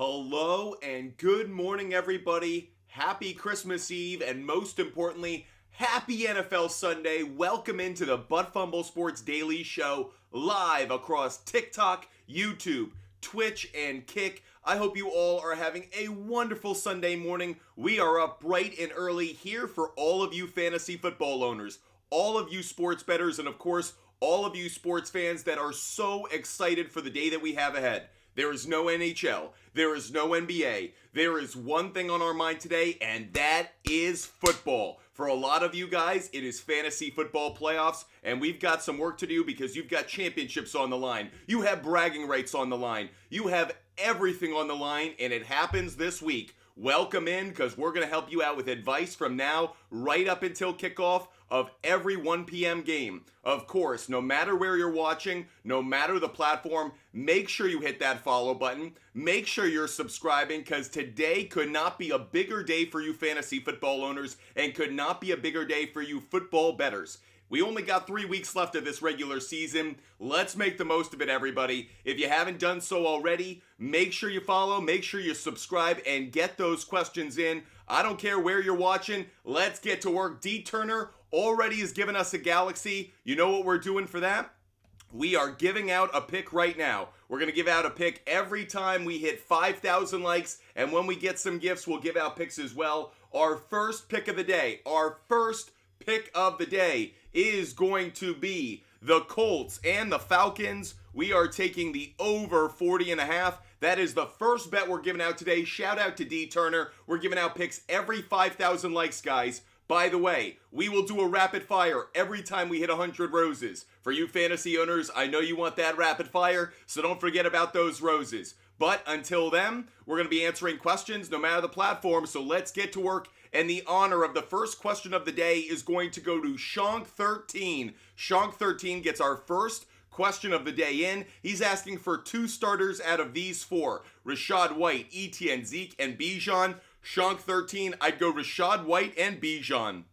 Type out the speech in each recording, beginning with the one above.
Hello and good morning, everybody. Happy Christmas Eve, and most importantly, happy NFL Sunday. Welcome into the Butt Fumble Sports Daily Show, live across TikTok, YouTube, Twitch, and Kick. I hope you all are having a wonderful Sunday morning. We are up bright and early here for all of you fantasy football owners, all of you sports bettors, and of course, all of you sports fans that are so excited for the day that we have ahead. There is no NHL. There is no NBA. There is one thing on our mind today, and that is football. For a lot of you guys, it is fantasy football playoffs, and we've got some work to do because you've got championships on the line. You have bragging rights on the line. You have everything on the line, and it happens this week. Welcome in, because we're going to help you out with advice from now right up until kickoff of every 1 p.m. game. Of course, no matter where you're watching, no matter the platform, make sure you hit that follow button. Make sure you're subscribing, because today could not be a bigger day for you fantasy football owners and could not be a bigger day for you football bettors. We only got 3 weeks left of this regular season. Let's make the most of it, everybody. If you haven't done so already, make sure you follow, make sure you subscribe, and get those questions in. I don't care where you're watching. Let's get to work. D. Turner already has given us a galaxy. You know what we're doing for that? We are giving out a pick right now. We're going to give out a pick every time we hit 5,000 likes, and when we get some gifts, we'll give out picks as well. Our first pick of the day, is going to be the Colts and the Falcons. We are taking the over 40.5. That is the first bet we're giving out today. Shout out to D. Turner. We're giving out picks every 5,000 likes, guys. By the way, we will do a rapid fire every time we hit 100 roses. For you fantasy owners, I know you want that rapid fire, so don't forget about those roses. But until then, we're going to be answering questions no matter the platform, so let's get to work. And the honor of the first question of the day is going to go to Shank13. Shank13 gets our first question of the day in. He's asking for 2 starters out of these 4. Rachaad White, Etienne, Zeke, and Bijan. Shank13, I'd go Rachaad White and Bijan.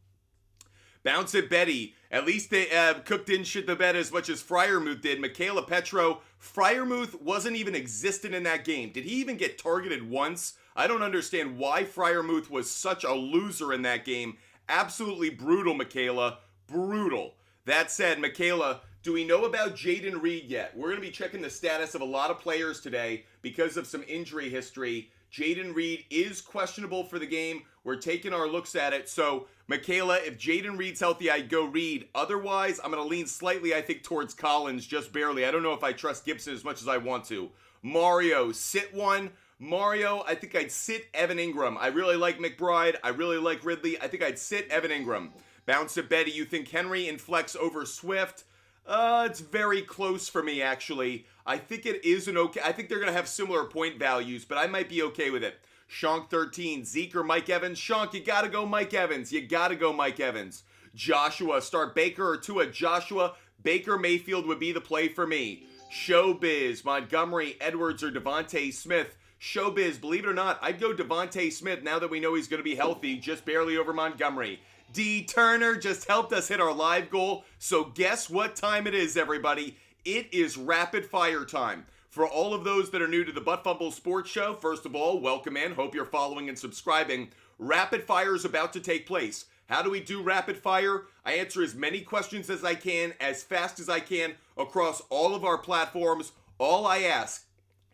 Bounce it, Betty. At least they Cook didn't shit the bed as much as Freiermuth did. Michaela Petro. Freiermuth wasn't even existent in that game. Did he even get targeted once? I don't understand why Freiermuth was such a loser in that game. Absolutely brutal, Michaela. Brutal. That said, Michaela, do we know about Jaden Reed yet? We're going to be checking the status of a lot of players today because of some injury history. Jaden Reed is questionable for the game. We're taking our looks at it. So, Michaela, if Jaden Reed's healthy, I'd go Reed. Otherwise, I'm going to lean slightly, I think, towards Collins, just barely. I don't know if I trust Gibson as much as I want to. Mario, sit one. Mario, I think I'd sit Evan Ingram. I really like McBride. I really like Ridley. I think I'd sit Evan Ingram. Bounce it, Betty. You think Henry and flex over Swift? It's very close for me, actually. I think it is an okay. I think they're going to have similar point values, but I might be okay with it. Shank13, Zeke or Mike Evans? Shank, you got to go Mike Evans. You got to go Mike Evans. Joshua, start Baker or Tua. Joshua, Baker Mayfield would be the play for me. Showbiz, Montgomery, Edwards, or Devontae Smith. Showbiz, believe it or not, I'd go Devontae Smith now that we know he's going to be healthy, just barely over Montgomery. D. Turner just helped us hit our live goal, so guess what time it is, everybody? It is rapid fire time. For all of those that are new to the Butt Fumble Sports Show, first of all, welcome in. Hope you're following and subscribing. Rapid fire is about to take place. How do we do rapid fire? I answer as many questions as I can, as fast as I can, across all of our platforms. All I ask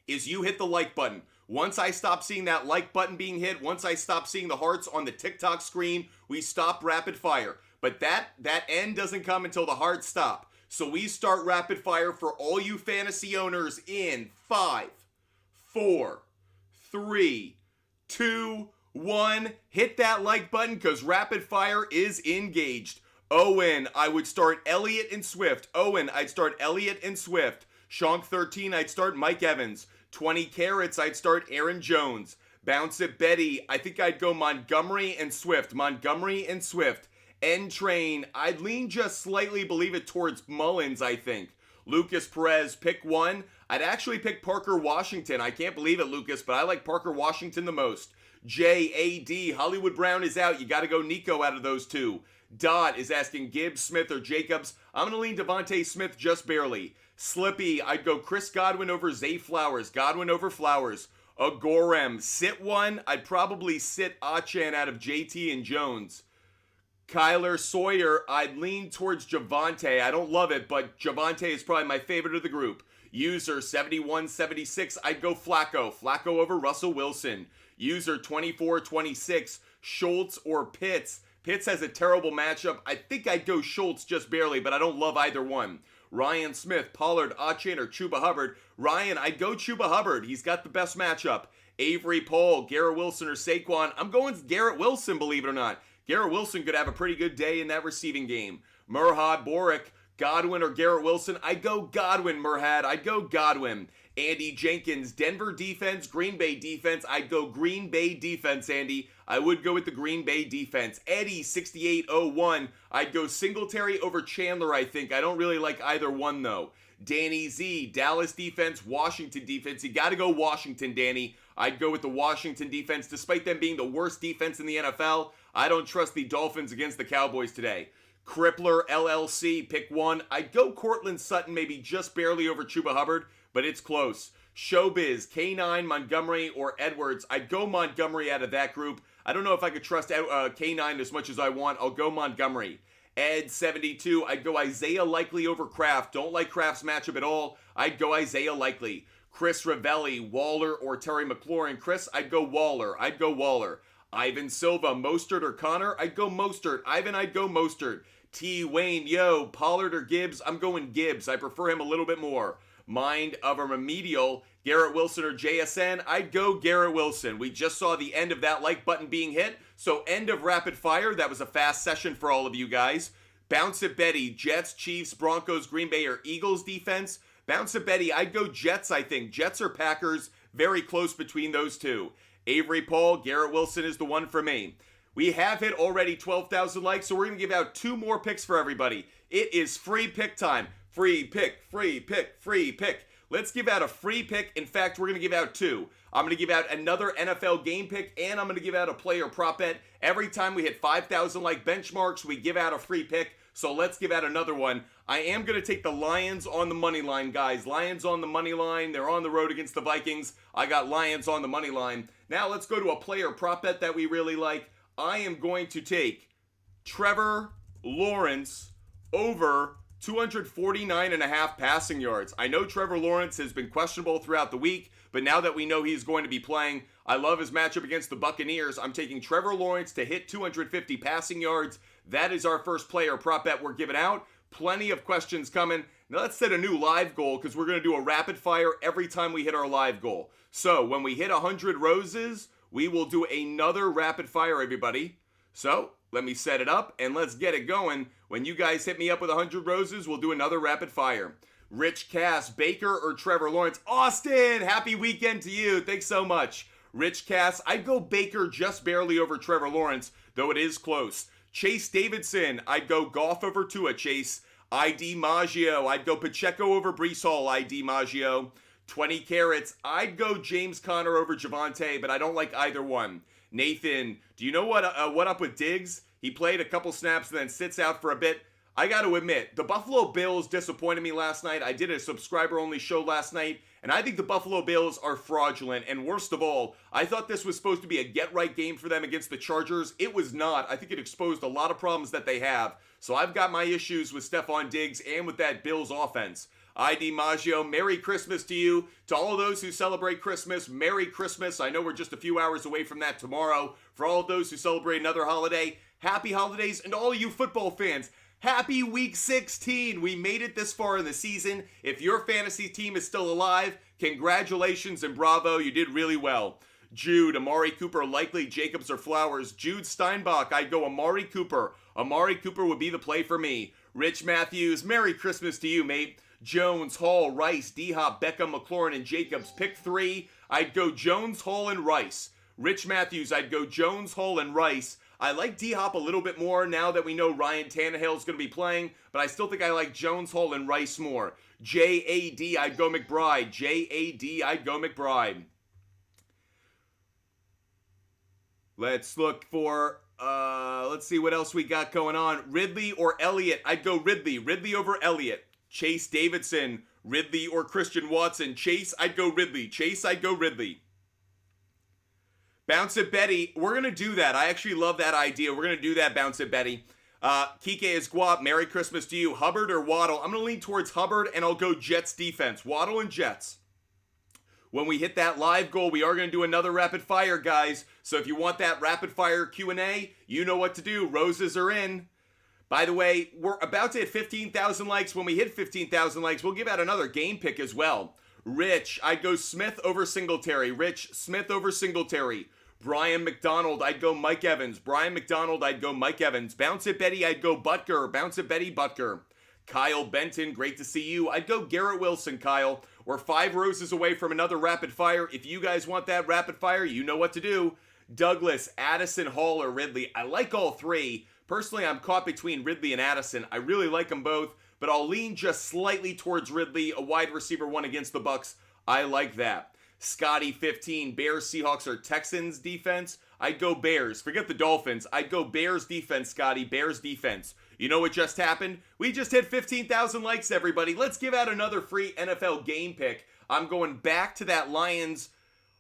is you hit the like button. Once I stop seeing that like button being hit, once I stop seeing the hearts on the TikTok screen, we stop rapid fire. But that end doesn't come until the hearts stop. So we start rapid fire for all you fantasy owners in 5, 4, 3, 2, 1. Hit that like button because rapid fire is engaged. Owen, I would start Elliott and Swift. Owen, I'd start Elliott and Swift. Shank13, I'd start Mike Evans. 20 carats, I'd start Aaron Jones. Bounce it, Betty. I think I'd go Montgomery and Swift. Montgomery and Swift. N-Train, I'd lean just slightly, believe it, towards Mullins, I think. Lucas Perez, pick one. I'd actually pick Parker Washington. I can't believe it, Lucas, but I like Parker Washington the most. J.A.D., Hollywood Brown is out. You got to go Nico out of those 2. Dot is asking Gibbs, Smith, or Jacobs. I'm going to lean Devontae Smith just barely. Slippy, I'd go Chris Godwin over Zay Flowers. Godwin over Flowers. Agorem, sit one. I'd probably sit Achan out of JT and Jones. Kyler Sawyer, I'd lean towards Javonte. I don't love it, but Javonte is probably my favorite of the group. User 7176, I'd go Flacco. Flacco over Russell Wilson. User 2426, Schultz or Pitts. Pitts has a terrible matchup. I think I'd go Schultz just barely, but I don't love either one. Ryan Smith, Pollard, Achan, or Chuba Hubbard. Ryan, I'd go Chuba Hubbard. He's got the best matchup. Avery Paul, Garrett Wilson, or Saquon. I'm going Garrett Wilson, believe it or not. Garrett Wilson could have a pretty good day in that receiving game. Murhad Borick, Godwin or Garrett Wilson. I'd go Godwin, Murhad. I'd go Godwin. Andy Jenkins, Denver defense, Green Bay defense. I'd go Green Bay defense, Andy. I would go with the Green Bay defense. Eddie, 6801. I'd go Singletary over Chandler, I think. I don't really like either one, though. Danny Z, Dallas defense, Washington defense. You got to go Washington, Danny. I'd go with the Washington defense. Despite them being the worst defense in the NFL, I don't trust the Dolphins against the Cowboys today. Crippler, LLC, pick one. I'd go Cortland Sutton, maybe just barely over Chuba Hubbard, but it's close. Showbiz, K9, Montgomery, or Edwards. I'd go Montgomery out of that group. I don't know if I could trust K9 as much as I want. I'll go Montgomery. Ed72, I'd go Isaiah Likely over Kraft. Don't like Kraft's matchup at all. I'd go Isaiah Likely. Chris Ravelli, Waller, or Terry McLaurin. Chris, I'd go Waller. I'd go Waller. Ivan Silva, Mostert or Connor. I'd go Mostert. Ivan, I'd go Mostert. T. Wayne, yo, Pollard or Gibbs. I'm going Gibbs. I prefer him a little bit more. Mind of a remedial, Garrett Wilson or JSN. I'd go Garrett Wilson. We just saw the end of that like button being hit. So end of rapid fire. That was a fast session for all of you guys. Bounce it Betty, Jets, Chiefs, Broncos, Green Bay, or Eagles defense. Bounce it Betty, I'd go Jets, I think. Jets or Packers, very close between those two. Avery Paul, Garrett Wilson is the one for me. We have hit already 12,000 likes, so we're going to give out 2 more picks for everybody. It is free pick time. Free pick, free pick, free pick. Let's give out a free pick. In fact, we're going to give out 2. I'm going to give out another NFL game pick, and I'm going to give out a player prop bet. Every time we hit 5,000 like benchmarks, we give out a free pick. So let's give out another one. I am going to take the Lions on the money line, guys. Lions on the money line. They're on the road against the Vikings. I got Lions on the money line. Now let's go to a player prop bet that we really like. I am going to take Trevor Lawrence over 249.5 passing yards. I know Trevor Lawrence has been questionable throughout the week, but now that we know he's going to be playing, I love his matchup against the Buccaneers. I'm taking Trevor Lawrence to hit 250 passing yards. That is our first player prop bet we're giving out. Plenty of questions coming. Now let's set a new live goal because we're going to do a rapid fire every time we hit our live goal. So when we hit 100 roses, we will do another rapid fire, everybody. So let me set it up and let's get it going. When you guys hit me up with 100 roses, we'll do another rapid fire. Rich Cass, Baker or Trevor Lawrence? Austin, happy weekend to you. Thanks so much. Rich Cass, I'd go Baker just barely over Trevor Lawrence, though it is close. Chase Davidson, I'd go Goff over Tua, Chase. ID Maggio, I'd go Pacheco over Breece Hall, ID Maggio. 20 carats, I'd go James Conner over Javonte, but I don't like either one. Nathan, do you know what up with Diggs? He played a couple snaps and then sits out for a bit. I got to admit, the Buffalo Bills disappointed me last night. I did a subscriber-only show last night, and I think the Buffalo Bills are fraudulent. And worst of all, I thought this was supposed to be a get-right game for them against the Chargers. It was not. I think it exposed a lot of problems that they have. So I've got my issues with Stephon Diggs and with that Bills offense. ID Maggio, Merry Christmas to you. To all of those who celebrate Christmas, Merry Christmas. I know we're just a few hours away from that tomorrow. For all of those who celebrate another holiday, happy holidays. And to all of you football fans, happy week 16. We made it this far in the season. If your fantasy team is still alive, congratulations and bravo. You did really well. Jude, Amari Cooper, likely Jacobs or Flowers. Jude Steinbach, I'd go Amari Cooper. Amari Cooper would be the play for me. Rich Matthews, Merry Christmas to you, mate. Jones, Hall, Rice, D-Hop, Beckham, McLaurin, and Jacobs. Pick 3. I'd go Jones, Hall, and Rice. Rich Matthews, I'd go Jones, Hall, and Rice. I like D-Hop a little bit more now that we know Ryan Tannehill's going to be playing, but I still think I like Jones, Hall, and Rice more. J-A-D, I'd go McBride. J-A-D, I'd go McBride. Let's look for, let's see what else we got going on. Ridley or Elliott? I'd go Ridley. Ridley over Elliott. Chase Davidson, Ridley or Christian Watson? Chase, I'd go Ridley. Chase, I'd go Ridley. Bounce It Betty, we're going to do that. I actually love that idea. We're going to do that, Bounce It Betty. Kike is Guap. Merry Christmas to you. Hubbard or Waddle? I'm going to lean towards Hubbard, and I'll go Jets defense. Waddle and Jets. When we hit that live goal, we are going to do another rapid fire, guys. So if you want that rapid fire Q&A, you know what to do. Roses are in. By the way, we're about to hit 15,000 likes. When we hit 15,000 likes, we'll give out another game pick as well. Rich, I'd go Smith over Singletary. Rich, Smith over Singletary. Brian McDonald, I'd go Mike Evans. Brian McDonald, I'd go Mike Evans. Bounce It Betty, I'd go Butker. Bounce It Betty, Butker. Kyle Benton, great to see you. I'd go Garrett Wilson, Kyle. We're 5 roses away from another rapid fire. If you guys want that rapid fire, you know what to do. Douglas, Addison, Hall, or Ridley. I like all 3. Personally, I'm caught between Ridley and Addison. I really like them both, but I'll lean just slightly towards Ridley, a wide receiver 1 against the Bucks. I like that. Scotty 15, Bears, Seahawks, or Texans defense. I'd go Bears. Forget the Dolphins. I'd go Bears defense, Scotty. Bears defense. You know what just happened? We just hit 15,000 likes, everybody. Let's give out another free NFL game pick. I'm going back to that Lions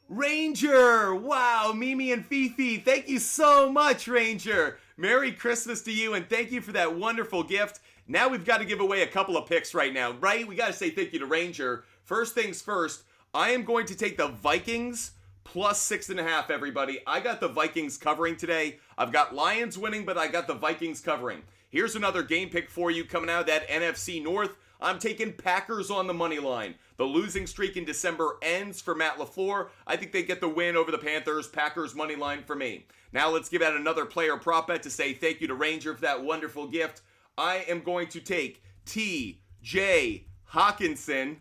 Ranger. Wow, Mimi and Fifi. Thank you so much, Ranger. Merry Christmas to you, and thank you for that wonderful gift. Now we've got to give away a couple of picks right now, right? We got to say thank you to Ranger. First things first, I am going to take the Vikings plus 6.5, everybody. I got the Vikings covering today. I've got Lions winning, but I got the Vikings covering. Here's another game pick for you coming out of that NFC North. I'm taking Packers on the money line. The losing streak in December ends for Matt LaFleur. I think they get the win over the Panthers. Packers money line for me. Now let's give out another player prop bet to say thank you to Ranger for that wonderful gift. I am going to take T.J. Hawkinson,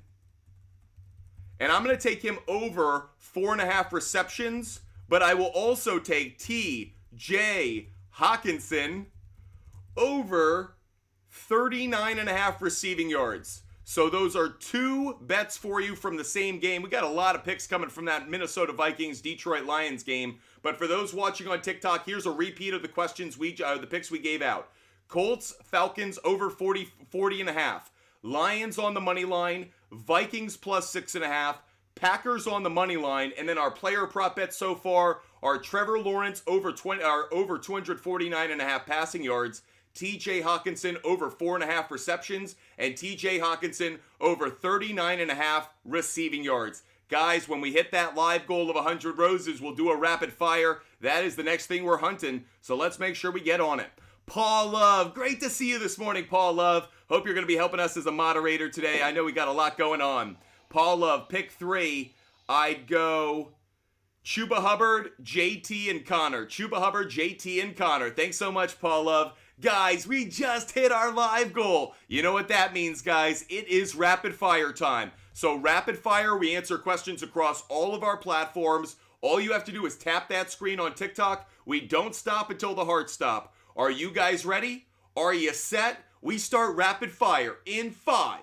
and I'm going to take him over 4.5 receptions, but I will also take T.J. Hawkinson over 39.5 receiving yards. So those are 2 bets for you from the same game. We got a lot of picks coming from that Minnesota Vikings Detroit Lions game. But for those watching on TikTok, here's a repeat of the questions the picks we gave out. Colts, Falcons over 40.5. Lions on the money line, Vikings plus 6.5, Packers on the money line, and then our player prop bets so far are Trevor Lawrence over 249.5 passing yards, T.J. Hawkinson over 4.5 receptions, and T.J. Hawkinson over 39.5 receiving yards. Guys, when we hit that live goal of 100 roses, we'll do a rapid fire. That is the next thing we're hunting, so let's make sure we get on it. Paul Love, great to see you this morning, Paul Love. Hope you're going to be helping us as a moderator today. I know we got a lot going on. Paul Love, pick 3. I'd go Chuba Hubbard, JT, and Connor. Chuba Hubbard, JT, and Connor. Thanks so much, Paul Love. Guys, we just hit our live goal. You know what that means, guys? It is rapid fire time. So rapid fire, we answer questions across all of our platforms. All you have to do is tap that screen on TikTok. We don't stop until the hearts stop. Are you guys ready? Are you set? We start rapid fire in 5,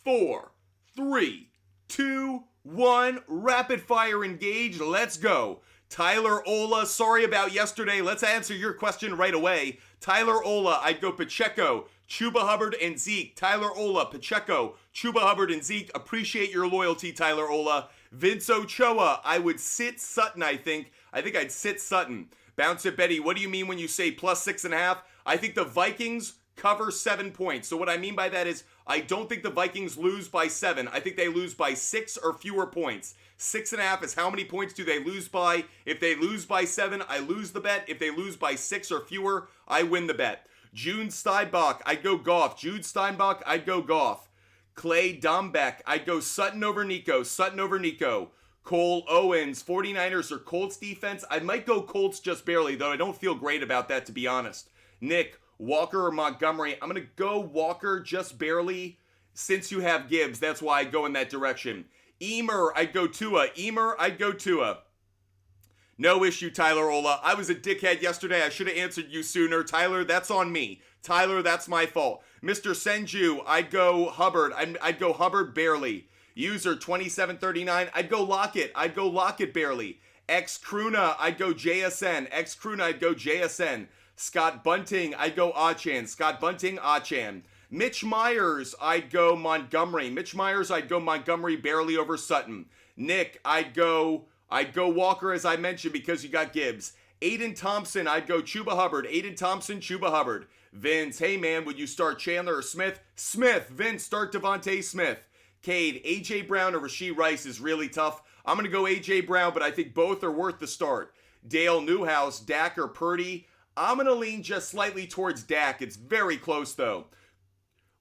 4, 3, 2, 1. Rapid fire engaged. Let's go. Tyler Ola, sorry about yesterday. Let's answer your question right away. Tyler Ola, I'd go Pacheco, Chuba Hubbard, and Zeke. Tyler Ola, Pacheco, Chuba Hubbard, and Zeke. Appreciate your loyalty, Tyler Ola. Vince Ochoa, I would sit Sutton, I think. I think I'd sit Sutton. Bounce It Betty, what do you mean when you say plus 6.5? I think the Vikings cover 7 points. So what I mean by that is I don't think the Vikings lose by 7. I think they lose by 6 or fewer points. 6.5 is how many points do they lose by. If they lose by 7, I lose the bet. If they lose by 6 or fewer, I win the bet. June Steinbach, I'd go Goff. Jude Steinbach, I'd go Goff. Clay Dombeck, I'd go Sutton over Nico. Sutton over Nico. Cole Owens, 49ers or Colts defense. I might go Colts just barely, though I don't feel great about that, to be honest. Nick, Walker or Montgomery. I'm going to go Walker just barely. Since you have Gibbs, that's why I go in that direction. Emer, I'd go Tua. Emer, I'd go Tua. No issue, Tyler Ola. I was a dickhead yesterday. I should have answered you sooner. Tyler, that's on me. Tyler, that's my fault. Mr. Senju, I'd go Hubbard. I'd go Hubbard barely. User 2739, I'd go Lockett. I'd go Lockett barely. X Kruna, I'd go JSN. X Kruna, I'd go JSN. Scott Bunting, I'd go Achan. Scott Bunting, Achan. Mitch Myers, I'd go Montgomery. Mitch Myers, I'd go Montgomery barely over Sutton. Nick, I'd go I'd go Walker, as I mentioned, because you got Gibbs. Aiden Thompson, I'd go Chuba Hubbard. Aiden Thompson, Chuba Hubbard. Vince, hey man, would you start Chandler or Smith? Smith. Vince, start Devontae Smith. Cade, A.J. Brown or Rashee Rice is really tough. I'm going to go A.J. Brown, but I think both are worth the start. Dale Newhouse, Dak or Purdy. I'm going to lean just slightly towards Dak. It's very close, though.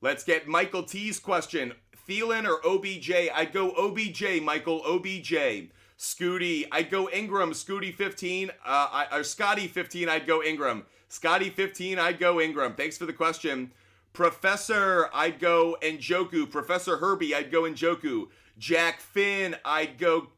Let's get Michael T's question. Thielen or OBJ? I'd go OBJ, Michael, OBJ. Scooty, I'd go Ingram. Scooty 15, or Scotty 15, I'd go Ingram. Scotty 15, I'd go Ingram. Thanks for the question. Professor, I'd go Njoku. Professor Herbie, I'd go Njoku. Jack Finn, I'd go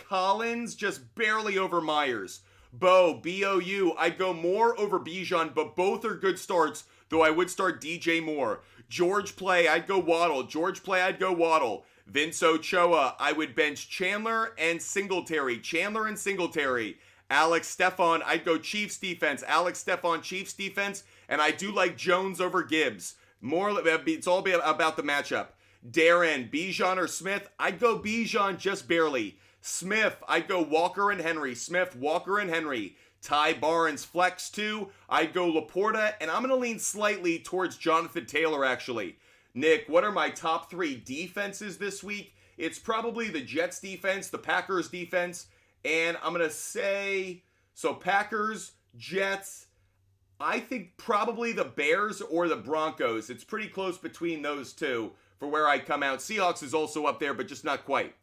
Collins, just barely over Myers. Bo, B-O-U, I'd go Moore over Bijan, but both are good starts, though I would start DJ Moore. George Play, I'd go Waddle. George Play, I'd go Waddle. Vince Ochoa, I would bench Chandler and Singletary. Chandler and Singletary. Alex Stefan, I'd go Chiefs defense. Alex Stefan, Chiefs defense. And I do like Jones over Gibbs. It's all about the matchup. Darren, Bijan or Smith? I'd go Bijan just barely. Smith, I'd go Walker and Henry. Smith, Walker and Henry. Ty Barnes, flex 2. I'd go Laporta, and I'm going to lean slightly towards Jonathan Taylor, actually. Nick, what are my top 3 defenses this week? It's probably the Jets defense, the Packers defense, and I'm going to say, so Packers, Jets, I think probably the Bears or the Broncos. It's pretty close between those two for where I come out. Seahawks is also up there, but just not quite.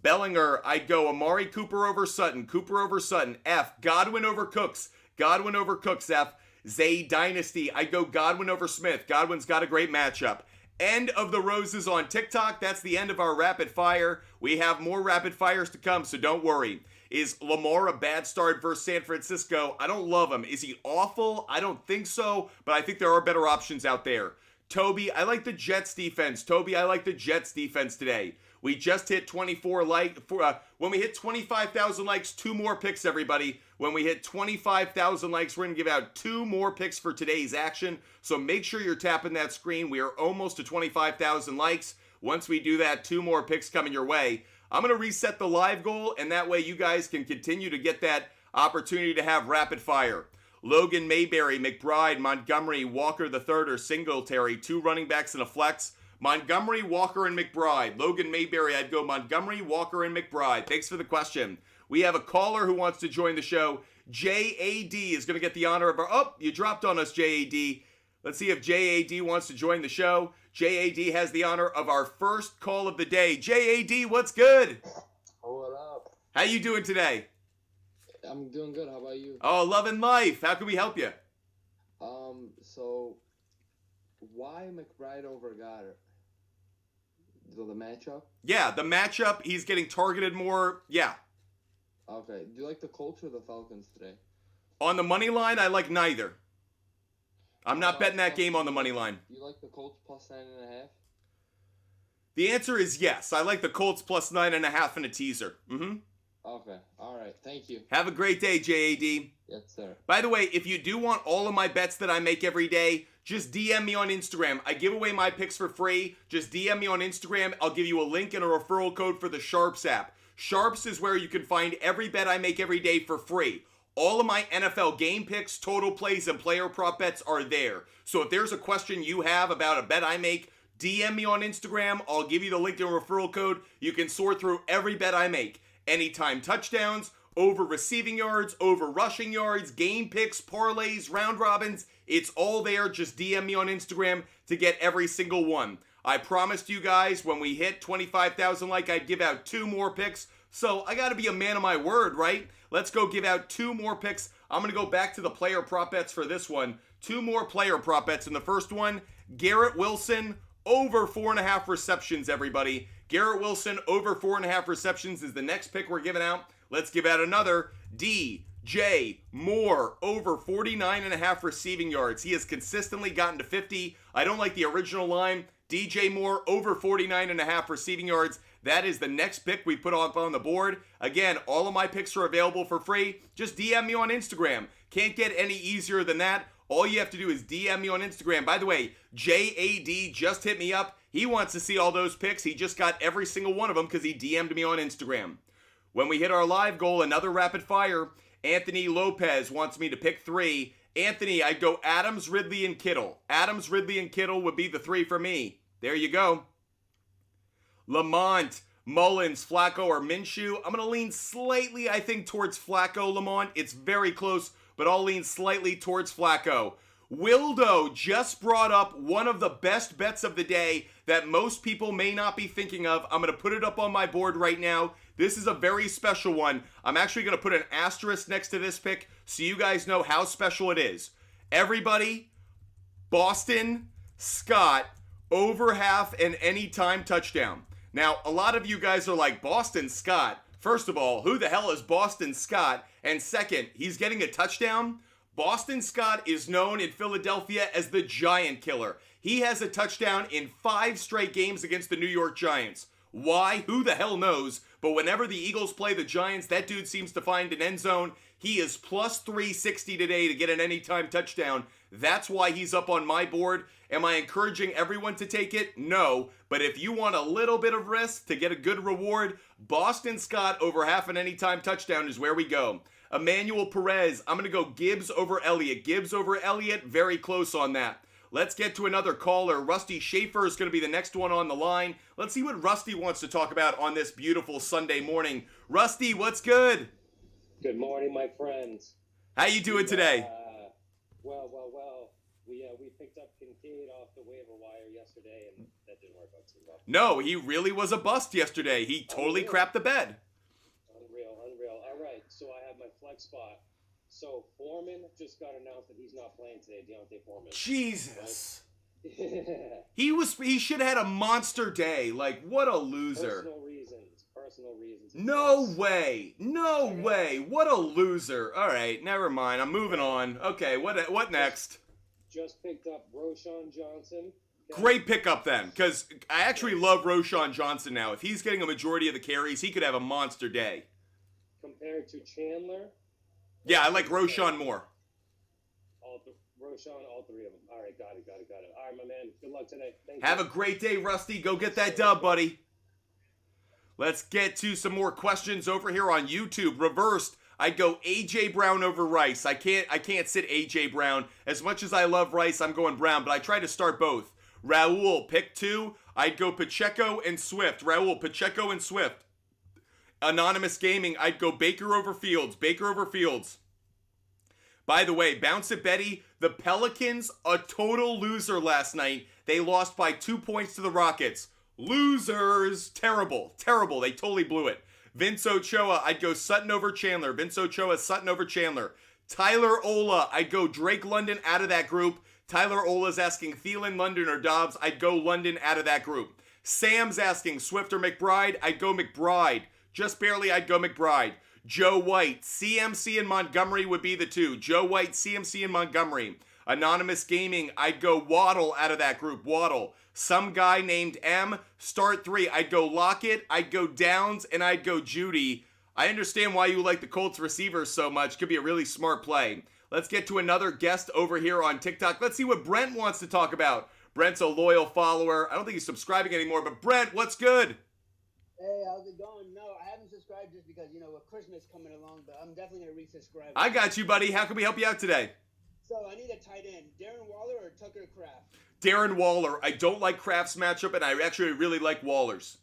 Bellinger, I'd go Amari Cooper over Sutton. Cooper over Sutton. F. Godwin over Cooks. Godwin over Cooks, F. Zay Dynasty, I'd go Godwin over Smith. Godwin's got a great matchup. End of the roses on TikTok. That's the end of our rapid fire. We have more rapid fires to come, so don't worry. Is Lamar a bad start versus San Francisco? I don't love him. Is he awful? I don't think so, but I think there are better options out there. Toby, I like the Jets defense. Toby, I like the Jets defense today. We just hit 24 when we hit 25,000 likes, 2 more picks, everybody. When we hit 25,000 likes, we're going to give out 2 more picks for today's action. So make sure you're tapping that screen. We are almost to 25,000 likes. Once we do that, 2 more picks coming your way. I'm going to reset the live goal, and that way you guys can continue to get that opportunity to have rapid fire. Logan Mayberry, McBride, Montgomery, Walker III, or Singletary, 2 running backs and a flex. Montgomery, Walker, and McBride. Logan Mayberry, I'd go Montgomery, Walker, and McBride. Thanks for the question. We have a caller who wants to join the show. JAD is going to get the honor of our... Oh, you dropped on us, JAD. Let's see if JAD wants to join the show. JAD has the honor of our first call of the day. JAD, what's good? What up? How you doing today? I'm doing good. How about you? Oh, loving life. How can we help you? So why McBride over Goddard? So the matchup? Yeah, the matchup. He's getting targeted more. Yeah. Okay. Do you like the Colts or the Falcons today? On the money line, I like neither. I'm not betting that game on the money line. You like the Colts plus 9.5? The answer is yes. I like the Colts plus 9.5 in a teaser. Okay. All right. Thank you. Have a great day, JAD. Yes, sir. By the way, if you do want all of my bets that I make every day, just DM me on Instagram. I give away my picks for free. Just DM me on Instagram. I'll give you a link and a referral code for the SHARPZ app. SHARPZ is where you can find every bet I make every day for free. All of my NFL game picks, total plays, and player prop bets are there. So if there's a question you have about a bet I make, DM me on Instagram. I'll give you the link and referral code. You can sort through every bet I make. Anytime touchdowns, over receiving yards, over rushing yards, game picks, parlays, round robins. It's all there. Just DM me on Instagram to get every single one. I promised you guys when we hit 25,000 I'd give out 2 more picks. So I got to be a man of my word, right? Let's go give out 2 more picks. I'm going to go back to the player prop bets for this one. 2 more player prop bets. In the first one, Garrett Wilson over 4.5 receptions, everybody. Garrett Wilson over 4.5 receptions is the next pick we're giving out. Let's give out another. DJ Moore over 49.5 receiving yards. He has consistently gotten to 50. I don't like the original line. DJ Moore over 49.5 receiving yards. That is the next pick we put up on the board. Again, all of my picks are available for free. Just DM me on Instagram. Can't get any easier than that. All you have to do is DM me on Instagram. By the way, JAD just hit me up. He wants to see all those picks. He just got every single one of them because he DM'd me on Instagram. When we hit our live goal, another rapid fire. Anthony Lopez wants me to pick 3. Anthony, I'd go Adams, Ridley, and Kittle. Adams, Ridley, and Kittle would be the 3 for me. There you go. Lamont, Mullins, Flacco, or Minshew. I'm going to lean slightly, I think, towards Flacco, Lamont. It's very close, but I'll lean slightly towards Flacco. Wildo just brought up one of the best bets of the day that most people may not be thinking of. I'm going to put it up on my board right now. This is a very special one. I'm actually going to put an asterisk next to this pick so you guys know how special it is. Everybody, Boston Scott, over half and anytime touchdown. Now, a lot of you guys are like, Boston Scott? First of all, who the hell is Boston Scott? And second, he's getting a touchdown? Boston Scott is known in Philadelphia as the Giant Killer. He has a touchdown in 5 straight games against the New York Giants. Why? Who the hell knows? But whenever the Eagles play the Giants, that dude seems to find an end zone. He is plus 360 today to get an anytime touchdown. That's why he's up on my board. Am I encouraging everyone to take it? No. But if you want a little bit of risk to get a good reward, Boston Scott over half an anytime touchdown is where we go. Emmanuel Perez, I'm going to go Gibbs over Elliott. Gibbs over Elliott, very close on that. Let's get to another caller. Rusty Schaefer is going to be the next one on the line. Let's see what Rusty wants to talk about on this beautiful Sunday morning. Rusty, what's good? Good morning, my friends. How you doing today? Well. We picked up Kincaid off the waiver wire yesterday, and that didn't work out too well. No, he really was a bust yesterday. He totally crapped the bed. Unreal. All right, so I have my flex spot. So Foreman just got announced that he's not playing today, Deontay Foreman. Jesus. Right? He should have had a monster day. Like, what a loser. Personal reasons. No way. What a loser. All right, never mind. I'm moving on. Okay, what next? Just picked up Roschon Johnson. Okay. Great pickup then, because I actually love Roschon Johnson now. If he's getting a majority of the carries, he could have a monster day. Compared to Chandler. Yeah, I like Roschon more. Roschon, all 3 of them. All right, got it. All right, my man. Good luck today. Thank Have you. a great day, Rusty. Go get that dub, buddy. Let's get to some more questions over here on YouTube. Reversed. I'd go A.J. Brown over Rice. I can't sit A.J. Brown. As much as I love Rice, I'm going Brown, but I try to start both. Raul, pick 2. I'd go Pacheco and Swift. Raul, Pacheco and Swift. Anonymous Gaming, I'd go Baker over Fields. By the way, Bounce It Betty, the Pelicans, a total loser last night. They lost by 2 points to the Rockets. Losers. Terrible. They totally blew it. Vince Ochoa, I'd go Sutton over Chandler. Tyler Ola, I'd go Drake London out of that group. Tyler Ola's asking Thielen, London, or Dobbs. I'd go London out of that group. Sam's asking Swift or McBride. I'd go McBride. Just barely, I'd go McBride. Joe White, CMC and Montgomery would be the 2. Joe White, CMC and Montgomery. Anonymous Gaming, I'd go Waddle out of that group. Waddle. Some guy named M, start 3. I'd go Lockett, I'd go Downs, and I'd go Judy. I understand why you like the Colts receivers so much. Could be a really smart play. Let's get to another guest over here on TikTok. Let's see what Brent wants to talk about. Brent's a loyal follower. I don't think he's subscribing anymore, but Brent, what's good? Hey, how's it going? No, I haven't subscribed just because, with Christmas coming along, but I'm definitely going to resubscribe. I got you, buddy. How can we help you out today? So, I need a tight end. Darren Waller or Tucker Kraft? Darren Waller. I don't like Kraft's matchup, and I actually really like Waller's.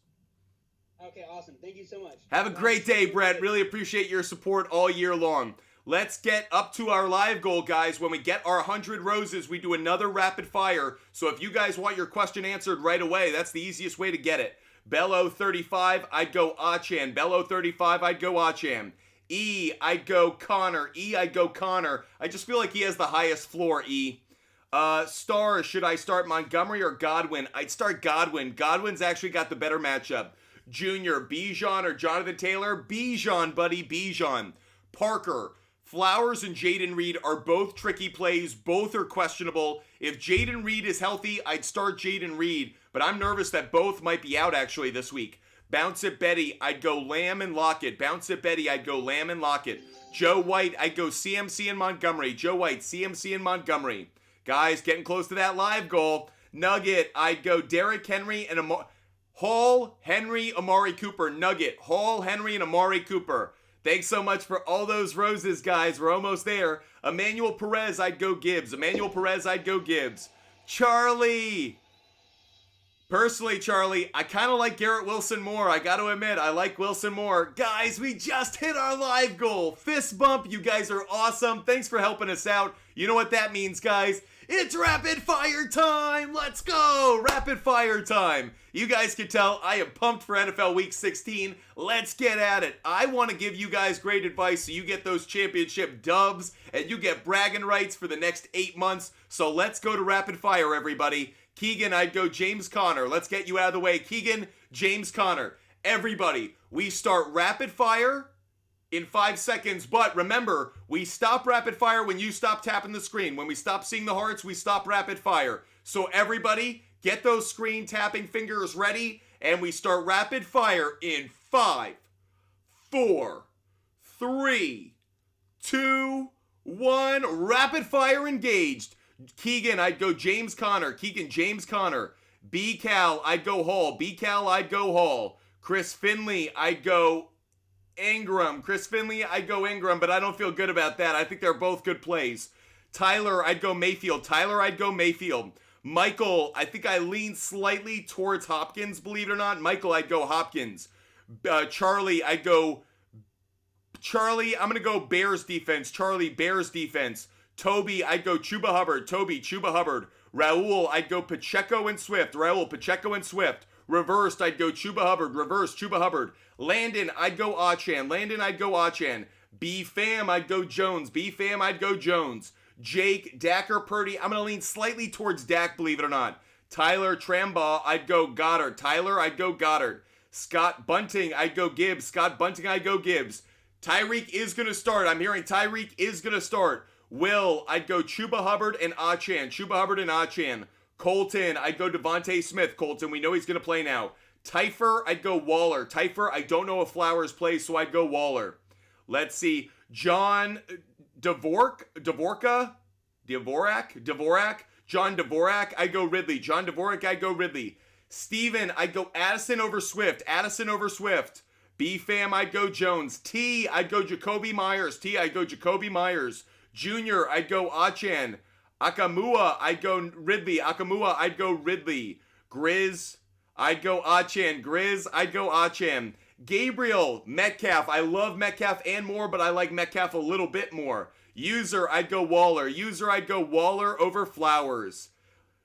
Okay, awesome. Thank you so much. Have a great day, Brent. Really appreciate your support all year long. Let's get up to our live goal, guys. When we get our 100 roses, we do another rapid fire. So if you guys want your question answered right away, that's the easiest way to get it. Bello 35, I'd go Achan. Bello 35, I'd go Achan. E, I'd go Connor. I'd go Connor. I just feel like he has the highest floor, E. Stars, should I start Montgomery or Godwin? I'd start Godwin. Godwin's actually got the better matchup. Junior, Bijan or Jonathan Taylor? Bijan, buddy, Bijan. Parker, Flowers and Jaden Reed are both tricky plays. Both are questionable. If Jaden Reed is healthy, I'd start Jaden Reed, but I'm nervous that both might be out actually this week. Bounce It Betty, I'd go Lamb and Lockett. Bounce It Betty, I'd go Lamb and Lockett. Joe White, I'd go CMC and Montgomery. Joe White, CMC and Montgomery. Guys, getting close to that live goal. Nugget, I'd go Derrick Henry and Hall, Henry, Amari Cooper, Nugget. Hall, Henry, and Amari Cooper. Thanks so much for all those roses, guys. We're almost there. Emmanuel Perez, I'd go Gibbs. Emmanuel Perez, I'd go Gibbs. Charlie. Personally, Charlie, I kind of like Garrett Wilson more. I got to admit, I like Wilson more. Guys, we just hit our live goal. Fist bump. You guys are awesome. Thanks for helping us out. You know what that means, guys? It's rapid fire time. Let's go. Rapid fire time. You guys can tell I am pumped for NFL Week 16. Let's get at it. I want to give you guys great advice so you get those championship dubs and you get bragging rights for the next 8 months. So let's go to rapid fire, everybody. Keegan, I'd go James Conner. Let's get you out of the way. Keegan, James Conner. Everybody, we start rapid fire in 5 seconds, but remember, we stop rapid fire when you stop tapping the screen. When we stop seeing the hearts, we stop rapid fire. So everybody, get those screen tapping fingers ready, and we start rapid fire in 5, 4, 3, 2, 1. Rapid fire engaged. Keegan, I'd go James Conner. Keegan, James Conner. B. Cal, I'd go Hall. B. Cal, I'd go Hall. Chris Finley, I'd go Ingram. Chris Finley, I'd go Ingram, but I don't feel good about that. I think they're both good plays. Tyler, I'd go Mayfield. Tyler, I'd go Mayfield. Michael, I think I lean slightly towards Hopkins, believe it or not. Michael, I'd go Hopkins. Charlie, I'd go... Charlie, I'm going to go Bears defense. Charlie, Bears defense. Toby, I'd go Chuba Hubbard. Toby, Chuba Hubbard. Raul, I'd go Pacheco and Swift. Raul, Pacheco and Swift. Reversed, I'd go Chuba Hubbard. Reversed, Chuba Hubbard. Landon, I'd go Achan. Landon, I'd go Achan. B-Fam, I'd go Jones. B-Fam, I'd go Jones. Jake, Dak or Purdy. I'm going to lean slightly towards Dak, believe it or not. Tyler Trambaugh, I'd go Goddard. Tyler, I'd go Goddard. Scott Bunting, I'd go Gibbs. Scott Bunting, I'd go Gibbs. Tyreek is going to start. I'm hearing Tyreek is going to start. Will, I'd go Chuba Hubbard and Achan. Chuba Hubbard and Achan. Colton, I'd go Devontae Smith. Colton, we know he's going to play now. Teifer, I'd go Waller. Teifer, I don't know if Flowers plays, so I'd go Waller. Let's see. John Dvorak. John Dvorak, I'd go Ridley. John Dvorak, I'd go Ridley. Steven, I'd go Addison over Swift. Addison over Swift. B-Fam, I'd go Jones. T, I'd go Jacoby Myers. T, I'd go Jacoby Myers. Junior, I'd go Achan. Akamua, I'd go Ridley. Akamua, I'd go Ridley. Grizz, I'd go Achan. Grizz, I'd go Achan. Gabriel, Metcalf. I love Metcalf and more, but I like Metcalf a little bit more. User, I'd go Waller. User, I'd go Waller over Flowers.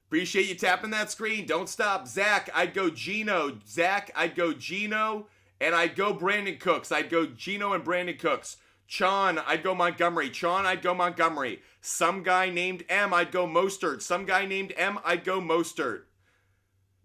Appreciate you tapping that screen. Don't stop. Zach, I'd go Gino. Zach, I'd go Gino. And I'd go Brandon Cooks. I'd go Gino and Brandon Cooks. Chon, I'd go Montgomery. Chon, I'd go Montgomery. Some guy named M, I'd go Mostert. Some guy named M, I'd go Mostert.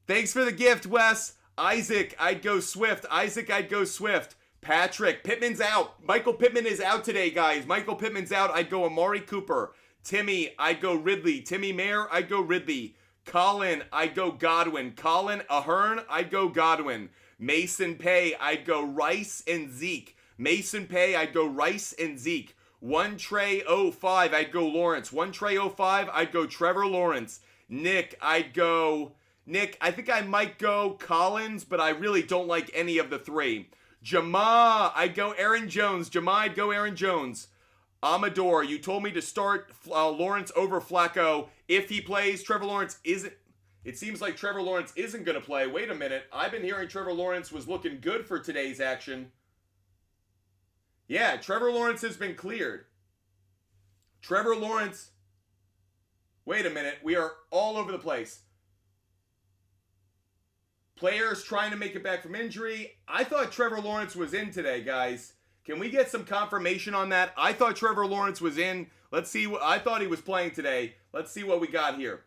Thanks for the gift, Wes. Isaac, I'd go Swift. Isaac, I'd go Swift. Patrick, Pittman's out. Michael Pittman is out today, guys. Michael Pittman's out. I'd go Amari Cooper. Timmy, I'd go Ridley. Timmy Mayer, I'd go Ridley. Colin, I'd go Godwin. Colin Ahern, I'd go Godwin. Mason Pay, I'd go Rice and Zeke. Mason Pay, I'd go Rice and Zeke. 1 Trey 05, I'd go Lawrence. 1 Trey 05, I'd go Trevor Lawrence. Nick, I'd go... Nick, I think I might go Collins, but I really don't like any of the three. Jama, I'd go Aaron Jones. Jama, I'd go Aaron Jones. Amador, you told me to start Lawrence over Flacco. If he plays, Trevor Lawrence isn't... It seems like Trevor Lawrence isn't going to play. Wait a minute. I've been hearing Trevor Lawrence was looking good for today's action. Yeah, Trevor Lawrence has been cleared. Trevor Lawrence... Wait a minute. We are all over the place. Players trying to make it back from injury. I thought Trevor Lawrence was in today, guys. Can we get some confirmation on that? I thought Trevor Lawrence was in. Let's see. I thought he was playing today. Let's see what we got here.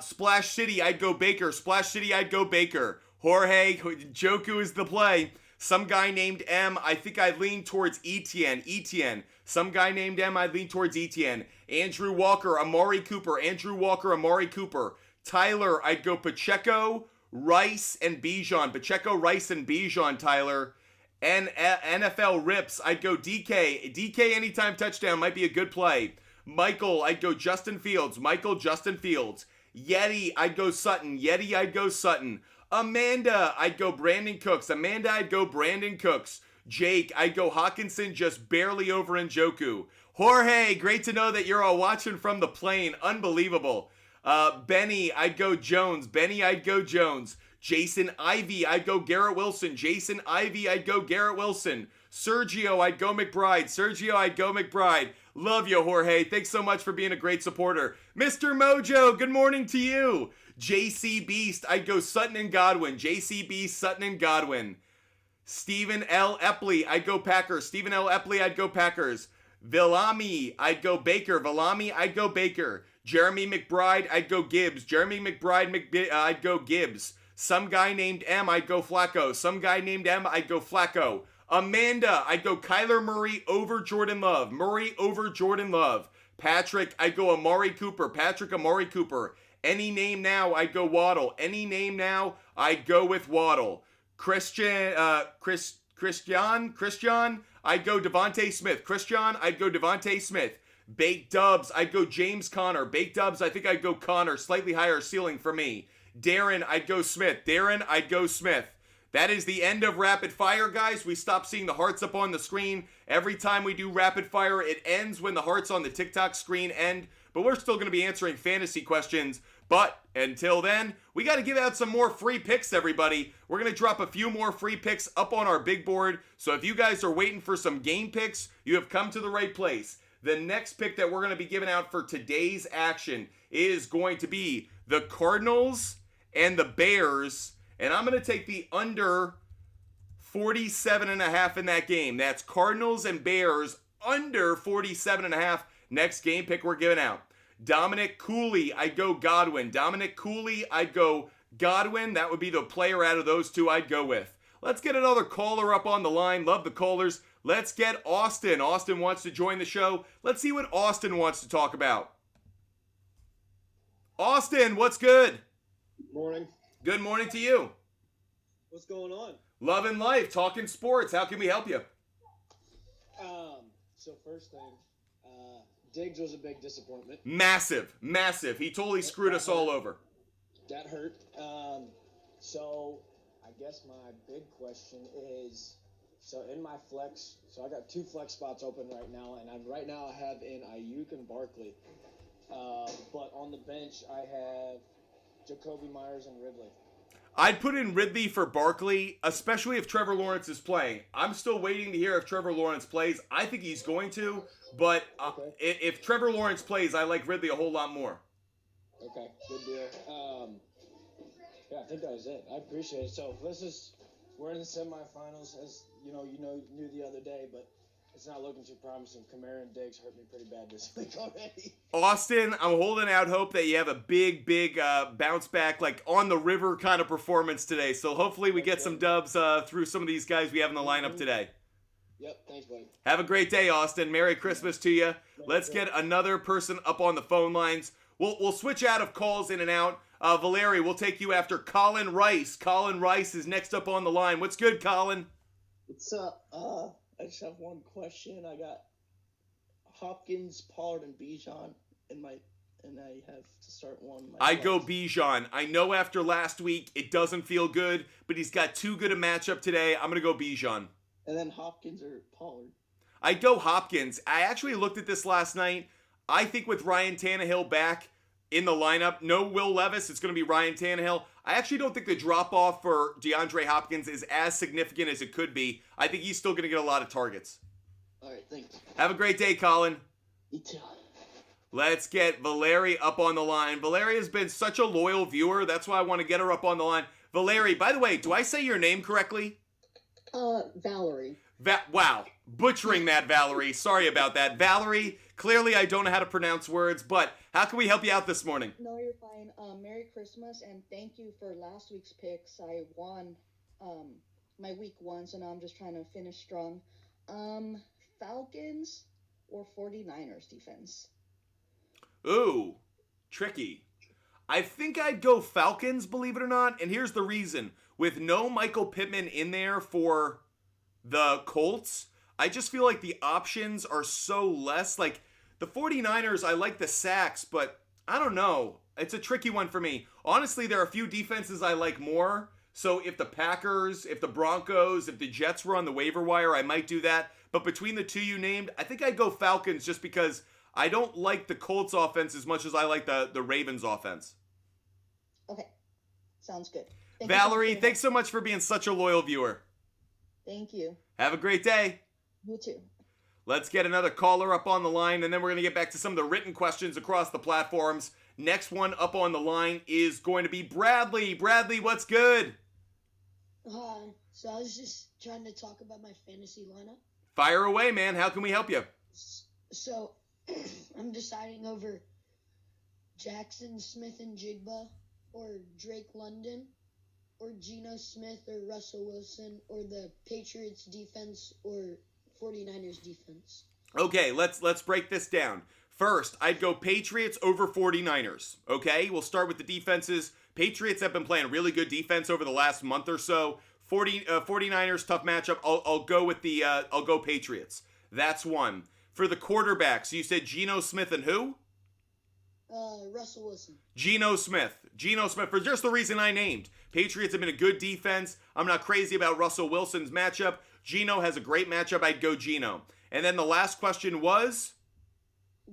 Splash City, I'd go Baker. Splash City, I'd go Baker. Jorge, Joku is the play. Some guy named M, I think I'd lean towards Etienne. Etienne. Some guy named M, I'd lean towards Etienne. Andrew Walker, Amari Cooper. Andrew Walker, Amari Cooper. Tyler, I'd go Pacheco, Rice, and Bijan. Pacheco, Rice, and Bijan, Tyler. And NFL Rips, I'd go DK. DK anytime touchdown might be a good play. Michael, I'd go Justin Fields. Michael, Justin Fields. Yeti, I'd go Sutton. Yeti, I'd go Sutton. Amanda, I'd go Brandon Cooks. Amanda, I'd go Brandon Cooks. Jake, I'd go Hawkinson just barely over Njoku. Jorge, great to know that you're all watching from the plane. Unbelievable. Benny, I'd go Jones. Benny, I'd go Jones. Jason Ivy, I'd go Garrett Wilson. Jason Ivy, I'd go Garrett Wilson. Sergio, I'd go McBride. Sergio, I'd go McBride. Love you, Jorge. Thanks so much for being a great supporter. Mr. Mojo, good morning to you. JC Beast, I'd go Sutton and Godwin. JC Beast, Sutton and Godwin. Stephen L. Epley, I'd go Packers. Stephen L. Epley, I'd go Packers. Villami, I'd go Baker. Villami, I'd go Baker. Jeremy McBride, I'd go Gibbs. Jeremy McBride, I'd go Gibbs. Some guy named M, I'd go Flacco. Some guy named M, I'd go Flacco. Amanda, I'd go Kyler Murray over Jordan Love. Murray over Jordan Love. Patrick, I'd go Amari Cooper. Patrick Amari Cooper. Any name now, I'd go Waddle. Any name now, I'd go with Waddle. Christian, I'd go Devontae Smith. Christian, I'd go Devontae Smith. Baked Dubs, I'd go James Conner. Baked Dubs, I think I'd go Conner. Slightly higher ceiling for me. Darren, I'd go Smith. Darren, I'd go Smith. That is the end of Rapid Fire, guys. We stop seeing the hearts up on the screen. Every time we do Rapid Fire, it ends when the hearts on the TikTok screen end. But we're still going to be answering fantasy questions. But until then, we got to give out some more free picks, everybody. We're going to drop a few more free picks up on our big board. So if you guys are waiting for some game picks, you have come to the right place. The next pick that we're going to be giving out for today's action is going to be the Cardinals and the Bears. And I'm going to take the under 47.5 in that game. That's Cardinals and Bears under 47.5. Next game pick we're giving out. Dominic Cooley, I'd go Godwin. Dominic Cooley, I'd go Godwin. That would be the player out of those two I'd go with. Let's get another caller up on the line. Love the callers. Let's get Austin. Austin wants to join the show. Let's see what Austin wants to talk about. Austin, what's good? Morning. Good morning to you. What's going on? Loving life, talking sports. How can we help you? So first thing, Diggs was a big disappointment. Massive. He totally screwed us all over. That hurt. So I guess my big question is, so in my flex, so I got 2 flex spots open right now, and right now I have in Ayuk and Barkley. But on the bench I have Jacoby Myers and Ridley. I'd put in Ridley for Barkley, especially if Trevor Lawrence is playing. I'm still waiting to hear if Trevor Lawrence plays. I think he's going to, but if Trevor Lawrence plays, I like Ridley a whole lot more. Okay, good deal. Yeah, I think that was it. I appreciate it. So we're in the semifinals, as knew the other day, but it's not looking too promising. Kamara and Diggs hurt me pretty bad this week already. Austin, I'm holding out hope that you have a big bounce back, like on the river kind of performance today. So hopefully we get some dubs through some of these guys we have in the lineup today. Yep, thanks, buddy. Have a great day, Austin. Merry Christmas to you. Let's get another person up on the phone lines. We'll switch out of calls in and out. Valeri, we'll take you after Colin Rice. Colin Rice is next up on the line. What's good, Colin? What's up? I just have one question. I got Hopkins, Pollard, and Bijan and I have to start one. I go Bijan. I know after last week it doesn't feel good, but he's got too good a matchup today. I'm gonna go Bijan. And then Hopkins or Pollard. I go Hopkins. I actually looked at this last night. I think with Ryan Tannehill back in the lineup, no Will Levis, it's going to be Ryan Tannehill. I actually don't think the drop-off for DeAndre Hopkins is as significant as it could be. I think he's still going to get a lot of targets. All right, thanks. Have a great day, Colin. You too. Let's get Valeri up on the line. Valeri has been such a loyal viewer. That's why I want to get her up on the line. Valeri, by the way, do I say your name correctly? Valerie. Wow. Butchering that, Valerie. Sorry about that. Valerie, clearly I don't know how to pronounce words, but how can we help you out this morning? No, you're fine. Merry Christmas, and thank you for last week's picks. I won my week 1, so now I'm just trying to finish strong. Falcons or 49ers defense? Ooh, tricky. I think I'd go Falcons, believe it or not, and here's the reason. With no Michael Pittman in there for the Colts, I just feel like the options are so less. Like, the 49ers, I like the sacks, but I don't know. It's a tricky one for me. Honestly, there are a few defenses I like more, So if the Packers, if the Broncos, if the Jets were on the waiver wire, I might do that. But between the two you named, I think I'd go Falcons just because I don't like the Colts offense as much as I like the Ravens offense. Okay. Sounds good. Valerie, thanks so much for being such a loyal viewer. Thank you. Have a great day. You too. Let's get another caller up on the line, and then we're going to get back to some of the written questions across the platforms. Next one up on the line is going to be Bradley. Bradley, what's good? So I was just trying to talk about my fantasy lineup. Fire away, man. How can we help you? So I'm deciding over Jackson Smith and Jigba, or Drake London, or Geno Smith or Russell Wilson, or the Patriots defense or 49ers defense. Okay, let's break this down. First, I'd go Patriots over 49ers. Okay, we'll start with the defenses. Patriots have been playing really good defense over the last month or so. 49ers, tough matchup. I'll go Patriots. That's one. For the quarterbacks, you said Geno Smith and who? Russell Wilson. Geno Smith for just the reason I named. Patriots have been a good defense. I'm not crazy about Russell Wilson's matchup. Geno has a great matchup. I'd go Geno. And then the last question was?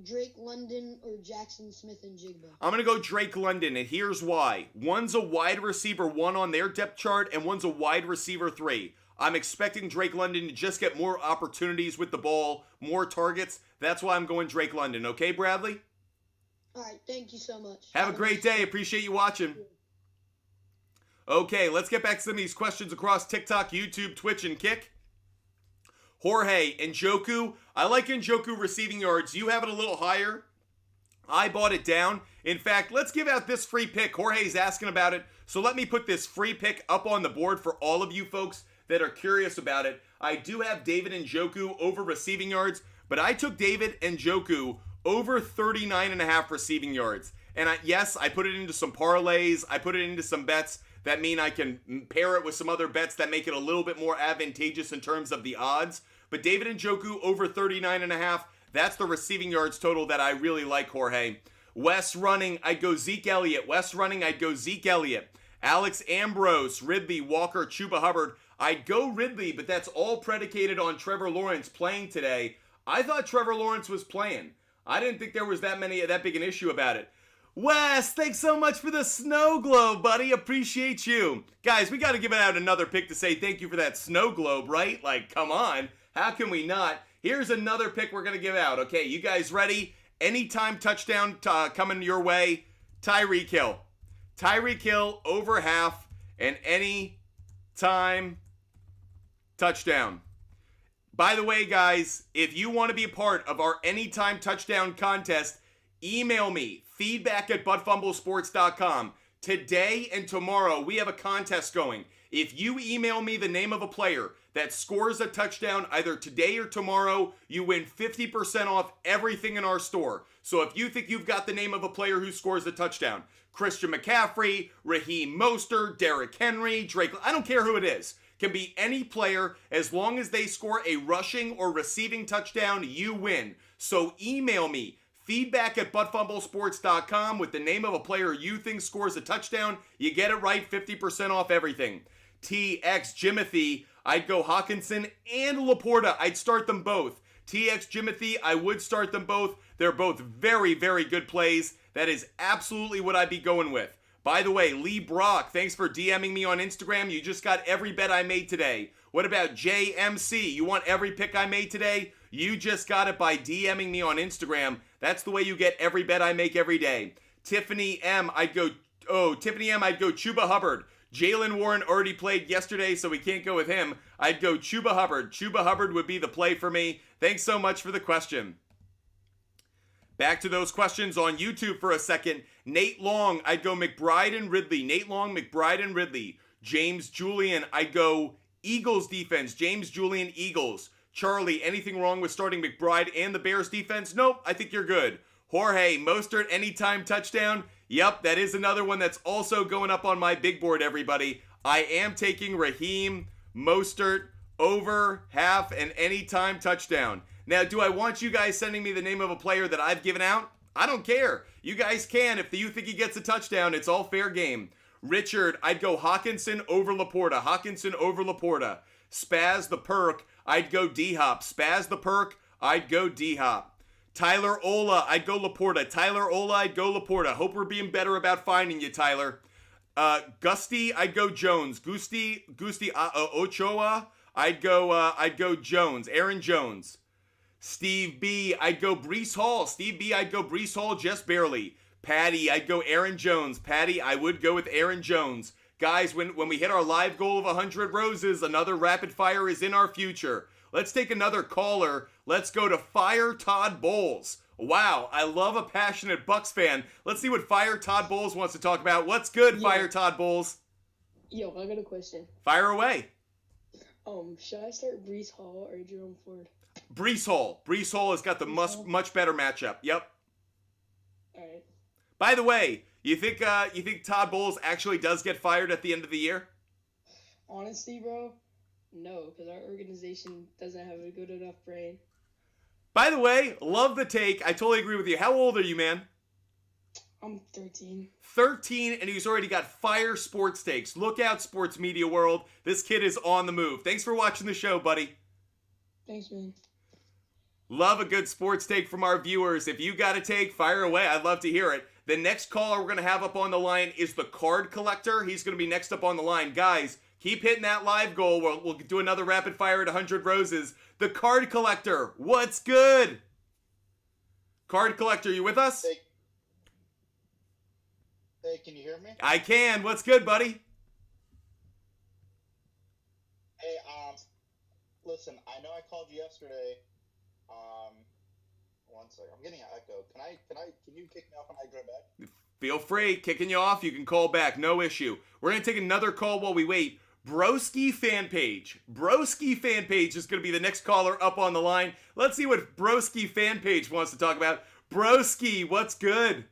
Drake London or Jackson Smith and Jigba. I'm going to go Drake London, and here's why. One's a wide receiver 1 on their depth chart, and one's a wide receiver 3. I'm expecting Drake London to just get more opportunities with the ball, more targets. That's why I'm going Drake London. Okay, Bradley? All right, thank you so much. Have a great day. Appreciate you watching. Okay, let's get back to some of these questions across TikTok, YouTube, Twitch, and Kick. Jorge, Njoku. I like Njoku receiving yards. You have it a little higher. I bought it down. In fact, let's give out this free pick. Jorge's asking about it. So let me put this free pick up on the board for all of you folks that are curious about it. I do have David Njoku over receiving yards, but I took David Njoku over 39.5 receiving yards. And yes, I put it into some parlays. I put it into some bets that mean I can pair it with some other bets that make it a little bit more advantageous in terms of the odds. But David Njoku over 39.5, that's the receiving yards total that I really like, Jorge. Wes running, I'd go Zeke Elliott. Wes running, I'd go Zeke Elliott. Alex Ambrose, Ridley, Walker, Chuba Hubbard. I'd go Ridley, but that's all predicated on Trevor Lawrence playing today. I thought Trevor Lawrence was playing. I didn't think there was that big an issue about it. Wes, thanks so much for the snow globe, buddy. Appreciate you. Guys, we got to give out another pick to say thank you for that snow globe, right? Like, come on. How can we not? Here's another pick we're going to give out. Okay, you guys ready? Anytime touchdown coming your way. Tyreek Hill. Tyreek Hill over half and anytime touchdown. By the way, guys, if you want to be a part of our anytime touchdown contest, email me, feedback@buttfumblesports.com. Today and tomorrow, we have a contest going. If you email me the name of a player that scores a touchdown either today or tomorrow, you win 50% off everything in our store. So if you think you've got the name of a player who scores a touchdown, Christian McCaffrey, Raheem Mostert, Derrick Henry, Drake, I don't care who it is. Can be any player as long as they score a rushing or receiving touchdown, you win. So email me, feedback@buttfumblesports.com with the name of a player you think scores a touchdown. You get it right, 50% off everything. TX Jimothy, I'd go Hawkinson and Laporta. I'd start them both. TX Jimothy, I would start them both. They're both very, very good plays. That is absolutely what I'd be going with. By the way, Lee Brock, thanks for DMing me on Instagram. You just got every bet I made today. What about JMC? You want every pick I made today? You just got it by DMing me on Instagram. That's the way you get every bet I make every day. Tiffany M, I'd go Chuba Hubbard. Jalen Warren already played yesterday, so we can't go with him. I'd go Chuba Hubbard. Chuba Hubbard would be the play for me. Thanks so much for the question. Back to those questions on YouTube for a second. Nate Long, I'd go McBride and Ridley. Nate Long, McBride and Ridley. James Julian, I'd go Eagles defense. James Julian, Eagles. Charlie, anything wrong with starting McBride and the Bears defense? Nope, I think you're good. Jorge, Mostert, anytime touchdown? Yep, that is another one that's also going up on my big board, everybody. I am taking Raheem Mostert over half and anytime touchdown. Now, do I want you guys sending me the name of a player that I've given out? I don't care. You guys can. If you think he gets a touchdown, it's all fair game. Richard, I'd go Hawkinson over Laporta. Hawkinson over Laporta. Spaz the Perk, I'd go D-Hop. Spaz the Perk, I'd go D-Hop. Tyler Ola, I'd go Laporta. Tyler Ola, I'd go Laporta. Hope we're being better about finding you, Tyler. Gusty, I'd go Jones. Gusti Ochoa, I'd go Jones. Aaron Jones. Steve B, I'd go Brees Hall. Steve B, I'd go Brees Hall just barely. Patty, I'd go Aaron Jones. Patty, I would go with Aaron Jones. Guys, when we hit our live goal of 100 roses, another rapid fire is in our future. Let's take another caller. Let's go to Fire Todd Bowles. Wow, I love a passionate Bucks fan. Let's see what Fire Todd Bowles wants to talk about. What's good, Fire Todd Bowles? Yo, I got a question. Fire away. Should I start Brees Hall or Jerome Ford? Brees Hall. Brees Hall has got the much better matchup. Yep. All right. By the way, you think Todd Bowles actually does get fired at the end of the year? Honestly, bro, no, because our organization doesn't have a good enough brain. By the way, love the take. I totally agree with you. How old are you, man? I'm 13. 13, and he's already got fire sports takes. Look out, sports media world. This kid is on the move. Thanks for watching the show, buddy. Thanks, man. Love a good sports take from our viewers. If you got a take, fire away. I'd love to hear it. The next caller we're going to have up on the line is the card collector. He's going to be next up on the line. Guys, keep hitting that live goal. We'll do another rapid fire at 100 roses. The card collector, what's good? Card collector, you with us? Hey, can you hear me? I can. What's good, buddy? Hey, listen, I know I called you yesterday. One second. I'm getting an echo. Can you kick me off when I drive back? Feel free. Kicking you off, you can call back. No issue. We're going to take another call while we wait. Broski fan page. Broski fan page is going to be the next caller up on the line. Let's see what Broski fan page wants to talk about. Broski, what's good?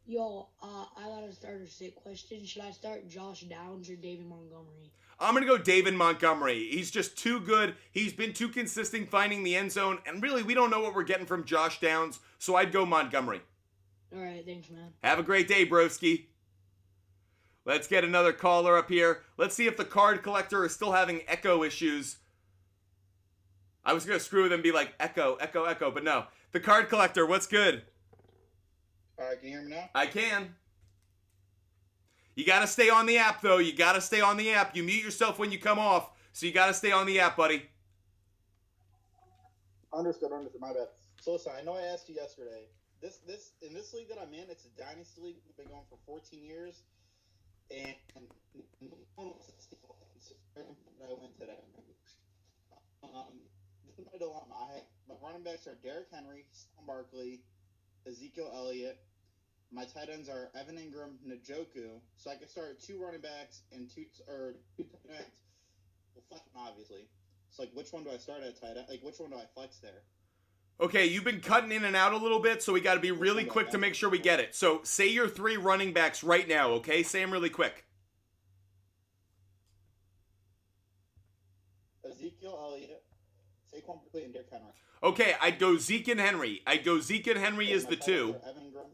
Yo, I got a starter sit question. Should I start Josh Downs or David Montgomery? I'm going to go David Montgomery. He's just too good. He's been too consistent finding the end zone. And really, we don't know what we're getting from Josh Downs. So I'd go Montgomery. All right, thanks, man. Have a great day, broski. Let's get another caller up here. Let's see if the card collector is still having echo issues. I was going to screw with him and be like, echo, echo, echo. But no. The card collector, what's good? All right, can you hear me now? I can. You got to stay on the app, though. You got to stay on the app. You mute yourself when you come off, so you got to stay on the app, buddy. Understood, my bad. So listen, I know I asked you yesterday. In this league that I'm in, it's a dynasty league. We've been going for 14 years, and I win today. This is my dilemma. My running backs are Derrick Henry, Saquon Barkley, Ezekiel Elliott. My tight ends are Evan Ingram, Njoku. So I can start two running backs and two tight ends. Well, flex them, obviously. So which one do I start at tight end? Which one do I flex there? Okay, you've been cutting in and out a little bit, so we got to be really quick to make sure we get it. So say your three running backs right now, okay? Say them really quick. Ezekiel Elliott, Saquon Barkley, and Derrick Henry. Okay, I'd go Zeke and Henry. Zeke and Henry is the two. Evan Ingram.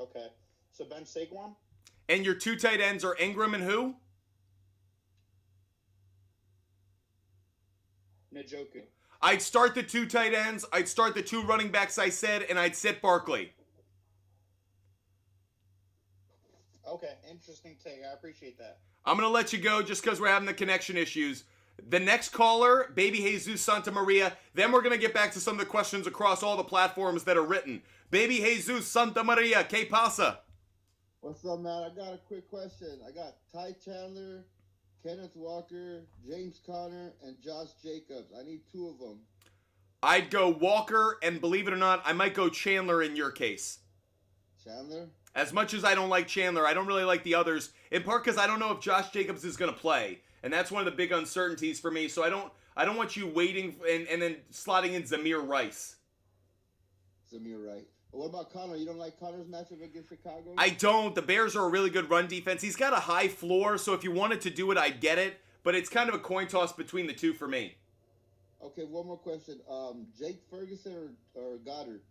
Okay, so bench Saquon. And your two tight ends are Ingram and who? Njoku. I'd start the two tight ends, I'd start the two running backs I said, and I'd sit Barkley. Okay, interesting take. I appreciate that. I'm going to let you go just because we're having the connection issues. The next caller, Baby Jesus Santa Maria. Then we're going to get back to some of the questions across all the platforms that are written. Baby Jesus Santa Maria, ¿qué pasa? What's up, man? I got a quick question. I got Ty Chandler, Kenneth Walker, James Conner, and Josh Jacobs. I need two of them. I'd go Walker, and believe it or not, I might go Chandler in your case. Chandler? As much as I don't like Chandler, I don't really like the others, in part because I don't know if Josh Jacobs is going to play. And that's one of the big uncertainties for me. So I don't want you waiting and then slotting in Zamir Rice. Zamir Rice. What about Connor? You don't like Connor's matchup against Chicago? I don't. The Bears are a really good run defense. He's got a high floor, so if you wanted to do it, I'd get it. But it's kind of a coin toss between the two for me. Okay, one more question. Jake Ferguson or Goddard?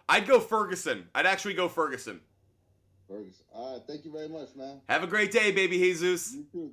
I'd go Ferguson. I'd actually go Ferguson. Ferguson. All right, thank you very much, man. Have a great day, baby Jesus. You too.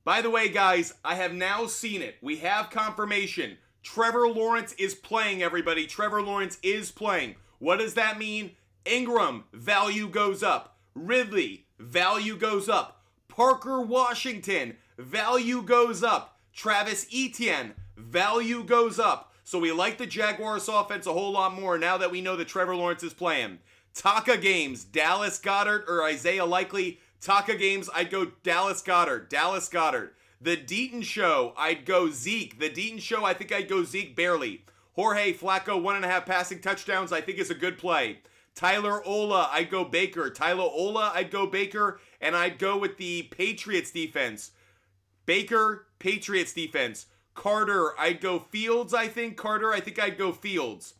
By the way, guys, I have now seen it. We have confirmation. Trevor Lawrence is playing, everybody. Trevor Lawrence is playing. What does that mean? Ingram, value goes up. Ridley, value goes up. Parker Washington, value goes up. Travis Etienne, value goes up. So we like the Jaguars offense a whole lot more now that we know that Trevor Lawrence is playing. Taka games, Dallas Goedert or Isaiah Likely. Taka games, I'd go Dallas Goedert. Dallas Goedert. The Deaton Show, I'd go Zeke. The Deaton Show, I think I'd go Zeke barely. Jorge Flacco, 1.5 passing touchdowns, I think is a good play. Tyler Ola, I'd go Baker. Tyler Ola, I'd go Baker. And I'd go with the Patriots defense. Baker, Patriots defense. Carter, I'd go Fields, I think. Carter, I think I'd go Fields.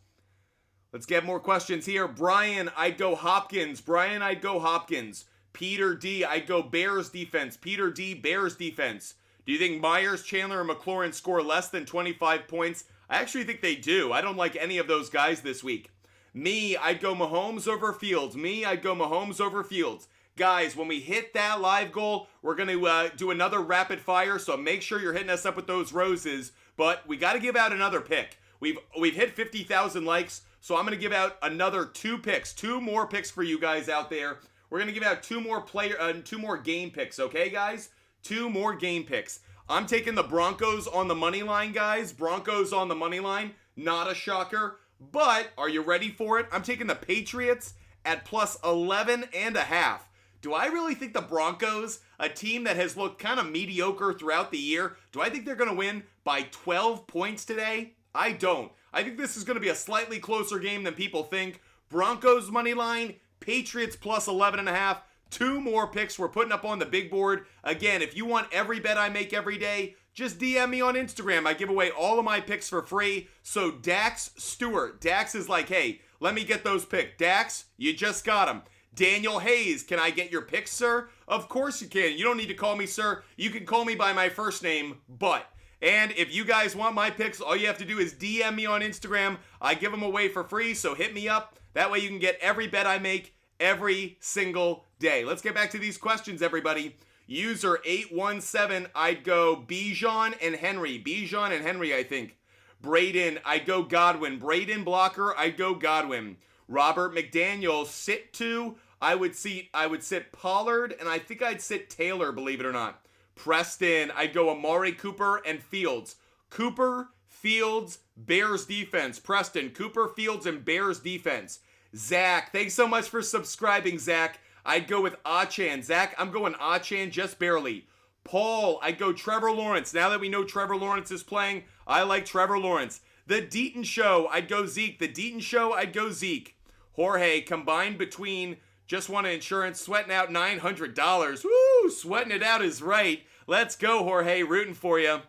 Let's get more questions here. Brian, I'd go Hopkins. Brian, I'd go Hopkins. Peter D, I'd go Bears defense. Peter D, Bears defense. Do you think Myers, Chandler, and McLaurin score less than 25 points? I actually think they do. I don't like any of those guys this week. Me, I'd go Mahomes over Fields. Me, I'd go Mahomes over Fields. Guys, when we hit that live goal, we're going to do another rapid fire, so make sure you're hitting us up with those roses. But we got to give out another pick. We've hit 50,000 likes, so I'm going to give out another 2 picks. 2 more picks for you guys out there. We're going to give out 2 more game picks, okay, guys? 2 more game picks. I'm taking the Broncos on the money line, guys. Broncos on the money line. Not a shocker. But are you ready for it? I'm taking the Patriots at plus 11.5. Do I really think the Broncos, a team that has looked kind of mediocre throughout the year, do I think they're going to win by 12 points today? I don't. I think this is going to be a slightly closer game than people think. Broncos money line, Patriots plus 11.5. 2 more picks we're putting up on the big board. Again, if you want every bet I make every day, just DM me on Instagram. I give away all of my picks for free. So Dax Stewart. Dax is like, hey, let me get those picks. Dax, you just got them. Daniel Hayes, can I get your picks, sir? Of course you can. You don't need to call me sir. You can call me by my first name, But. And if you guys want my picks, all you have to do is DM me on Instagram. I give them away for free, so hit me up. That way you can get every bet I make every single day. Let's get back to these questions, everybody. User 817, I'd go Bijan and Henry. Bijan and Henry, I think. Braden, I'd go Godwin. Braden Blocker, I'd go Godwin. Robert McDaniel, sit 2. I would sit Pollard, and I think I'd sit Taylor, believe it or not. Preston, I'd go Amari Cooper and Fields. Cooper, Fields, Bears defense. Preston, Cooper, Fields, and Bears defense. Zach, thanks so much for subscribing, Zach. I'd go with Achan. Zach, I'm going Achan just barely. Paul, I'd go Trevor Lawrence. Now that we know Trevor Lawrence is playing, I like Trevor Lawrence. The Deaton Show, I'd go Zeke. The Deaton Show, I'd go Zeke. Jorge, combined between just want insurance, sweating out $900. Woo, sweating it out is right. Let's go, Jorge, rooting for you.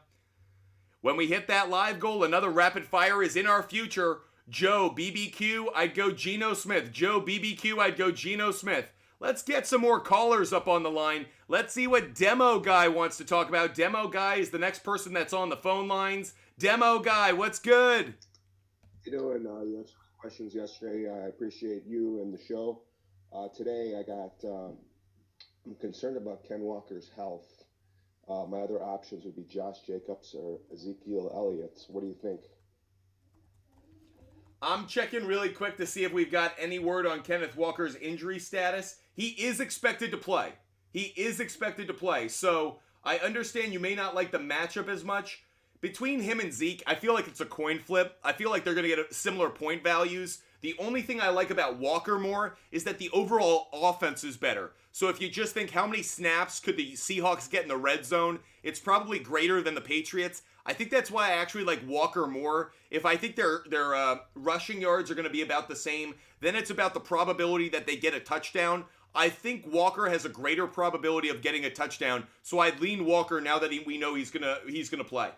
When we hit that live goal, another rapid fire is in our future. Joe BBQ, I'd go Geno Smith. Joe BBQ, I'd go Geno Smith. Let's get some more callers up on the line. Let's see what Demo Guy wants to talk about. Demo Guy is the next person that's on the phone lines. Demo Guy, what's good? You doing? You answered questions yesterday. I appreciate you and the show. Today, I'm concerned about Ken Walker's health. My other options would be Josh Jacobs or Ezekiel Elliott. What do you think? I'm checking really quick to see if we've got any word on Kenneth Walker's injury status. He is expected to play. So I understand you may not like the matchup as much. Between him and Zeke, I feel like it's a coin flip. I feel like they're going to get similar point values. The only thing I like about Walker more is that the overall offense is better. So if you just think how many snaps could the Seahawks get in the red zone, it's probably greater than the Patriots. I think that's why I actually like Walker more. If I think their rushing yards are going to be about the same, then it's about the probability that they get a touchdown. I think Walker has a greater probability of getting a touchdown, so I'd lean Walker now that we know he's gonna play.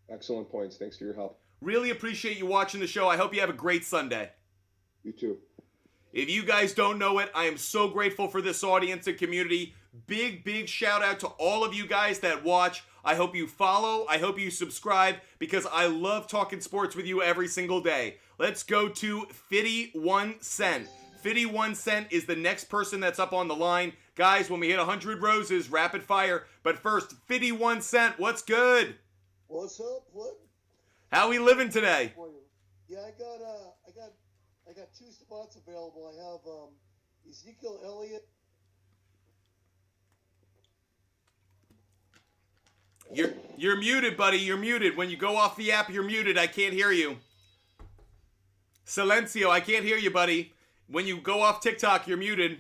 Excellent points. Thanks for your help. Really appreciate you watching the show. I hope you have a great Sunday. You too. If you guys don't know it, I am so grateful for this audience and community. Big shout out to all of you guys that watch. I hope you follow. I hope you subscribe because I love talking sports with you every single day. Let's go to 51 Cent. 51 Cent is the next person that's up on the line. Guys, when we hit 100 roses, rapid fire. But first, 51 Cent, what's good? What's up? What? How we living today? Yeah, I got 2 spots available. I have Ezekiel Elliott. You're muted, buddy. You're muted. When you go off the app, you're muted. I can't hear you. Silencio, I can't hear you, buddy. When you go off TikTok, you're muted.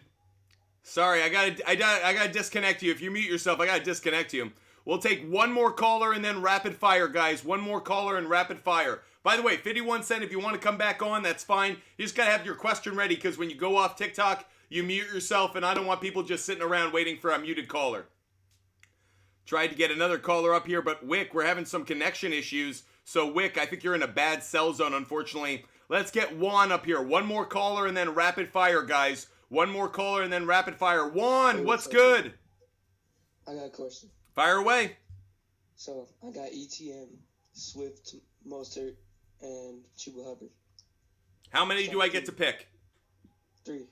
Sorry, I gotta disconnect you. If you mute yourself, I gotta disconnect you. We'll take one more caller and then rapid fire, guys. One more caller and rapid fire. By the way, 51 Cent, if you want to come back on, that's fine. You just gotta have your question ready, because when you go off TikTok, you mute yourself, and I don't want people just sitting around waiting for a muted caller. Tried to get another caller up here, but Wick, we're having some connection issues. So Wick, I think you're in a bad cell zone, unfortunately. Let's get Juan up here. One more caller and then rapid fire, guys. One more caller and then rapid fire. Juan, what's good? I got a question. Fire away. So, I got ETN, Swift, Mostert, and Chuba Hubbard. How many do I get to pick? 3.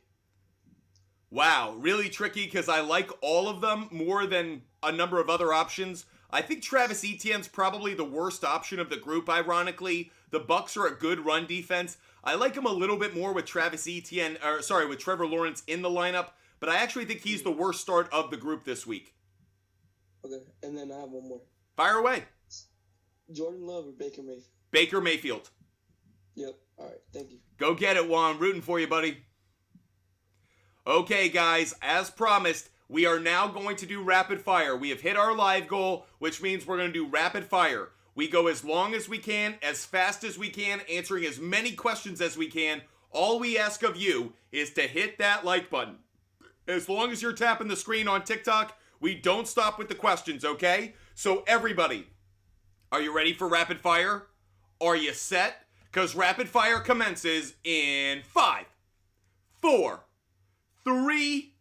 Wow, really tricky, because I like all of them more than a number of other options. I think Travis Etienne's probably the worst option of the group, ironically. The Bucks are a good run defense. I like him a little bit more with with Trevor Lawrence in the lineup, but I actually think he's the worst start of the group this week. Okay, and then I have one more. Fire away. Jordan Love or Baker Mayfield? Baker Mayfield. Yep, alright, thank you. Go get it, Juan. Rooting for you, buddy. Okay, guys, as promised, we are now going to do rapid fire. We have hit our live goal, which means we're going to do rapid fire. We go as long as we can, as fast as we can, answering as many questions as we can. All we ask of you is to hit that like button. As long as you're tapping the screen on TikTok, we don't stop with the questions, okay? So everybody, are you ready for rapid fire? Are you set? Because rapid fire commences in 5, 4, 3,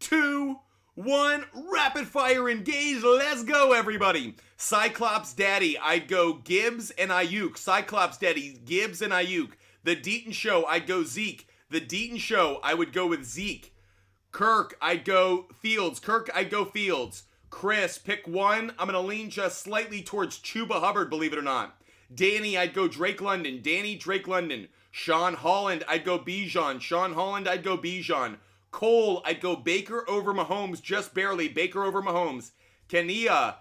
2, 1. Rapid fire engaged. Let's go, everybody. Cyclops Daddy, I'd go Gibbs and Ayuk. Cyclops Daddy, Gibbs and Ayuk. The Deaton Show, I'd go Zeke. The Deaton Show, I would go with Zeke. Kirk, I'd go Fields. I'd go Fields. Chris, pick one. I'm going to lean just slightly towards Chuba Hubbard, believe it or not. Danny, I'd go Drake London. Drake London. Sean Holland, I'd go Bijan. Sean Holland, I'd go Bijan. Cole, I'd go Baker over Mahomes, just barely. Baker over Mahomes. Kenia,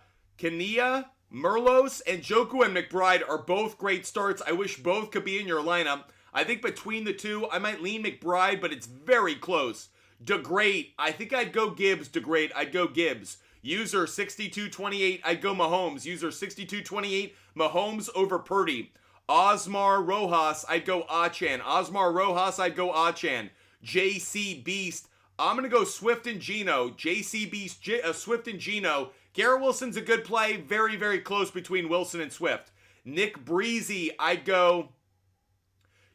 Merlos, and Joku and McBride are both great starts. I wish both could be in your lineup. I think between the two, I might lean McBride, but it's very close. DeGrade, I think I'd go Gibbs. DeGrade, I'd go Gibbs. User 6228, I'd go Mahomes. User 6228, Mahomes over Purdy. Osmar Rojas, I'd go Achan. Osmar Rojas, I'd go Achan. JC Beast, I'm going to go Swift and Geno. JC Beast, Swift and Geno. Garrett Wilson's a good play. Very, very close between Wilson and Swift. Nick Breezy, I'd go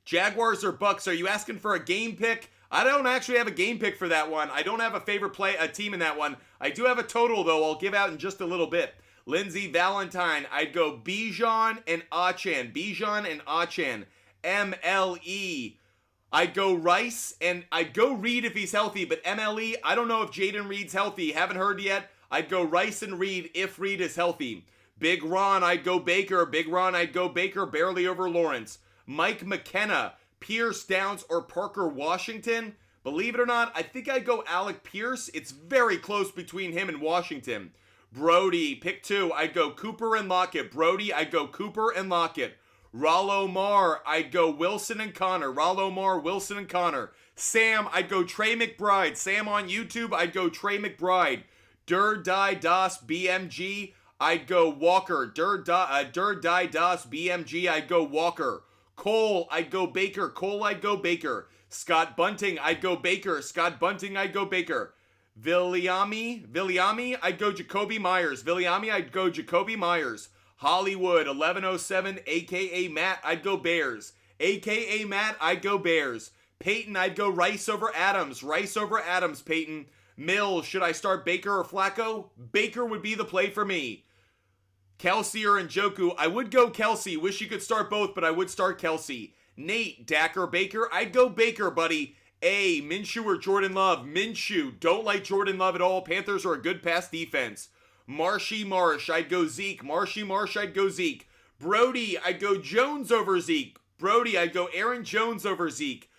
Jaguars or Bucks. Are you asking for a game pick? I don't actually have a game pick for that one. I don't have a favorite team in that one. I do have a total, though, I'll give out in just a little bit. Lindsey Valentine, I'd go Bijan and Achan. Bijan and Achan. MLE, I'd go Rice, and I'd go Reed if he's healthy, but MLE, I don't know if Jaden Reed's healthy. Haven't heard yet. I'd go Rice and Reed if Reed is healthy. Big Ron, I'd go Baker. Big Ron, I'd go Baker, barely over Lawrence. Mike McKenna, Pierce, Downs, or Parker Washington. Believe it or not, I think I'd go Alec Pierce. It's very close between him and Washington. Brody, pick 2. I'd go Cooper and Lockett. Brody, I'd go Cooper and Lockett. Rollo Marr, I'd go Wilson and Connor. Rollo Marr, Wilson and Connor. Sam, I'd go Trey McBride. Sam on YouTube, I'd go Trey McBride. Dur Die Das BMG, I'd go Walker. Dur Die Das BMG, I'd go Walker. Cole, I'd go Baker. Cole, I'd go Baker. Scott Bunting, I'd go Baker. Scott Bunting, I'd go Baker. Viliami, I'd go Jacoby Myers. Viliami, I'd go Jacoby Myers. Hollywood, 1107, a.k.a. Matt, I'd go Bears. A.k.a. Matt, I'd go Bears. Peyton, I'd go Rice over Adams. Rice over Adams, Peyton. Mills, should I start Baker or Flacco? Baker would be the play for me. Kelsey or Njoku, I would go Kelsey. Wish you could start both, but I would start Kelsey. Nate, Dak or Baker? I'd go Baker, buddy. A, Minshew or Jordan Love? Minshew. Don't like Jordan Love at all. Panthers are a good pass defense. Marshy Marsh, I'd go Zeke. Marshy Marsh, I'd go Zeke. Brody, I'd go Jones over Zeke. Brody, I'd go Aaron Jones over Zeke.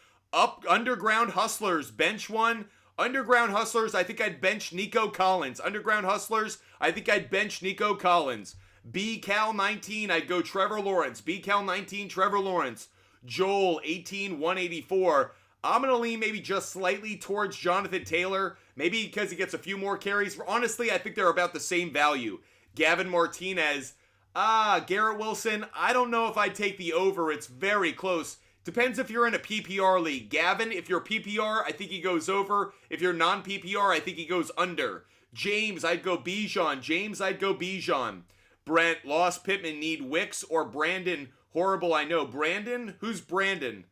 Underground Hustlers, bench one. Underground Hustlers, I think I'd bench Nico Collins. Underground Hustlers, I think I'd bench Nico Collins. B-Cal 19, I'd go Trevor Lawrence. B-Cal 19, Trevor Lawrence. Joel 18, 184. I'm going to lean maybe just slightly towards Jonathan Taylor. Maybe because he gets a few more carries. Honestly, I think they're about the same value. Gavin Martinez. Garrett Wilson. I don't know if I'd take the over. It's very close. Depends if you're in a PPR league. Gavin, if you're PPR, I think he goes over. If you're non-PPR, I think he goes under. James, I'd go Bijan. James, I'd go Bijan. Brent, Lost Pittman, need Wicks or Brandon. Horrible, I know. Brandon? Who's Brandon?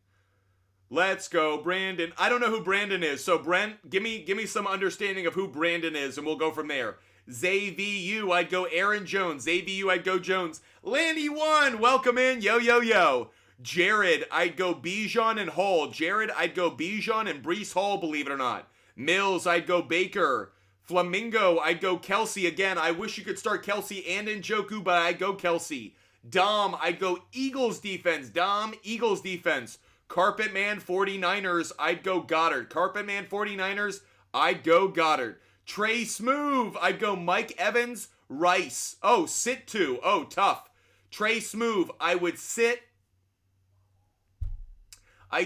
Let's go, Brandon. I don't know who Brandon is. So, Brent, give me some understanding of who Brandon is, and we'll go from there. ZVU, I'd go Aaron Jones. ZVU, I'd go Jones. Landy 1, welcome in. Yo, yo, yo. Jared, I'd go Bijan and Hall. Jared, I'd go Bijan and Breece Hall, believe it or not. Mills, I'd go Baker. Flamingo, I'd go Kelsey. Again, I wish you could start Kelsey and Njoku, but I'd go Kelsey. Dom, I'd go Eagles defense. Dom, Eagles defense. Carpet Man 49ers, I'd go Goddard. Carpet Man 49ers, I'd go Goddard. Trey Smooth, I'd go Mike Evans, Rice. Oh, sit two. Oh, tough. Trey Smooth, I'd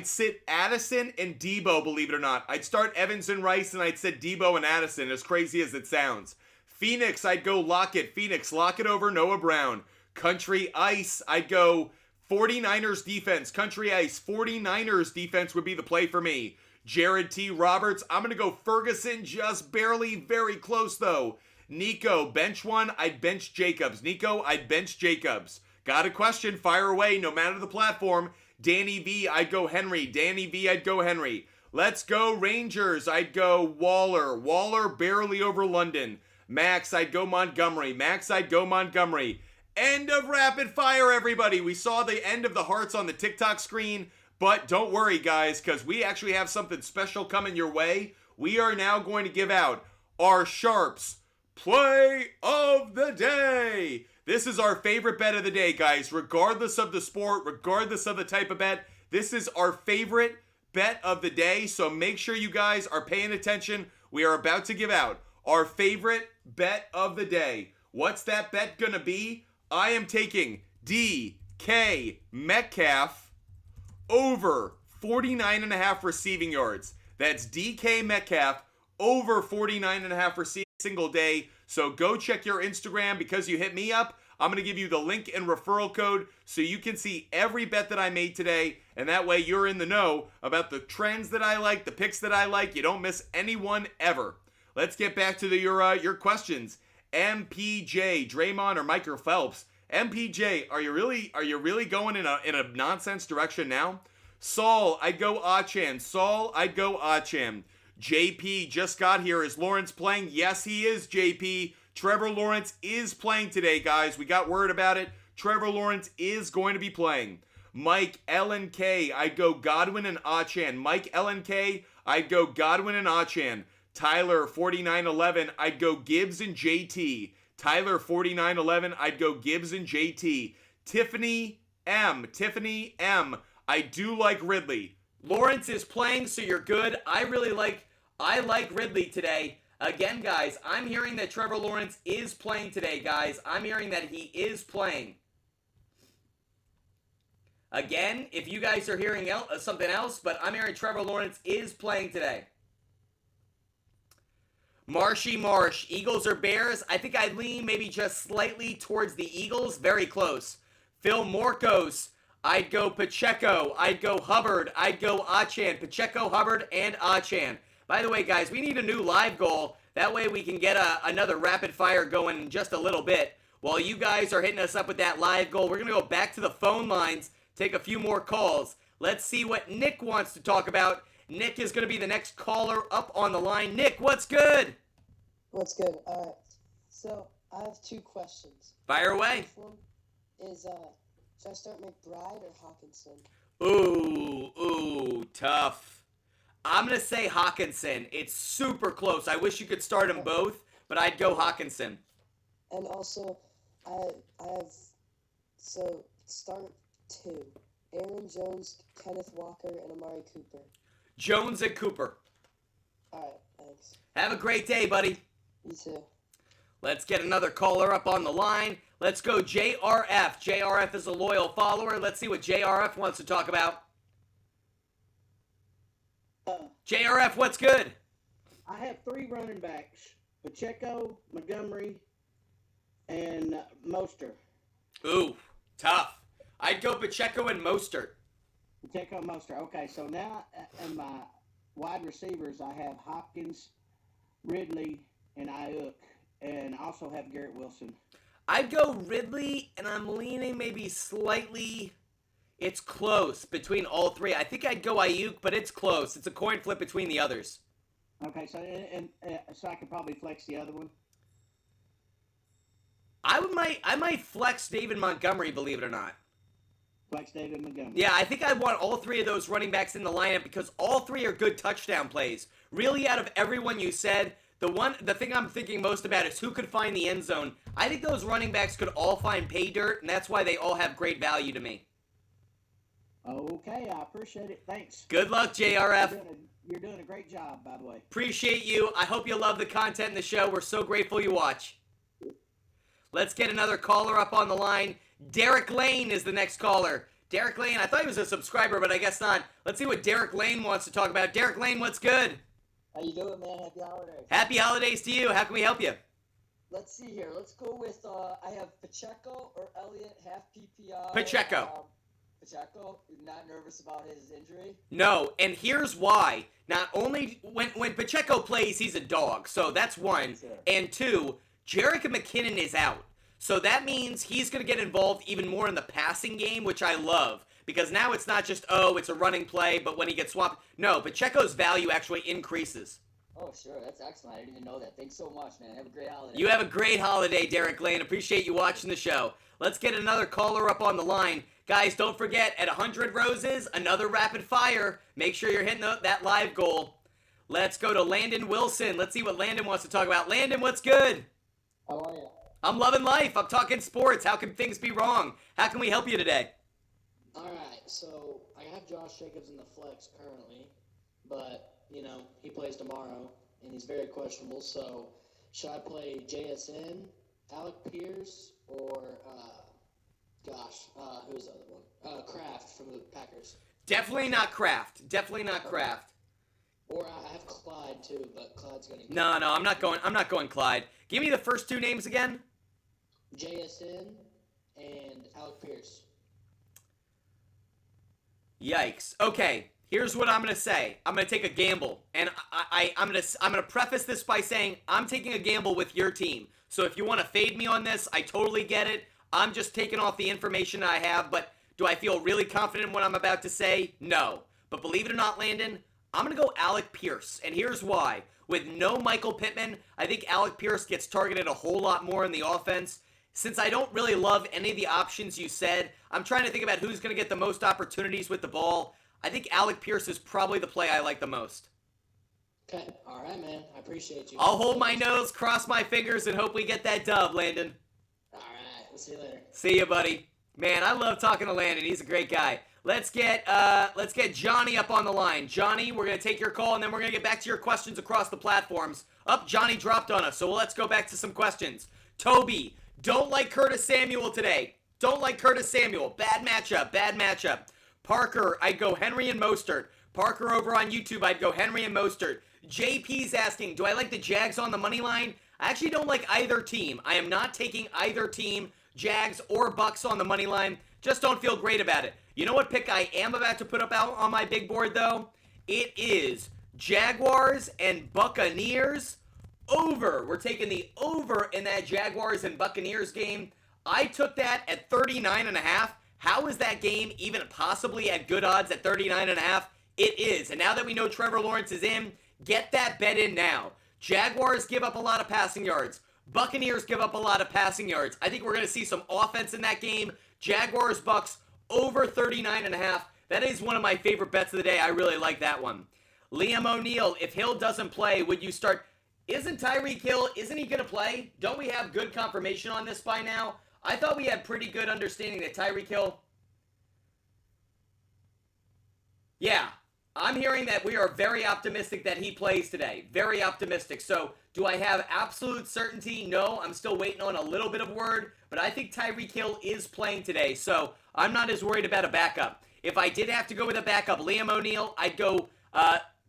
sit Addison and Debo, believe it or not. I'd start Evans and Rice, and I'd sit Debo and Addison, as crazy as it sounds. Phoenix, I'd go Lockett. Phoenix, Lockett over Noah Brown. Country Ice, I'd go 49ers defense. Country Ice, 49ers defense would be the play for me. Jared T. Roberts, I'm going to go Ferguson, just barely, very close though. Nico, bench one, I'd bench Jacobs. Nico, I'd bench Jacobs. Got a question? Fire away, no matter the platform. Danny V, I'd go Henry. Danny V, I'd go Henry. Let's go Rangers, I'd go Waller. Waller, barely over London. Max, I'd go Montgomery. Max, I'd go Montgomery. End of rapid fire, everybody. We saw the end of the hearts on the TikTok screen, but don't worry, guys, because we actually have something special coming your way. We are now going to give out our SHARPZ Play of the Day. This is our favorite bet of the day, guys. Regardless of the sport, regardless of the type of bet, this is our favorite bet of the day. So make sure you guys are paying attention. We are about to give out our favorite bet of the day. What's that bet going to be? I am taking DK Metcalf over 49.5 receiving yards. That's DK Metcalf over 49.5 receiving single day. So go check your Instagram because you hit me up. I'm going to give you the link and referral code so you can see every bet that I made today. And that way you're in the know about the trends that I like, the picks that I like. You don't miss anyone ever. Let's get back to your questions. MPJ, Draymond or Michael Phelps. MPJ, are you really going in a nonsense direction now? Saul, I'd go Achan. Saul, I'd go Achan. JP just got here. Is Lawrence playing? Yes, he is, JP. Trevor Lawrence is playing today, guys. We got word about it. Trevor Lawrence is going to be playing. Mike LNK, I'd go Godwin and Achan. Mike LNK, I'd go Godwin and Achan. Tyler 4911, I'd go Gibbs and JT. Tyler 4911, I'd go Gibbs and JT. Tiffany M, I do like Ridley. Lawrence is playing, so you're good. I like Ridley today. Again, guys, I'm hearing that Trevor Lawrence is playing today, guys. I'm hearing that he is playing. Again, if you guys are hearing something else, but I'm hearing Trevor Lawrence is playing today. Marshy Marsh, Eagles or Bears? I think I'd lean maybe just slightly towards the Eagles. Very close. Phil Morcos, I'd go Pacheco. I'd go Hubbard. I'd go Achan. Pacheco, Hubbard, and Achan. By the way, guys, we need a new live goal. That way we can get another rapid fire going in just a little bit. While you guys are hitting us up with that live goal, we're going to go back to the phone lines, take a few more calls. Let's see what Nick wants to talk about. Nick is going to be the next caller up on the line. Nick, what's good? What's good? All right. So I have two questions. Fire away. First one is, should I start McBride or Hawkinson? Ooh, tough. I'm going to say Hawkinson. It's super close. I wish you could start them both, but I'd go Hawkinson. And also, I have, so start 2. Aaron Jones, Kenneth Walker, and Amari Cooper. Jones and Cooper. All right, thanks. Have a great day, buddy. You too. Let's get another caller up on the line. Let's go JRF. JRF is a loyal follower. Let's see what JRF wants to talk about. JRF, what's good? I have 3 running backs: Pacheco, Montgomery, and Mostert. Ooh, tough. I'd go Pacheco and Mostert. Pacheco and Mostert. Okay, so now in my wide receivers, I have Hopkins, Ridley, and Ayuk, and I also have Garrett Wilson. I'd go Ridley, and I'm leaning maybe slightly. It's close between all 3. I think I'd go Ayuk, but it's close. It's a coin flip between the others. Okay, so so I could probably flex the other one. I might flex David Montgomery, believe it or not. Flex David Montgomery. Yeah, I think I want all 3 of those running backs in the lineup because all 3 are good touchdown plays. Really, out of everyone you said, the thing I'm thinking most about is who could find the end zone. I think those running backs could all find pay dirt, and that's why they all have great value to me. Okay, I appreciate it. Thanks. Good luck, JRF. You're doing a great job, by the way. Appreciate you. I hope you love the content in the show. We're so grateful you watch. Let's get another caller up on the line. Derek Lane is the next caller. Derek Lane, I thought he was a subscriber, but I guess not. Let's see what Derek Lane wants to talk about. Derek Lane, what's good? How you doing, man? Happy holidays. Happy holidays to you. How can we help you? Let's see here. Let's go with, I have Pacheco or Elliott, half PPR. Pacheco. Pacheco, you're not nervous about his injury? No, and here's why. Not only, when Pacheco plays, he's a dog, so that's one. Sure. And 2, Jerick McKinnon is out. So that means he's going to get involved even more in the passing game, which I love. Because now it's not just, it's a running play, but when he gets swapped. No, Pacheco's value actually increases. Oh, sure. That's excellent. I didn't even know that. Thanks so much, man. Have a great holiday. You have a great holiday, Derek Lane. Appreciate you watching the show. Let's get another caller up on the line. Guys, don't forget, at 100 roses, another rapid fire. Make sure you're hitting that live goal. Let's go to Landon Wilson. Let's see what Landon wants to talk about. Landon, what's good? How are you? I'm loving life. I'm talking sports. How can things be wrong? How can we help you today? All right, so I have Josh Jacobs in the flex currently, but, he plays tomorrow, and he's very questionable. So should I play JSN, Alec Pierce, or, who's the other one? Kraft from the Packers. Definitely not Kraft. Definitely not Kraft. Or I have Clyde too, but Clyde's gonna. No, I'm not going Clyde. Give me the first 2 names again. JSN and Alec Pierce. Yikes. Okay, here's what I'm gonna say. I'm gonna take a gamble, and I'm gonna preface this by saying I'm taking a gamble with your team. So if you want to fade me on this, I totally get it. I'm just taking off the information I have, but do I feel really confident in what I'm about to say? No. But believe it or not, Landon, I'm going to go Alec Pierce, and here's why. With no Michael Pittman, I think Alec Pierce gets targeted a whole lot more in the offense. Since I don't really love any of the options you said, I'm trying to think about who's going to get the most opportunities with the ball. I think Alec Pierce is probably the play I like the most. Okay, all right, man. I appreciate you. I'll hold my nose, cross my fingers, and hope we get that dub, Landon. All right, we'll see you later. See you, buddy. Man, I love talking to Landon. He's a great guy. Let's get Johnny up on the line. Johnny, we're going to take your call, and then we're going to get back to your questions across the platforms. Johnny dropped on us, so let's go back to some questions. Toby, don't like Curtis Samuel today. Don't like Curtis Samuel. Bad matchup. Parker, I'd go Henry and Mostert. Parker over on YouTube, I'd go Henry and Mostert. JP's asking, do I like the Jags on the money line? I actually don't like either team. I am not taking either team, Jags or Bucks on the money line. Just don't feel great about it. You know what pick I am about to put up out on my big board, though? It is Jaguars and Buccaneers over. We're taking the over in that Jaguars and Buccaneers game. I took that at 39.5. How is that game even possibly at good odds at 39.5? It is. And now that we know Trevor Lawrence is in, get that bet in now. Jaguars give up a lot of passing yards. Buccaneers give up a lot of passing yards. I think we're going to see some offense in that game. Jaguars, Bucks, over 39.5. That is one of my favorite bets of the day. I really like that one. Liam O'Neal, if Hill doesn't play, would you start? Isn't Tyreek Hill, isn't he going to play? Don't we have good confirmation on this by now? I thought we had pretty good understanding that Tyreek Hill... Yeah, I'm hearing that we are very optimistic that he plays today. Very optimistic. So, do I have absolute certainty? No, I'm still waiting on a little bit of word. But I think Tyreek Hill is playing today. So, I'm not as worried about a backup. If I did have to go with a backup, Liam O'Neal, I'd go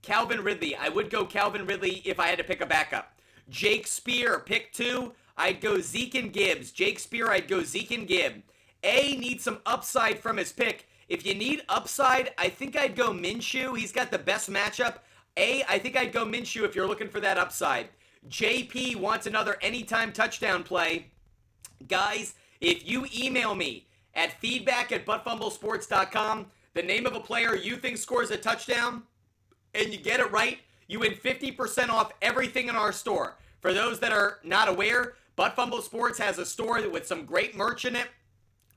Calvin Ridley. I would go Calvin Ridley if I had to pick a backup. Jake Spear, pick 2. I'd go Zeke and Gibbs. Jake Spear, I'd go Zeke and Gibbs. A needs some upside from his pick. If you need upside, I think I'd go Minshew. He's got the best matchup. I think I'd go Minshew if you're looking for that upside. JP wants another anytime touchdown play. Guys, if you email me at feedback@buttfumblesports.com, the name of a player you think scores a touchdown, and you get it right, you win 50% off everything in our store. For those that are not aware, Butt Fumble Sports has a store with some great merch in it.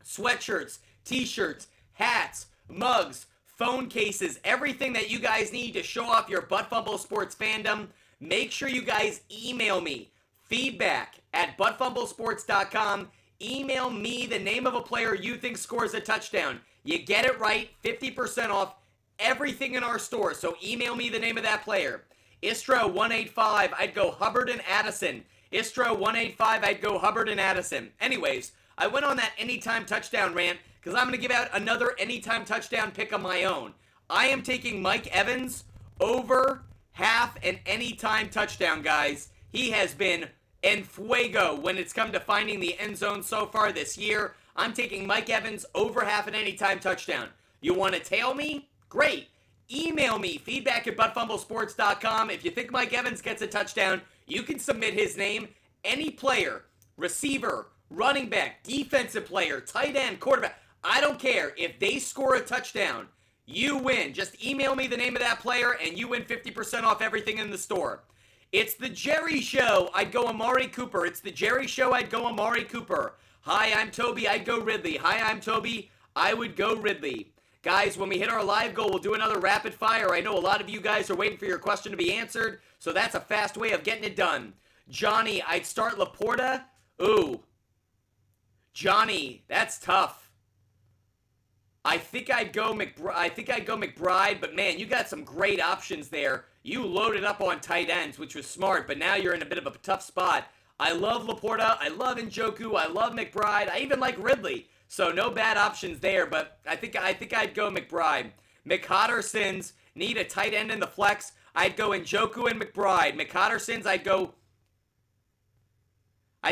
Sweatshirts, t-shirts, hats, mugs, phone cases, everything that you guys need to show off your Butt Fumble Sports fandom. Make sure you guys email me, feedback@buttfumblesports.com. Email me the name of a player you think scores a touchdown. You get it right, 50% off everything in our store. So email me the name of that player. Istro185, I'd go Hubbard and Addison. Istro185, I'd go Hubbard and Addison. Anyways, I went on that anytime touchdown rant because I'm going to give out another anytime touchdown pick of my own. I am taking Mike Evans over half an anytime touchdown, guys. He has been en fuego when it's come to finding the end zone so far this year. I'm taking Mike Evans over half an anytime touchdown. You want to tail me? Great. Email me, feedback@buttfumblesports.com. If you think Mike Evans gets a touchdown, you can submit his name. Any player, receiver, running back, defensive player, tight end, quarterback, I don't care. If they score a touchdown, you win. Just email me the name of that player and you win 50% off everything in the store. It's the Jerry Show. I'd go Amari Cooper. It's the Jerry Show. I'd go Amari Cooper. Hi, I'm Toby. I'd go Ridley. Hi, I'm Toby. I would go Ridley. Guys, when we hit our live goal, we'll do another rapid fire. I know a lot of you guys are waiting for your question to be answered, so that's a fast way of getting it done. Johnny, I'd start Laporta. Ooh. Johnny, that's tough. I think I'd go McBride, but man, you got some great options there. You loaded up on tight ends, which was smart, but now you're in a bit of a tough spot. I love Laporta, I love Njoku, I love McBride, I even like Ridley. So no bad options there, but I think I'd go McBride. McHottersons need a tight end in the flex. I'd go Njoku and McBride. McHottersons, I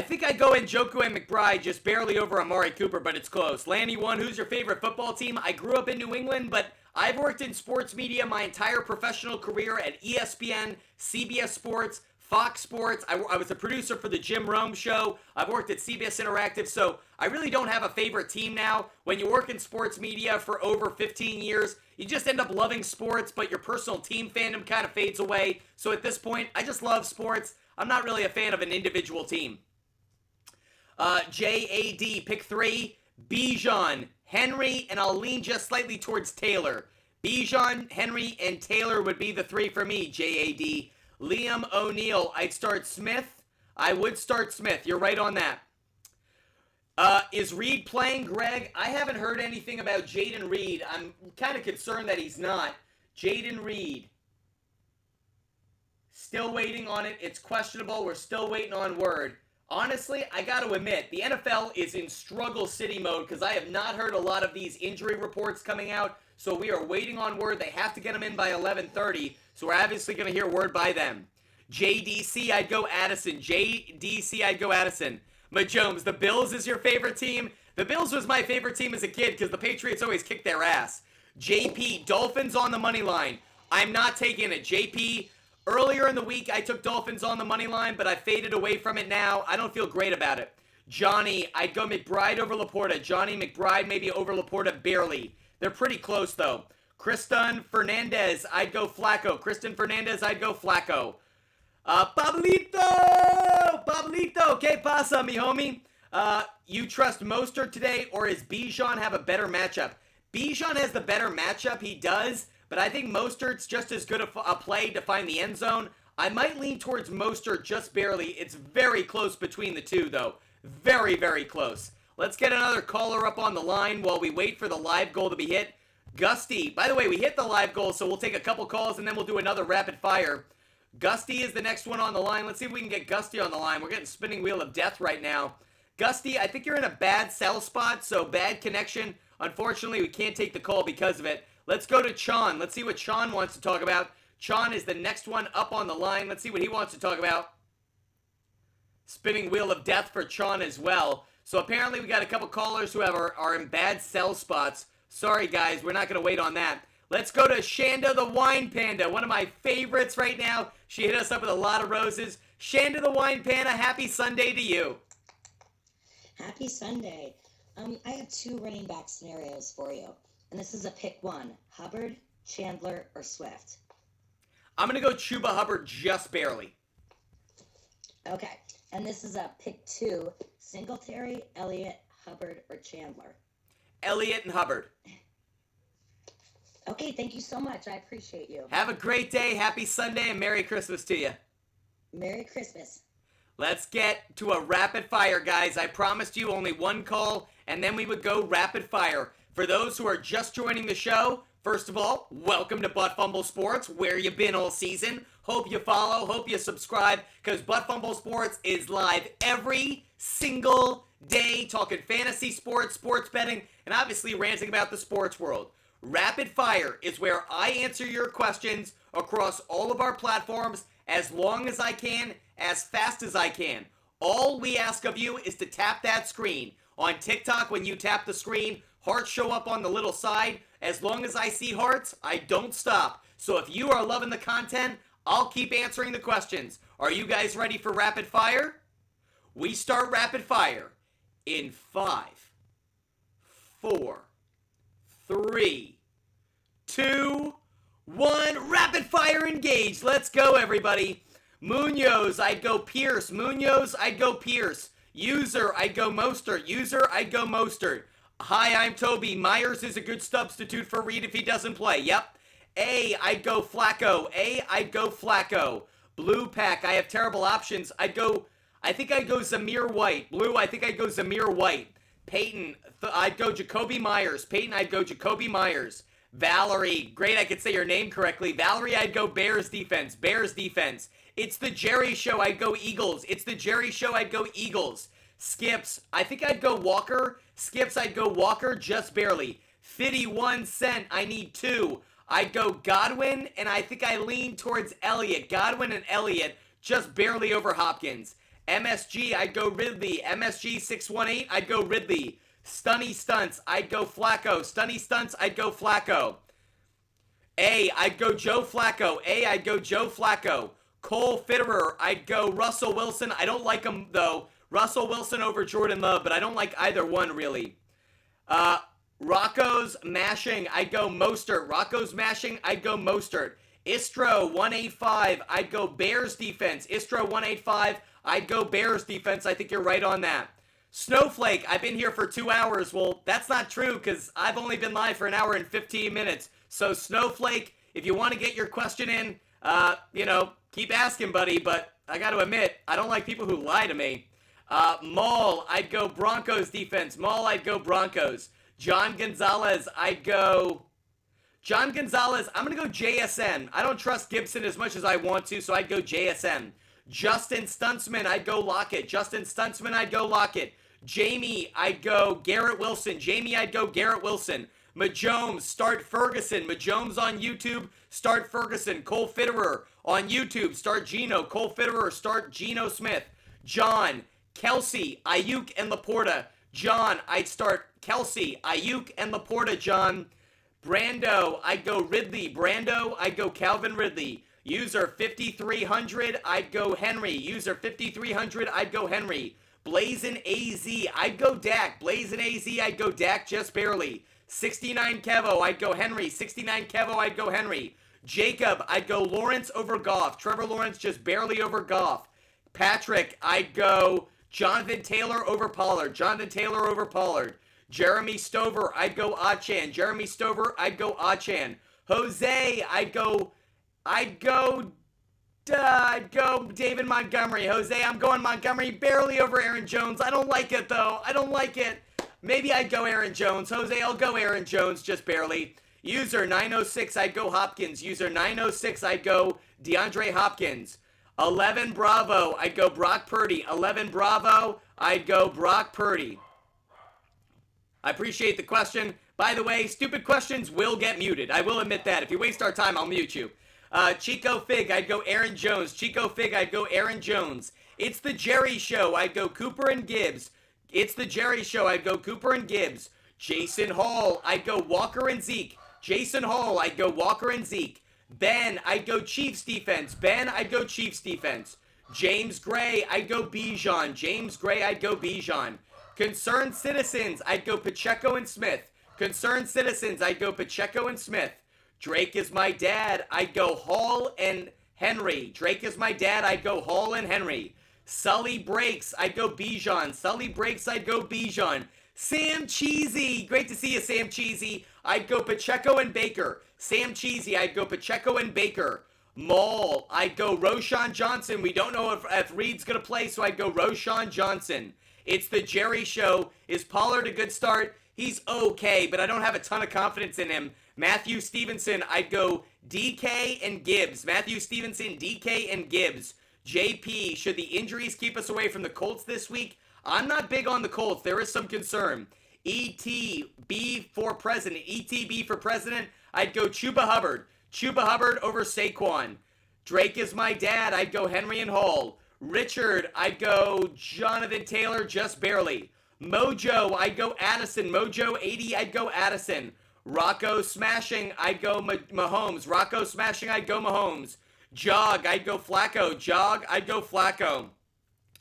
think I'd go Njoku and McBride, just barely over Amari Cooper, but it's close. Lanny 1, who's your favorite football team? I grew up in New England, but I've worked in sports media my entire professional career at ESPN, CBS Sports, Fox Sports. I was a producer for the Jim Rome Show. I've worked at CBS Interactive, so I really don't have a favorite team now. When you work in sports media for over 15 years, you just end up loving sports, but your personal team fandom kind of fades away. So at this point, I just love sports. I'm not really a fan of an individual team. JAD, pick 3, Bijan, Henry, and I'll lean just slightly towards Taylor. Bijan, Henry, and Taylor would be the 3 for me, JAD. Liam O'Neal, I'd start Smith. I would start Smith. You're right on that. Is Reed playing, Greg? I haven't heard anything about Jaden Reed. I'm kind of concerned that he's not. Jaden Reed. Still waiting on it. It's questionable. We're still waiting on word. Honestly, I got to admit, the NFL is in struggle city mode because I have not heard a lot of these injury reports coming out. So we are waiting on word. They have to get them in by 11:30. So we're obviously going to hear word by them. JDC, I'd go Addison. JDC, I'd go Addison. Majomes, the Bills is your favorite team? The Bills was my favorite team as a kid because the Patriots always kicked their ass. JP, Dolphins on the money line. I'm not taking it. JP, earlier in the week, I took Dolphins on the money line, but I faded away from it now. I don't feel great about it. Johnny, I'd go McBride over Laporta. Johnny McBride maybe over Laporta barely. They're pretty close, though. Kristen Fernandez, I'd go Flacco. Kristen Fernandez, I'd go Flacco. Pablito, ¿qué pasa, mi homie? You trust Mostert today, or does Bijan have a better matchup? Bijan has the better matchup, he does, but I think Mostert's just as good a play to find the end zone. I might lean towards Mostert just barely. It's very close between the two, though. Very, very close. Let's get another caller up on the line while we wait for the live goal to be hit. Gusty. By the way, we hit the live goal, so we'll take a couple calls and then we'll do another rapid fire. Gusty is the next one on the line. Let's see if we can get Gusty on the line. We're getting spinning wheel of death right now. Gusty, I think you're in a bad cell spot, so bad connection. Unfortunately, we can't take the call because of it. Let's go to Chon. Let's see what Chon wants to talk about. Chon is the next one up on the line. Let's see what he wants to talk about. Spinning wheel of death for Chon as well. So apparently we got a couple callers who are in bad cell spots. Sorry, guys. We're not going to wait on that. Let's go to Shanda the Wine Panda, one of my favorites right now. She hit us up with a lot of roses. Shanda the Wine Panda, happy Sunday to you. Happy Sunday. I have 2 running back scenarios for you. And this is a pick one. Hubbard, Chandler, or Swift. I'm going to go Chuba Hubbard just barely. Okay. And this is a pick 2. Singletary, Elliott, Hubbard, or Chandler. Elliott and Hubbard. Okay, thank you so much. I appreciate you. Have a great day. Happy Sunday and Merry Christmas to you. Merry Christmas. Let's get to a rapid fire, guys. I promised you only one call, and then we would go rapid fire. For those who are just joining the show, first of all, welcome to Butt Fumble Sports. Where you been all season? Hope you follow, hope you subscribe, because Butt Fumble Sports is live every single day, talking fantasy sports, sports betting, and obviously ranting about the sports world. Rapid fire is where I answer your questions across all of our platforms as long as I can, as fast as I can. All we ask of you is to tap that screen. On TikTok, when you tap the screen, hearts show up on the little side. As long as I see hearts, I don't stop. So if you are loving the content, I'll keep answering the questions. Are you guys ready for rapid fire? We start rapid fire in 5, 4, 3, 2, 1. Rapid fire engaged. Let's go, everybody. Munoz, I'd go Pierce. Munoz, I'd go Pierce. User, I'd go Mostert. User, I'd go Mostert. Hi, I'm Toby. Myers is a good substitute for Reed if he doesn't play. Yep. A, I'd go Flacco. A, I'd go Flacco. Blue pack, I have terrible options. I think I'd go Zamir White. Blue, I think I'd go Zamir White. Peyton, I'd go Jacoby Myers. Peyton, I'd go Jacoby Myers. Valerie, great, I could say your name correctly. Valerie, I'd go Bears defense. Bears defense. It's the Jerry Show, I'd go Eagles. It's the Jerry Show, I'd go Eagles. Skips, I think I'd go Walker. Skips, I'd go Walker just barely. 51 cent, I need 2. I'd go Godwin, and I think I lean towards Elliott. Godwin and Elliott, just barely over Hopkins. MSG, I'd go Ridley. MSG 618, I'd go Ridley. Stunny Stunts, I'd go Flacco. Stunny Stunts, I'd go Flacco. A, I'd go Joe Flacco. A, I'd go Joe Flacco. Cole Fitterer, I'd go Russell Wilson. I don't like him, though. Russell Wilson over Jordan Love, but I don't like either one, really. Rocco's Mashing, I'd go Mostert. Rocco's Mashing, I'd go Mostert. Istro 185, I'd go Bears defense. Istro 185, I'd go Bears defense. I think you're right on that. Snowflake, I've been here for 2 hours. Well, that's not true because I've only been live for 1 hour and 15 minutes. So Snowflake, if you want to get your question in, keep asking, buddy. But I got to admit, I don't like people who lie to me. Maul, I'd go Broncos defense. Maul, I'd go Broncos. John Gonzalez, I'd go... John Gonzalez, I'm going to go JSN. I don't trust Gibson as much as I want to, so I'd go JSN. Justin Stuntsman, I'd go Lockett. Justin Stuntsman, I'd go Lockett. Jamie, I'd go Garrett Wilson. Jamie, I'd go Garrett Wilson. Majomes, start Ferguson. Majomes on YouTube, start Ferguson. Cole Fitterer on YouTube, start Geno. Cole Fitterer, start Geno Smith. John, Kelsey, Ayuk, and Laporta. John, I'd start Kelsey, Ayuk, and Laporta, John. Brando, I'd go Ridley. Brando, I'd go Calvin Ridley. User 5300, I'd go Henry. User 5300, I'd go Henry. Blazin' AZ, I'd go Dak. Blazin' AZ, I'd go Dak just barely. 69 Kevo, I'd go Henry. 69 Kevo, I'd go Henry. Jacob, I'd go Lawrence over Goff. Trevor Lawrence just barely over Goff. Patrick, I'd go Jonathan Taylor over Pollard. Jonathan Taylor over Pollard. Jeremy Stover, I'd go Achan. Jeremy Stover, I'd go Achan. Jose, I'd go David Montgomery. Jose, I'm going Montgomery barely over Aaron Jones. I don't like it, though. I don't like it. Maybe I'd go Aaron Jones. Jose, I'll go Aaron Jones just barely. User 906, I'd go Hopkins. User 906, I'd go DeAndre Hopkins. 11 Bravo, I'd go Brock Purdy. 11 Bravo, I'd go Brock Purdy. I appreciate the question. By the way, stupid questions will get muted. I will admit that. If you waste our time, I'll mute you. Chico Fig, I'd go Aaron Jones. Chico Fig, I'd go Aaron Jones. It's the Jerry Show, I'd go Cooper and Gibbs. It's the Jerry Show, I'd go Cooper and Gibbs. Jason Hall, I'd go Walker and Zeke. Jason Hall, I'd go Walker and Zeke. Ben, I'd go Chiefs defense. Ben, I'd go Chiefs defense. James Gray, I'd go Bijan. James Gray, I'd go Bijan. Concerned Citizens, I'd go Pacheco and Smith. Concerned Citizens, I'd go Pacheco and Smith. Drake is my dad, I'd go Hall and Henry. Drake is my dad, I'd go Hall and Henry. Sully Breaks, I'd go Bijan. Sully Breaks, I'd go Bijan. Sam Cheesy, great to see you, Sam Cheesy. I'd go Pacheco and Baker. Sam Cheesy, I'd go Pacheco and Baker. Maul, I'd go Roshan Johnson. We don't know if Reed's going to play, so I'd go Roshan Johnson. It's the Jerry Show. Is Pollard a good start? He's okay, but I don't have a ton of confidence in him. Matthew Stevenson, I'd go DK and Gibbs. Matthew Stevenson, DK and Gibbs. JP, should the injuries keep us away from the Colts this week? I'm not big on the Colts. There is some concern. ETB for president. ETB for president. I'd go Chuba Hubbard. Chuba Hubbard over Saquon. Drake is my dad. I'd go Henry and Hall. Richard, I'd go Jonathan Taylor just barely. Mojo, I'd go Addison. Mojo 80, I'd go Addison. Rocco Smashing, I'd go Mahomes. Rocco Smashing, I'd go Mahomes. Jog, I'd go Flacco. Jog, I'd go Flacco.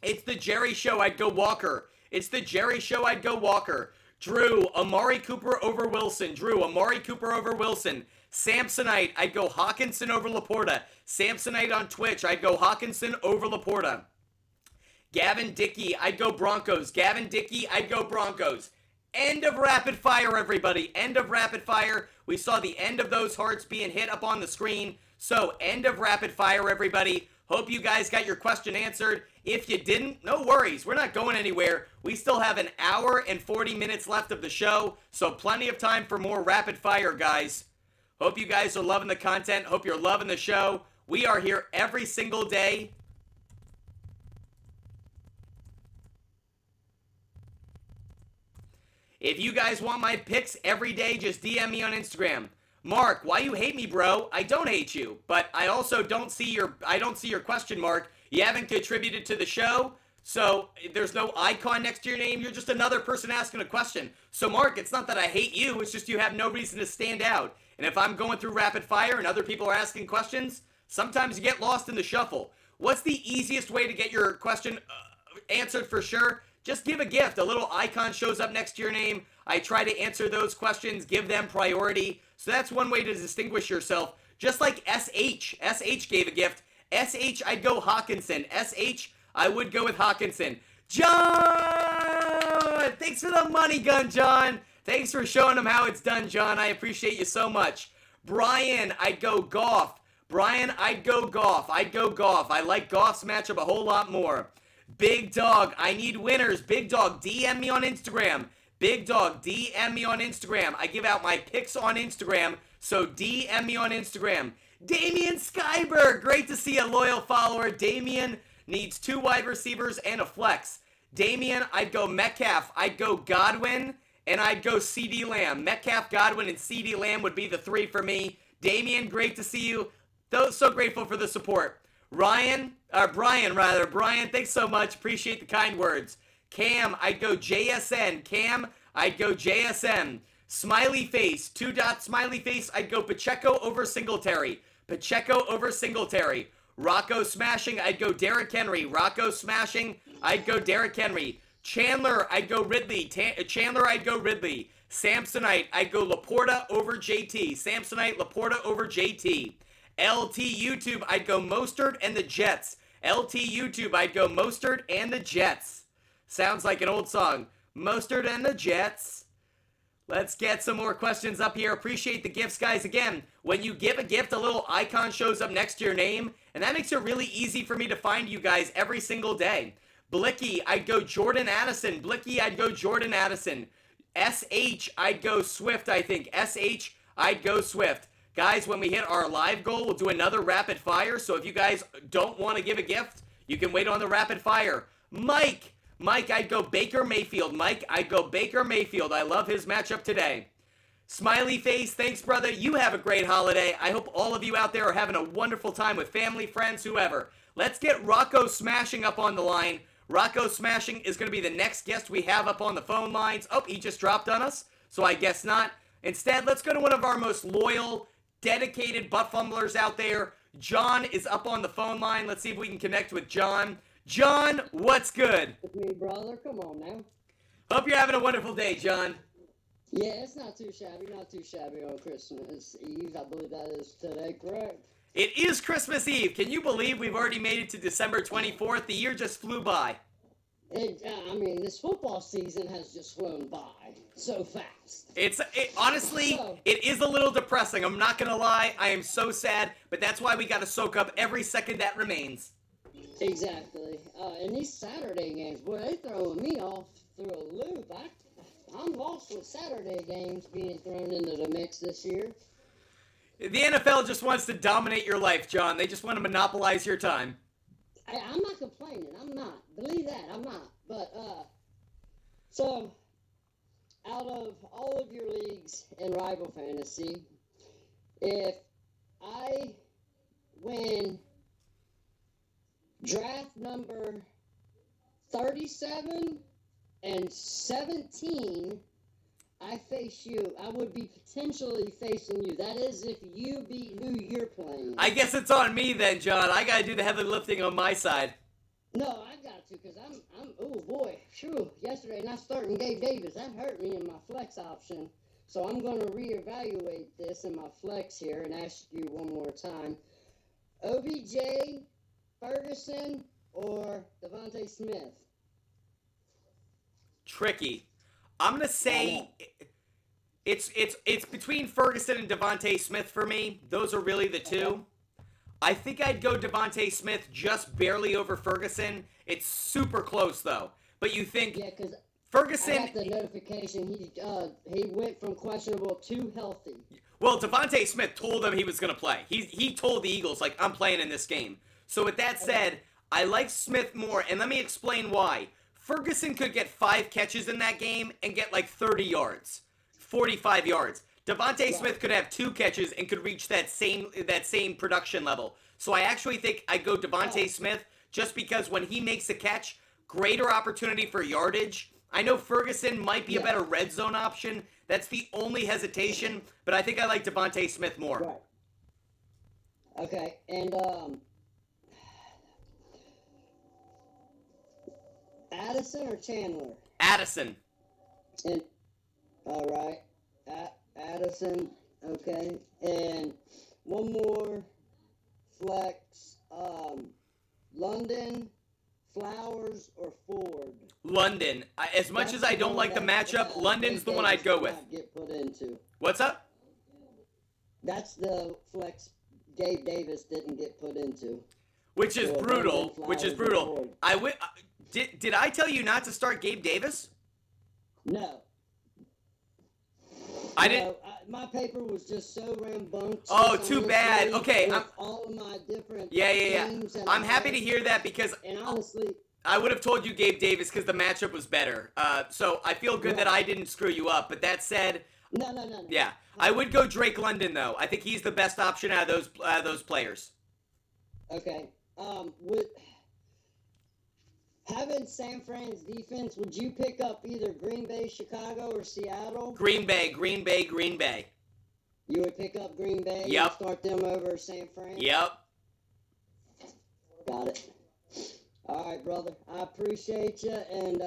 It's the Jerry Show, I'd go Walker. It's the Jerry Show, I'd go Walker. Drew, Amari Cooper over Wilson. Drew, Amari Cooper over Wilson. Samsonite, I'd go Hawkinson over Laporta. Samsonite on Twitch, I'd go Hawkinson over Laporta. Gavin Dickey, I'd go Broncos. Gavin Dickey, I'd go Broncos. End of rapid fire, everybody. End of rapid fire. We saw the end of those hearts being hit up on the screen. So, end of rapid fire, everybody. Hope you guys got your question answered. If you didn't, no worries. We're not going anywhere. We still have an hour and 40 minutes left of the show, so plenty of time for more rapid fire, guys. Hope you guys are loving the content. Hope you're loving the show. We are here every single day. If you guys want my picks every day, just DM me on Instagram. Mark, why you hate me, bro? I don't hate you, but I also don't see your question mark. You haven't contributed to the show, so there's no icon next to your name. You're just another person asking a question. So Mark, it's not that I hate you, it's just you have no reason to stand out. And if I'm going through rapid fire and other people are asking questions, sometimes you get lost in the shuffle. What's the easiest way to get your question answered for sure? Just give a gift. A little icon shows up next to your name. I try to answer those questions, give them priority. So that's one way to distinguish yourself. Just like SH. SH gave a gift. SH, I'd go Hawkinson. SH, I would go with Hawkinson. John! Thanks for the money gun, John. Thanks for showing them how it's done, John. I appreciate you so much. Brian, I'd go Goff. Brian, I'd go Goff. I'd go Goff. I like Goff's matchup a whole lot more. Big Dog, I need winners. Big Dog, DM me on Instagram. Big Dog, DM me on Instagram. I give out my picks on Instagram, so DM me on Instagram. Damian Skyberg, great to see a loyal follower. Damian needs 2 wide receivers and a flex. Damian, I'd go Metcalf. I'd go Godwin, and I'd go CeeDee Lamb. Metcalf, Godwin, and CeeDee Lamb would be the 3 for me. Damian, great to see you. So grateful for the support. Brian, thanks so much. Appreciate the kind words. Cam, I'd go JSN. Cam, I'd go JSN. Smiley face, 2 smiley face, I'd go Pacheco over Singletary. Pacheco over Singletary. Rocco smashing, I'd go Derrick Henry. Rocco smashing, I'd go Derrick Henry. Chandler, I'd go Ridley. Chandler, I'd go Ridley. Samsonite, I'd go Laporta over JT. Samsonite, Laporta over JT. LT YouTube, I'd go Mostert and the Jets. LT YouTube, I'd go Mostert and the Jets. Sounds like an old song. Mostert and the Jets. Let's get some more questions up here. Appreciate the gifts, guys. Again, when you give a gift, a little icon shows up next to your name, and that makes it really easy for me to find you guys every single day. Blicky, I'd go Jordan Addison. Blicky, I'd go Jordan Addison. SH, I'd go Swift, I think. SH, I'd go Swift. Guys, when we hit our live goal, we'll do another rapid fire, so if you guys don't want to give a gift, you can wait on the rapid fire. Mike, I'd go Baker Mayfield. Mike, I'd go Baker Mayfield. I love his matchup today. Smiley face, thanks, brother. You have a great holiday. I hope all of you out there are having a wonderful time with family, friends, whoever. Let's get Rocco Smashing up on the line. Rocco Smashing is going to be the next guest we have up on the phone lines. Oh, he just dropped on us, so I guess not. Instead, let's go to one of our most loyal, dedicated butt fumblers out there. John is up on the phone line. Let's see if we can connect with John. John, what's good? With me, brother. Come on now. Hope you're having a wonderful day, John. Yeah, it's not too shabby on Christmas Eve. I believe that is today, correct? It is Christmas Eve. Can you believe we've already made it to December 24th? The year just flew by. I mean, this football season has just flown by so fast. Honestly, it is a little depressing. I'm not going to lie. I am so sad, but that's why we got to soak up every second that remains. Exactly. And these Saturday games, boy, they throwing me off through a loop. I'm lost with Saturday games being thrown into the mix this year. The NFL just wants to dominate your life, John. They just want to monopolize your time. I'm not complaining. I'm not. Believe that. I'm not. But, so, out of all of your leagues in Rival Fantasy, if I win draft number 37 and 17, I face you. I would be potentially facing you. That is if you beat who you're playing. I guess it's on me then, John. I gotta do the heavy lifting on my side. No, I got to, because oh boy, phew, yesterday not starting Gabe Davis, that hurt me in my flex option. So I'm going to reevaluate this in my flex here and ask you one more time. OBJ, Ferguson, or Devontae Smith? Tricky. I'm gonna say it's between Ferguson and Devontae Smith for me. Those are really the two. I think I'd go Devontae Smith just barely over Ferguson. It's super close though. But you think Ferguson? I got the notification. He went from questionable to healthy. Well, Devontae Smith told them he was gonna play. He told the Eagles like I'm playing in this game. So with that said, I like Smith more, and let me explain why. Ferguson could get 5 catches in that game and get like 30 yards, 45 yards. Devontae Smith could have 2 catches and could reach that same production level. So I actually think I'd go Devontae Smith just because when he makes a catch, greater opportunity for yardage. I know Ferguson might be a better red zone option. That's the only hesitation, but I think I like Devontae Smith more. Right. Okay, and Addison or Chandler? Addison. And all right, Addison. Okay, and one more flex. London, Flowers, or Ford? London. As much as I don't like the matchup, London's the one I'd go with. Get put into. What's up? That's the flex Gabe Davis didn't get put into. Which is brutal. Which is brutal. Did I tell you not to start Gabe Davis? No. I didn't. My paper was just so rambunctious. Oh, too bad. Okay. All of my different Yeah. teams and I'm happy to hear that because and honestly, I would have told you Gabe Davis because the matchup was better. So I feel good that I didn't screw you up. But that said, no. Yeah, I would go Drake London though. I think he's the best option out of those players. Okay. With having San Fran's defense, would you pick up either Green Bay, Chicago, or Seattle? Green Bay. You would pick up Green Bay Yep. and start them over San Fran? Yep. Got it. All right, brother. I appreciate you, and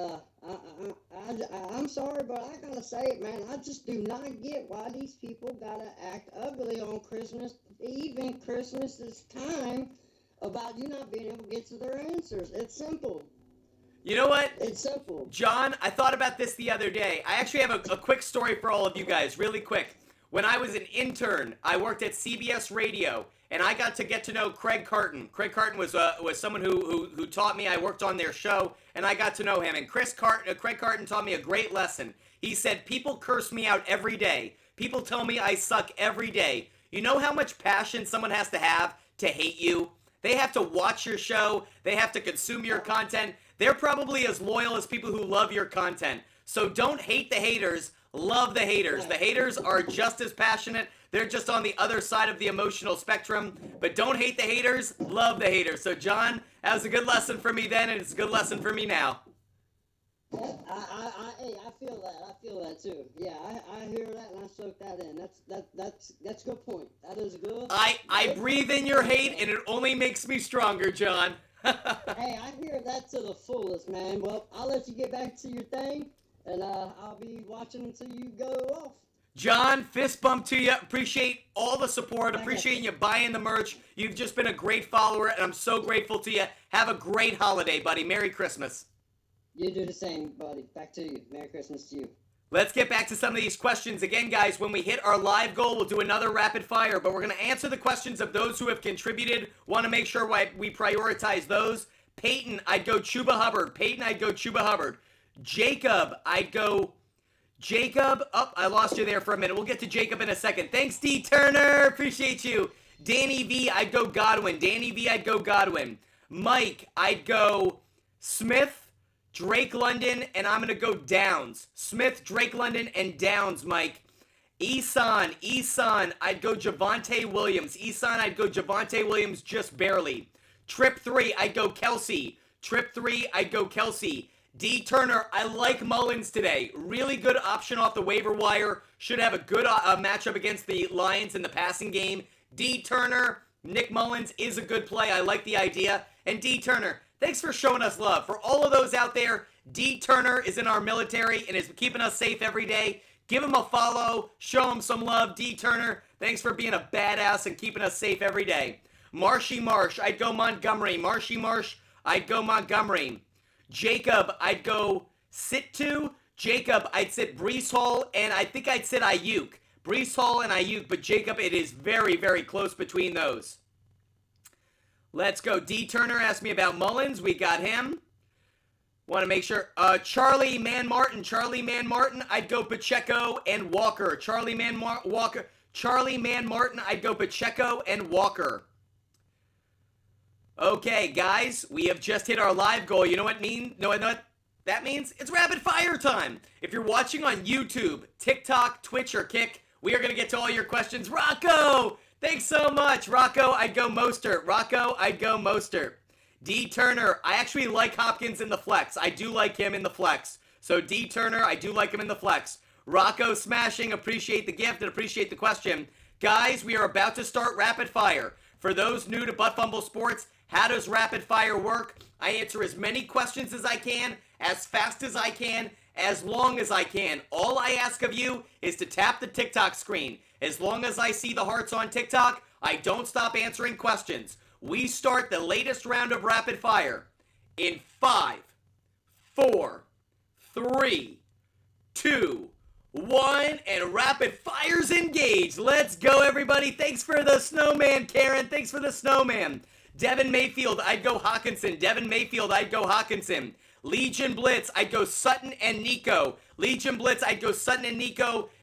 I'm sorry, but I gotta say it, man. I just do not get why these people gotta act ugly on Christmas Eve and Christmas time about you not being able to get to their answers. It's simple. You know what? It's simple. John, I thought about this the other day. I actually have a quick story for all of you guys, really quick. When I was an intern, I worked at CBS Radio, and I got to know Craig Carton. Craig Carton was someone who taught me. I worked on their show, and I got to know him. And Craig Carton taught me a great lesson. He said, people curse me out every day. People tell me I suck every day. You know how much passion someone has to hate you? They have to watch your show. They have to consume your content. They're probably as loyal as people who love your content. So don't hate the haters. Love the haters. The haters are just as passionate. They're just on the other side of the emotional spectrum. But don't hate the haters. Love the haters. So, John, that was a good lesson for me then, and it's a good lesson for me now. I feel that. I feel that too. Yeah, I hear that and I soak that in. That's a good point. That is good. I breathe in your hate, and it only makes me stronger, John. Hey, I hear that to the fullest, man. Well, I'll let you get back to your thing, and I'll be watching until you go off. John, fist bump to you. Appreciate all the support. Appreciate you buying the merch. You've just been a great follower, and I'm so grateful to you. Have a great holiday, buddy. Merry Christmas. You do the same, buddy. Back to you. Merry Christmas to you. Let's get back to some of these questions. Again, guys, when we hit our live goal, we'll do another rapid fire, but we're going to answer the questions of those who have contributed. Want to make sure we prioritize those. Peyton, I'd go Chuba Hubbard. Peyton, I'd go Chuba Hubbard. Jacob, I'd go Jacob. Oh, I lost you there for a minute. We'll get to Jacob in a second. Thanks, D. Turner. Appreciate you. Danny V, I'd go Godwin. Danny V, I'd go Godwin. Mike, I'd go Smith, Drake London, and I'm going to go Downs. Smith, Drake London, and Downs, Mike. Eson, I'd go Javonte Williams. I'd go Javonte Williams just barely. Trip 3, I'd go Kelsey. Trip 3, I'd go Kelsey. D. Turner, I like Mullins today. Really good option off the waiver wire. Should have a good matchup against the Lions in the passing game. D. Turner, Nick Mullins is a good play. I like the idea. And D. Turner, thanks for showing us love. For all of those out there, D. Turner is in our military and is keeping us safe every day. Give him a follow. Show him some love. D. Turner, thanks for being a badass and keeping us safe every day. Marshy Marsh, I'd go Montgomery. Marshy Marsh, I'd go Montgomery. Jacob, I'd go sit to. Jacob, I'd sit Breece Hall, and I think I'd sit Ayuk. Breece Hall and Ayuk, but Jacob, it is very, very close between those. Let's go. D. Turner asked me about Mullins. We got him. Want to make sure. Charlie Man Martin, I'd go Pacheco and Walker. Charlie Man Martin, I'd go Pacheco and Walker. Okay, guys, we have just hit our live goal. You know what that means? It's rapid fire time. If you're watching on YouTube, TikTok, Twitch, or Kick, we are going to get to all your questions. Rocco, thanks so much. Rocco, I'd go Mostert. D. Turner, I actually like Hopkins in the flex. I do like him in the flex. So D. Turner, I do like him in the flex. Rocco smashing, appreciate the gift and appreciate the question. Guys, we are about to start rapid fire. For those new to Butt Fumble Sports, how does rapid fire work? I answer as many questions as I can, as fast as I can, as long as I can. All I ask of you is to tap the TikTok screen. As long as I see the hearts on TikTok, I don't stop answering questions. We start the latest round of rapid fire in 5, 4, 3, 2, 1, and rapid fire's engaged. Let's go, everybody. Thanks for the snowman, Karen. Thanks for the snowman. Devin Mayfield, I'd go Hawkinson. Legion Blitz, I'd go Sutton and Nico.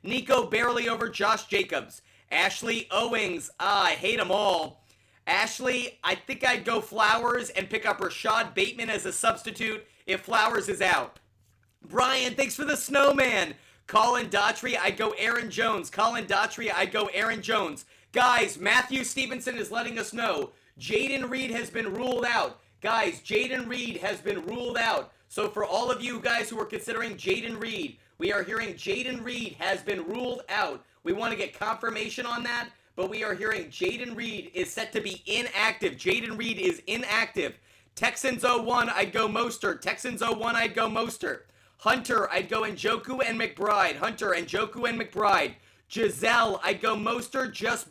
Nico barely over Josh Jacobs. Ashley Owings, I hate them all. Ashley, I think I'd go Flowers and pick up Rashad Bateman as a substitute if Flowers is out. Brian, thanks for the snowman. Colin Daughtry, I'd go Aaron Jones. Guys, Matthew Stevenson is letting us know Jaden Reed has been ruled out. So for all of you guys who are considering Jaden Reed, we are hearing Jaden Reed has been ruled out. We want to get confirmation on that, but we are hearing Jaden Reed is set to be inactive. Texans 01, I'd go Mostert. Hunter, I'd go Njoku and McBride. Giselle, I'd go Mostert just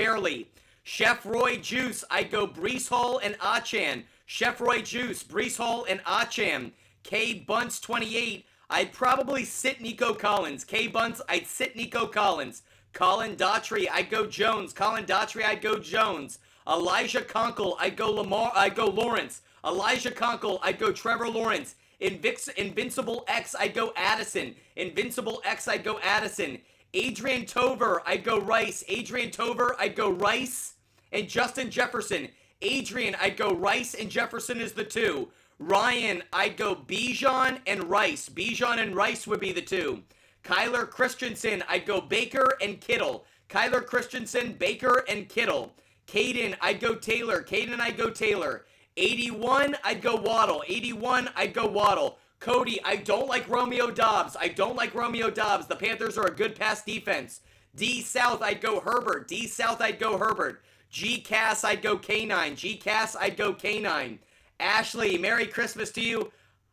barely. Chef Roy Juice, I'd go Breece Hall and Achan. Chef Roy Juice, Brees Hall, and Acham. K Bunts 28. I'd probably sit Nico Collins. K Bunts, I'd sit Nico Collins. Colin Daughtry, I'd go Jones. Colin Daughtry, I'd go Jones. Elijah Conkle, I'd go Lawrence. Elijah Conkle, I'd go Trevor Lawrence. Invincible X, I'd go Addison. Invincible X, I'd go Addison. Adrian Tover, I'd go Rice. Adrian Tover, I'd go Rice. And Justin Jefferson. Adrian, I'd go Rice, and Jefferson is the 2. Ryan, I'd go Bijan and Rice. Bijan and Rice would be the 2. Kyler Christensen, I'd go Baker and Kittle. Kyler Christensen, Baker, and Kittle. Caden, I'd go Taylor. Caden, I'd go Taylor. 81, I'd go Waddle. 81, I'd go Waddle. Cody, I don't like Romeo Dobbs. I don't like Romeo Dobbs. The Panthers are a good pass defense. D South, I'd go Herbert. D South, I'd go Herbert. G Cass, I'd go K9. G Cass, I'd go K9. Ashley, Merry Christmas to you.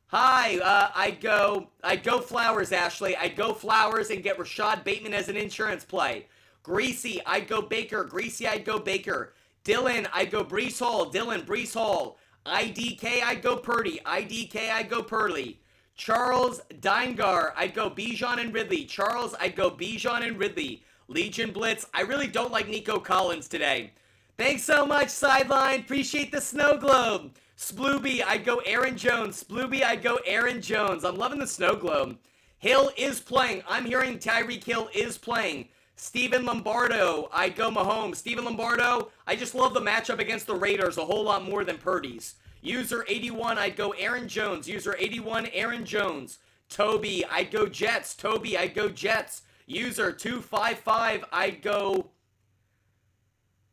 Hi, I'd go Flowers, Ashley. I'd go Flowers and get Rashad Bateman as an insurance play. Greasy, I'd go Baker. Greasy, I'd go Baker. Dylan, I'd go Brees Hall. Dylan, Brees Hall. IDK, I'd go Purdy. IDK, I'd go Purdy. Charles Deingar, I'd go Bijan and Ridley. Charles, I'd go Bijan and Ridley. Legion Blitz, I really don't like Nico Collins today. Thanks so much, Sideline. Appreciate the snow globe. Splooby, I'd go Aaron Jones. Splooby, I'd go Aaron Jones. I'm loving the snow globe. Hill is playing. I'm hearing Tyreek Hill is playing. Steven Lombardo, I'd go Mahomes. Steven Lombardo, I just love the matchup against the Raiders a whole lot more than Purdy's. User 81, I'd go Aaron Jones. User 81, Aaron Jones. Toby, I'd go Jets. Toby, I'd go Jets. User 255, I'd go...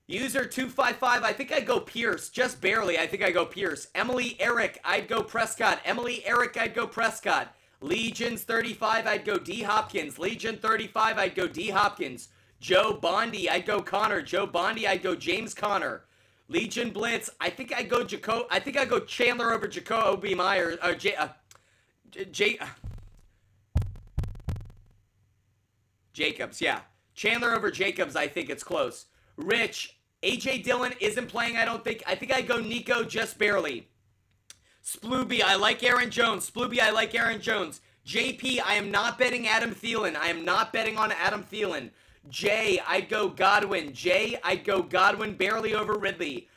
User 255, I think I'd go Pierce. Just barely, I think I'd go Pierce. Emily Eric, I'd go Prescott. Emily Eric, I'd go Prescott. Legions 35, I'd go D. Hopkins. Legion 35, I'd go D. Hopkins. Joe Bondi, I'd go Connor. Joe Bondi, I'd go James Connor. Legion Blitz, I think I'd go Chandler over Jacoby Myers. Jacobs, yeah. Chandler over Jacobs, I think it's close. Rich, AJ Dillon isn't playing, I don't think. I think I'd go Nico just barely. Splooby, I like Aaron Jones. Splooby, I like Aaron Jones. JP, I am not betting Adam Thielen. I am not betting on Adam Thielen. Jay, I'd go Godwin. Jay, I'd go Godwin barely over Ridley.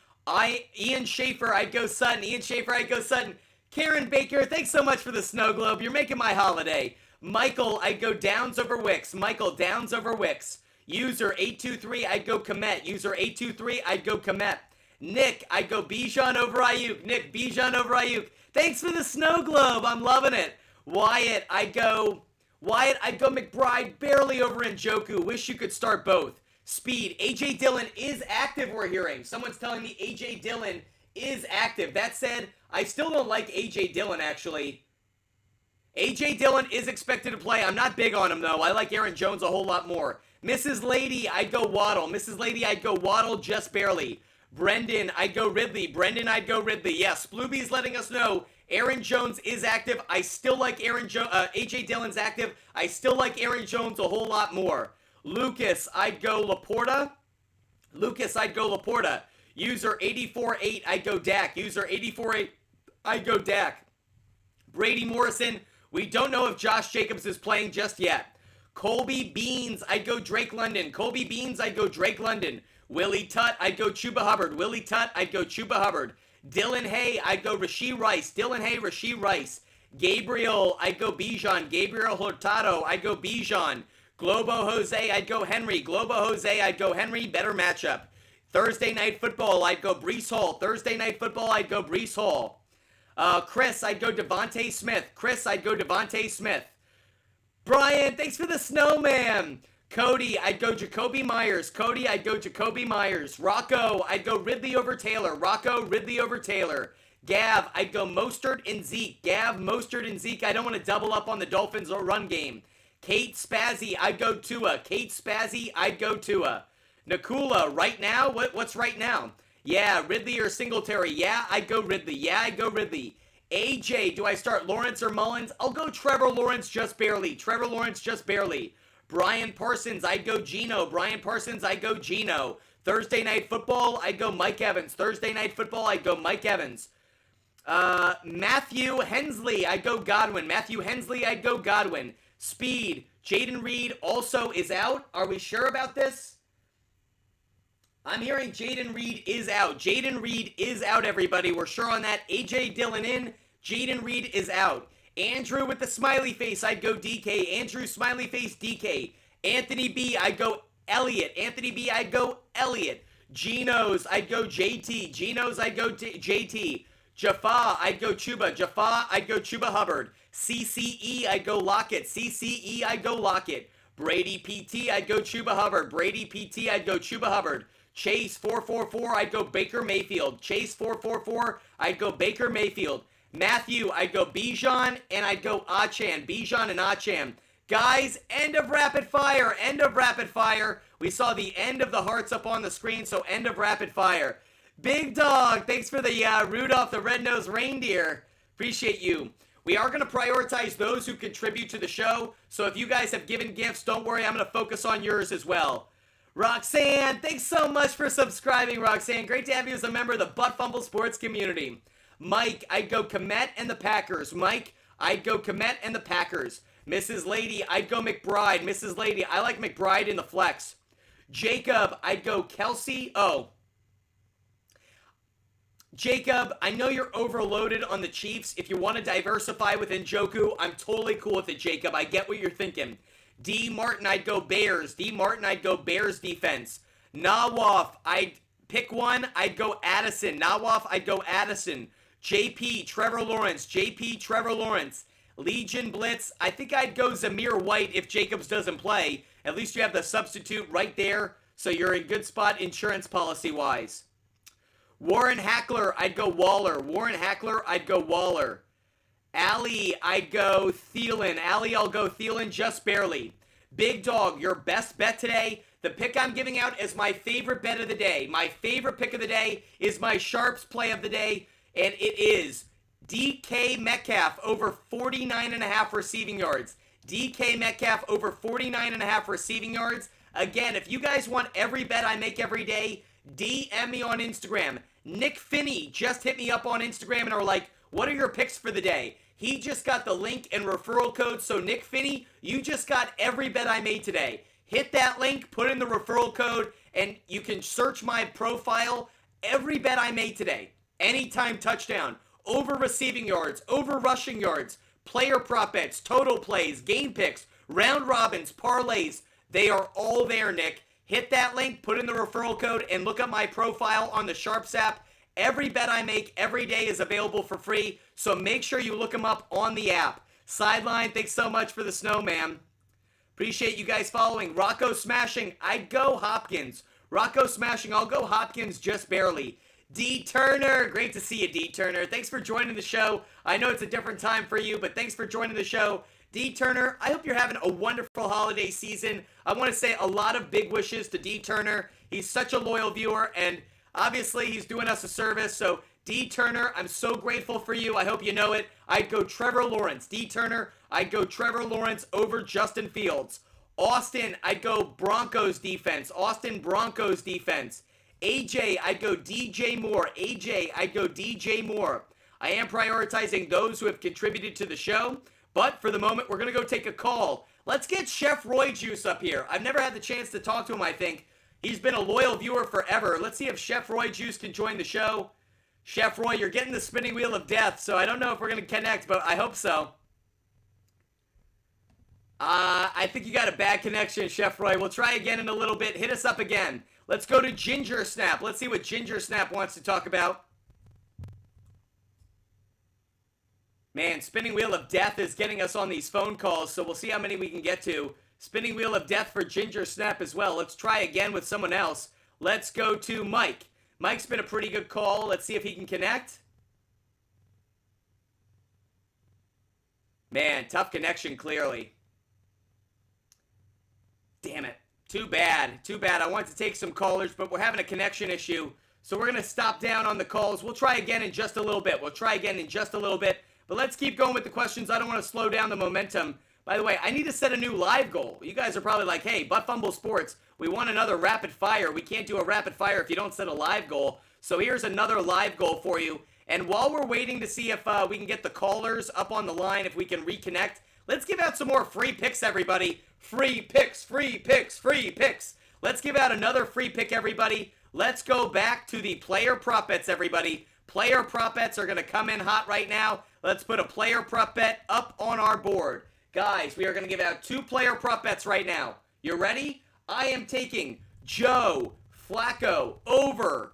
Ian Schaefer, I'd go Sutton. Ian Schaefer, I'd go Sutton. Karen Baker, thanks so much for the snow globe. You're making my holiday. Michael, I'd go Downs over Wicks. Michael, Downs over Wicks. User 823, I'd go Komet. User 823, I'd go Komet. Nick, I'd go Bijan over Ayuk. Nick, Bijan over Ayuk. Thanks for the snow globe. I'm loving it. Wyatt, I'd go McBride barely over Njoku. Wish you could start both. Speed, AJ Dillon is active, we're hearing. Someone's telling me AJ Dillon is active. That said, I still don't like AJ Dillon, actually. AJ Dillon is expected to play. I'm not big on him, though. I like Aaron Jones a whole lot more. Mrs. Lady, I'd go Waddle. Mrs. Lady, I'd go Waddle just barely. Brendan, I'd go Ridley. Brendan, I'd go Ridley. Yes, Splooby's letting us know Aaron Jones is active. I still like AJ Dillon's active. I still like Aaron Jones a whole lot more. Lucas, I'd go Laporta. Lucas, I'd go Laporta. User 84.8, I'd go Dak. User 84.8, I'd go Dak. Brady Morrison, we don't know if Josh Jacobs is playing just yet. Colby Beans, I'd go Drake London. Colby Beans, I'd go Drake London. Willie Tutt, I'd go Chuba Hubbard. Willie Tutt, I'd go Chuba Hubbard. Dylan Hay, I'd go Rashee Rice. Dylan Hay, Rashee Rice. Gabriel, I'd go Bijan. Gabriel Hurtado, I'd go Bijan. Globo Jose, I'd go Henry. Globo Jose, I'd go Henry. Better matchup. Thursday Night Football, I'd go Brees Hall. Thursday Night Football, I'd go Brees Hall. Chris, I'd go Devontae Smith. Chris, I'd go Devontae Smith. Brian, thanks for the snowman. Cody, I'd go Jacoby Myers. Cody, I'd go Jacoby Myers. Rocco, I'd go Ridley over Taylor. Rocco, Ridley over Taylor. Gav, I'd go Mostert and Zeke. Gav, Mostert and Zeke. I don't want to double up on the Dolphins or run game. Kate Spazzy, I'd go Tua. Kate Spazzy, I'd go Tua. Nakula, right now? What's right now? Yeah, Ridley or Singletary. Yeah, I'd go Ridley. Yeah, I'd go Ridley. AJ, do I start Lawrence or Mullins? I'll go Trevor Lawrence just barely. Trevor Lawrence just barely. Brian Parsons, I'd go Geno. Brian Parsons, I'd go Geno. Thursday Night Football, I'd go Mike Evans. Thursday Night Football, I'd go Mike Evans. Matthew Hensley, I'd go Godwin. Matthew Hensley, I'd go Godwin. Speed, Jaden Reed also is out. Are we sure about this? I'm hearing Jaden Reed is out. Jaden Reed is out, everybody. We're sure on that. AJ Dillon in. Jaden Reed is out. Andrew with the smiley face, I'd go DK. Andrew smiley face, DK. Anthony B, I'd go Elliott. Anthony B, I'd go Elliott. Geno's, I'd go JT. Geno's, I'd go JT. Jaffa, I'd go Chuba. Jaffa, I'd go Chuba Hubbard. CCE, I'd go Lockett. CCE, I'd go Lockett. Brady PT, I'd go Chuba Hubbard. Brady PT, I'd go Chuba Hubbard. Chase 444, I'd go Baker Mayfield. Chase 444, I'd go Baker Mayfield. Matthew, I'd go Bijan, and I'd go Achan. Bijan and Achan. Guys, end of rapid fire. End of rapid fire. We saw the end of the hearts up on the screen, so end of rapid fire. Big Dog, thanks for the Rudolph the Red-Nosed Reindeer. Appreciate you. We are going to prioritize those who contribute to the show, so if you guys have given gifts, don't worry, I'm going to focus on yours as well. Roxanne, thanks so much for subscribing, Roxanne. Great to have you as a member of the Butt Fumble Sports community. Mike, I'd go Komet and the Packers. Mike, I'd go Komet and the Packers. Mrs. Lady, I'd go McBride. Mrs. Lady, I like McBride in the flex. Jacob, I'd go Kelsey. Oh. Jacob, I know you're overloaded on the Chiefs. If you want to diversify with Njoku, I'm totally cool with it, Jacob. I get what you're thinking. D. Martin, I'd go Bears. D. Martin, I'd go Bears defense. Nawaf, I'd pick one. I'd go Addison. Nawaf, I'd go Addison. JP, Trevor Lawrence. JP, Trevor Lawrence. Legion Blitz, I think I'd go Zamir White if Jacobs doesn't play. At least you have the substitute right there, so you're in good spot insurance policy-wise. Warren Hackler, I'd go Waller. Warren Hackler, I'd go Waller. Allie, I'd go Thielen. Allie, I'll go Thielen just barely. Big Dog, your best bet today. The pick I'm giving out is my favorite bet of the day. My favorite pick of the day is my Sharps play of the day, and it is DK Metcalf over 49.5 receiving yards. DK Metcalf over 49.5 receiving yards. Again, if you guys want every bet I make every day, DM me on Instagram. Nick Finney just hit me up on Instagram and are like, what are your picks for the day? He just got the link and referral code. So Nick Finney, you just got every bet I made today. Hit that link, put in the referral code, and you can search my profile. Every bet I made today. Anytime touchdown. Over receiving yards, over rushing yards, player prop bets, total plays, game picks, round robins, parlays. They are all there, Nick. Hit that link, put in the referral code, and look at my profile on the SHARPZ app. Every bet I make every day is available for free, so make sure you look them up on the app. Sideline, thanks so much for the snowman. Appreciate you guys following. Rocco Smashing, I'd go Hopkins. Rocco Smashing, I'll go Hopkins just barely. D. Turner, great to see you, D. Turner. Thanks for joining the show. I know it's a different time for you, but thanks for joining the show. D. Turner, I hope you're having a wonderful holiday season. I want to say a lot of big wishes to D. Turner. He's such a loyal viewer, and obviously he's doing us a service. So, D. Turner, I'm so grateful for you. I hope you know it. I'd go Trevor Lawrence. D. Turner, I'd go Trevor Lawrence over Justin Fields. Austin, I'd go Broncos defense. Austin Broncos defense. AJ, I'd go DJ Moore. AJ, I'd go DJ Moore. I am prioritizing those who have contributed to the show, but for the moment, we're going to go take a call. Let's get Chef Roy Juice up here. I've never had the chance to talk to him, I think. He's been a loyal viewer forever. Let's see if Chef Roy Juice can join the show. Chef Roy, you're getting the spinning wheel of death, so I don't know if we're going to connect, but I hope so. I think you got a bad connection, Chef Roy. We'll try again in a little bit. Hit us up again. Let's go to Ginger Snap. Let's see what Ginger Snap wants to talk about. Man, Spinning Wheel of Death is getting us on these phone calls, so we'll see how many we can get to. Spinning Wheel of Death for Ginger Snap as well. Let's try again with someone else. Let's go to Mike. Mike's been a pretty good call. Let's see if he can connect. Man, tough connection, clearly. Damn it. Too bad. Too bad. I wanted to take some callers, but we're having a connection issue. So we're going to stop down on the calls. We'll try again in just a little bit. But let's keep going with the questions. I don't want to slow down the momentum. By the way, I need to set a new live goal. You guys are probably like, hey, Butt Fumble Sports, we want another rapid fire. We can't do a rapid fire if you don't set a live goal. So here's another live goal for you. And while we're waiting to see if we can get the callers up on the line, if we can reconnect, let's give out some more free picks, everybody. Free picks, free picks, free picks. Let's give out another free pick, everybody. Let's go back to the player prop bets, everybody. Player prop bets are going to come in hot right now. Let's put a player prop bet up on our board. Guys, we are going to give out 2 player prop bets right now. You ready? I am taking Joe Flacco over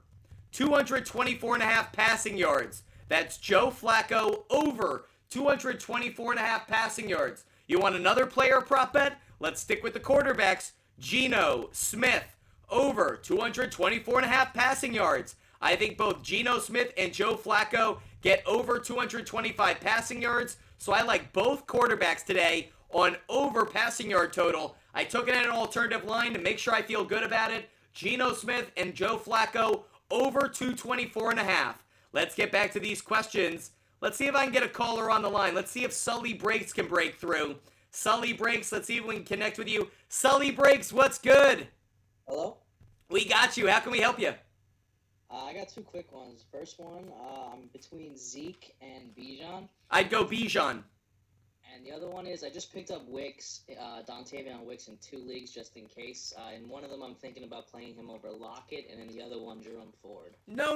224.5 passing yards. That's Joe Flacco over 224.5 passing yards. You want another player prop bet? Let's stick with the quarterbacks. Geno Smith over 224.5 passing yards. I think both Geno Smith and Joe Flacco get over 225 passing yards. So I like both quarterbacks today on over passing yard total. I took it at an alternative line to make sure I feel good about it. Geno Smith and Joe Flacco over 224.5. Let's get back to these questions. Let's see if I can get a caller on the line. Let's see if Sully Breaks can break through. Sully Breaks, let's see if we can connect with you. Sully Breaks, what's good? Hello? We got you. How can we help you? I got 2 quick ones. First one, between Zeke and Bijan. I'd go Bijan. And the other one is I just picked up Wicks, Dontavion Wicks in 2 leagues just in case. In one of them, I'm thinking about playing him over Lockett, and in the other one, Jerome Ford. No.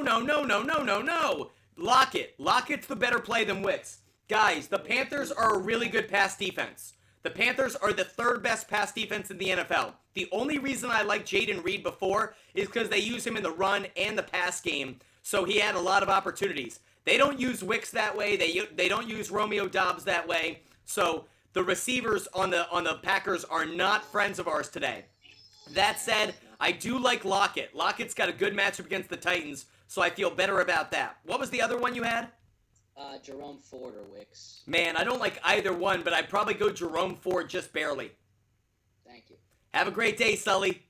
Lockett. Lockett's the better play than Wicks. Guys, the Panthers are a really good pass defense. The Panthers are the 3rd best pass defense in the NFL. The only reason I liked Jaden Reed before is because they use him in the run and the pass game, so he had a lot of opportunities. They don't use Wicks that way. They don't use Romeo Doubs that way. So the receivers on the Packers are not friends of ours today. That said, I do like Lockett. Lockett's got a good matchup against the Titans, so I feel better about that. What was the other one you had? Jerome Ford or Wicks. Man, I don't like either one, but I'd probably go Jerome Ford just barely. Thank you. Have a great day, Sully.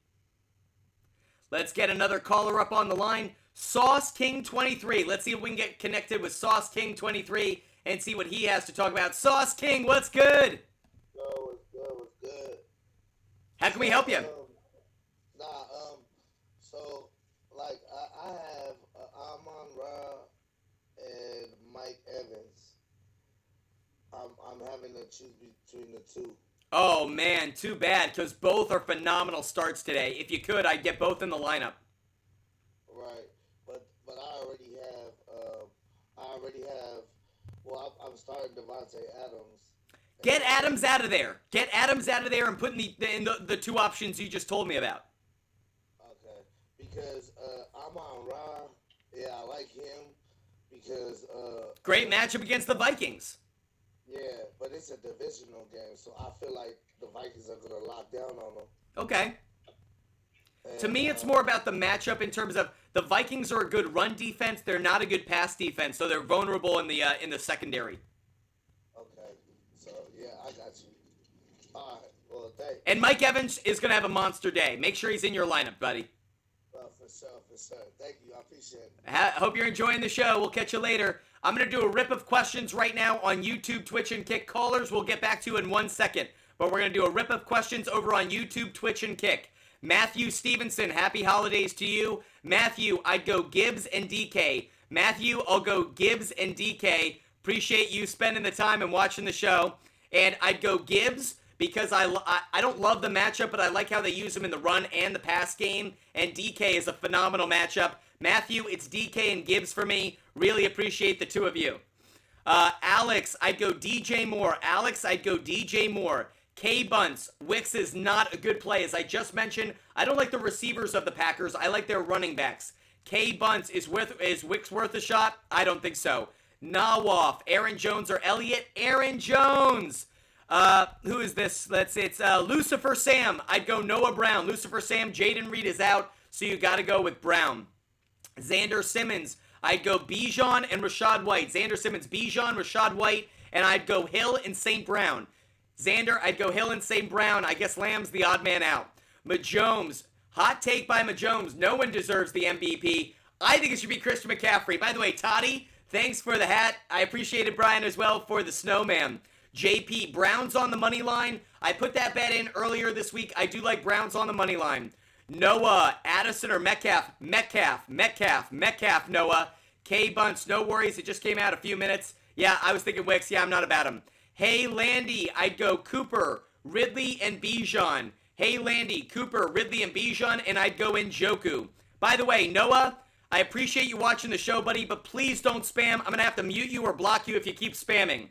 Let's get another caller up on the line. Sauce King 23. Let's see if we can get connected with Sauce King 23 and see what he has to talk about. Sauce King, what's good? What's good? How can we help you? So, like, I have Amon Ra and Mike Evans. I'm having to choose between the 2. Oh, man, too bad, because both are phenomenal starts today. If you could, I'd get both in the lineup. Right, but I already have, well, I'm starting Devontae Adams. Get Adams out of there. Get Adams out of there and put in the 2 options you just told me about. Okay, because Amon Ra, yeah, I like him because... Great matchup against the Vikings. Yeah, but it's a divisional game, so I feel like the Vikings are going to lock down on them. Okay. And, to me, it's more about the matchup in terms of the Vikings are a good run defense. They're not a good pass defense, so they're vulnerable in the secondary. Okay, so yeah, I got you. All right, well, thanks. And Mike Evans is going to have a monster day. Make sure he's in your lineup, buddy. For sure. Thank you, I appreciate it. Hope you're enjoying the show. We'll catch you later. I'm going to do a rip of questions right now on YouTube, Twitch, and Kick. Callers, we'll get back to you in 1 second. But we're going to do a rip of questions over on YouTube, Twitch, and Kick. Matthew Stevenson, happy holidays to you. Matthew, I'd go Gibbs and DK. Matthew, I'll go Gibbs and DK. Appreciate you spending the time and watching the show. And I'd go Gibbs because I don't love the matchup, but I like how they use him in the run and the pass game. And DK is a phenomenal matchup. Matthew, it's DK and Gibbs for me. Really appreciate the 2 of you. Alex, I'd go DJ Moore. Alex, I'd go DJ Moore. K Bunts, Wicks is not a good play. As I just mentioned, I don't like the receivers of the Packers. I like their running backs. K Bunts, is Wicks worth a shot? I don't think so. Nawaf, Aaron Jones or Elliott? Aaron Jones. Who is this? It's Lucifer Sam. I'd go Noah Brown. Lucifer Sam, Jaden Reed is out, so you got to go with Brown. Xander Simmons, I'd go Bijan and Rashad White. Xander Simmons, Bijan, Rashad White, and I'd go Hill and St. Brown. Xander, I'd go Hill and St. Brown. I guess Lamb's the odd man out. Majomes, hot take by Majomes. No one deserves the MVP. I think it should be Christian McCaffrey. By the way, Toddy, thanks for the hat. I appreciate it, Brian, as well, for the snowman. JP, Browns on the money line. I put that bet in earlier this week. I do like Browns on the money line. Noah, Addison or Metcalf? Metcalf, Noah. K Bunch, no worries. It just came out a few minutes. Yeah, I was thinking Wicks. Yeah, I'm not about him. Hey, Landy, I'd go Cooper, Ridley, and Bijan. Hey, Landy, Cooper, Ridley, and Bijan, and I'd go Njoku. By the way, Noah, I appreciate you watching the show, buddy, but please don't spam. I'm going to have to mute you or block you if you keep spamming.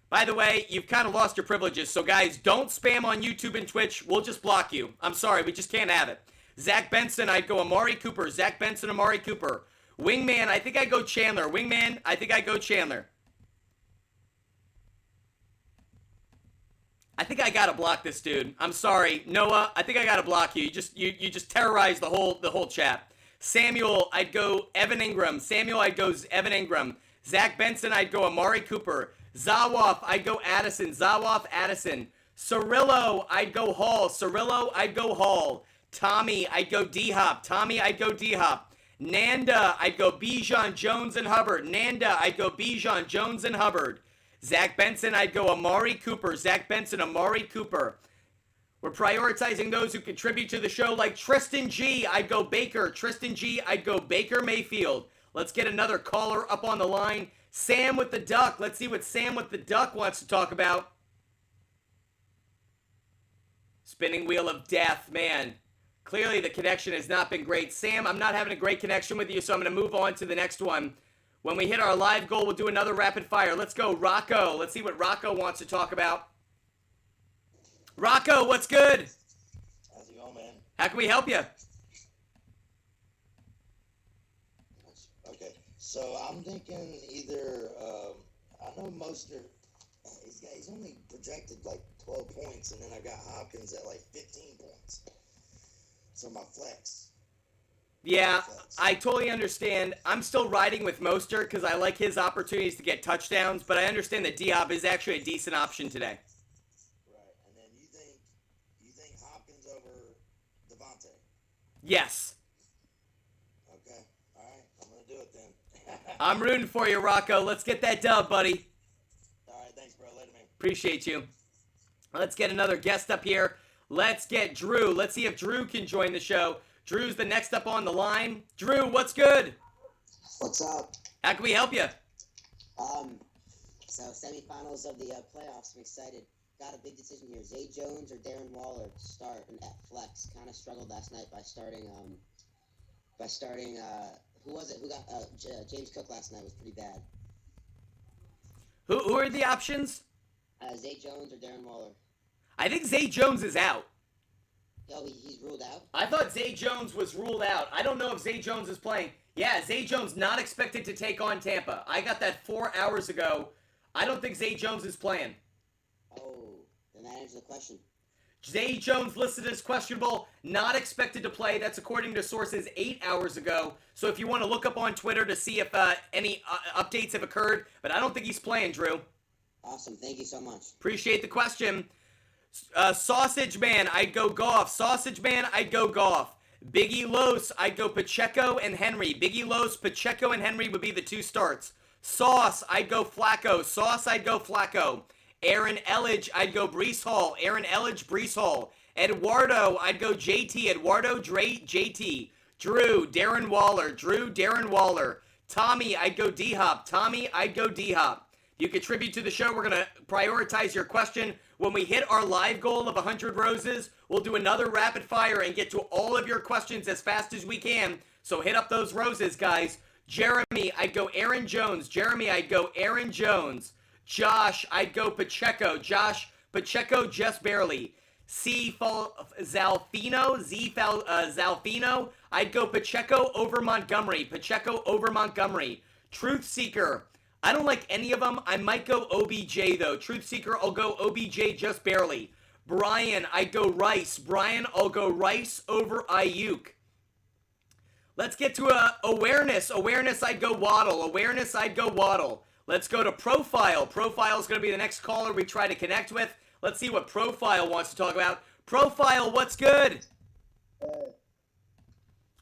By the way, you've kind of lost your privileges, so guys, don't spam on YouTube and Twitch. We'll just block you. I'm sorry, we just can't have it. Zach Benson, I'd go Amari Cooper. Zach Benson, Amari Cooper. Wingman, I think I'd go Chandler. Wingman, I think I'd go Chandler. I think I gotta block this dude. I'm sorry, Noah. I think I gotta block you. You just terrorized the whole chat. Samuel, I'd go Evan Ingram. Samuel, I'd go Evan Ingram. Zach Benson, I'd go Amari Cooper. Zawaf, I'd go Addison. Zawaf, Addison. Cirillo, I'd go Hall. Cirillo, I'd go Hall. Tommy, I'd go D-Hop. Tommy, I'd go D-Hop. Nanda, I'd go Bijan, Jones, and Hubbard. Nanda, I'd go Bijan, Jones, and Hubbard. Zach Benson, I'd go Amari Cooper. Zach Benson, Amari Cooper. We're prioritizing those who contribute to the show, like Tristan G. I'd go Baker. Tristan G. I'd go Baker Mayfield. Let's get another caller up on the line. Sam with the Duck. Let's see what Sam with the Duck wants to talk about. Spinning wheel of death, man. Clearly the connection has not been great. Sam, I'm not having a great connection with you, so I'm going to move on to the next one. When we hit our live goal, we'll do another rapid fire. Let's go, Rocco. Let's see what Rocco wants to talk about. Rocco, what's good? How's it going, man? How can we help you? Okay, so I'm thinking either, I know Mostert, he's only projected like 12 points, and then I got Hopkins at like 15 points. So my flex. Yeah, I totally understand. I'm still riding with Mostert because I like his opportunities to get touchdowns, but I understand that D-Hop is actually a decent option today. Right, and then you think Hopkins over Devontae? Yes. Okay, all right, I'm going to do it then. I'm rooting for you, Rocco. Let's get that dub, buddy. All right, thanks, bro. Later, man. Appreciate you. Let's get another guest up here. Let's get Drew. Let's see if Drew can join the show. Drew's the next up on the line. Drew, what's good? What's up? How can we help you? So semifinals of the playoffs. I'm excited. Got a big decision here. Zay Jones or Darren Waller to start and at flex. Kind of struggled last night by starting. Who was it? Who got James Cook last night was pretty bad. Who are the options? Zay Jones or Darren Waller. I think Zay Jones is out. Yo, he's ruled out? I thought Zay Jones was ruled out. I don't know if Zay Jones is playing. Yeah, Zay Jones not expected to take on Tampa. I got that 4 hours ago. I don't think Zay Jones is playing. Oh, then that answers the question. Zay Jones listed as questionable, not expected to play. That's according to sources 8 hours ago. So if you want to look up on Twitter to see if any updates have occurred, but I don't think he's playing, Drew. Awesome, thank you so much. Appreciate the question. Sausage Man, I'd go Goff. Sausage Man, I'd go Goff. Biggie Los, I'd go Pacheco and Henry. Biggie Los, Pacheco, and Henry would be the 2 starts. Sauce, I'd go Flacco. Sauce, I'd go Flacco. Aaron Elledge, I'd go Breece Hall. Aaron Elledge, Breece Hall. Eduardo, I'd go JT. Eduardo, JT. Drew, Darren Waller. Drew, Darren Waller. Tommy, I'd go D-Hop. Tommy, I'd go D-Hop. You contribute to the show. We're going to prioritize your question. When we hit our live goal of 100 roses, we'll do another rapid fire and get to all of your questions as fast as we can. So hit up those roses, guys. Jeremy, I'd go Aaron Jones. Jeremy, I'd go Aaron Jones. Josh, I'd go Pacheco. Josh, Pacheco just barely. Zalfino, Zalfino, I'd go Pacheco over Montgomery. Pacheco over Montgomery. Truth Seeker, I don't like any of them. I might go OBJ, though. Truth Seeker, I'll go OBJ just barely. Brian, I'd go Rice. Brian, I'll go Rice over Ayuk. Let's get to awareness. Awareness, I'd go Waddle. Awareness, I'd go Waddle. Let's go to Profile. Profile is going to be the next caller we try to connect with. Let's see what Profile wants to talk about. Profile, what's good?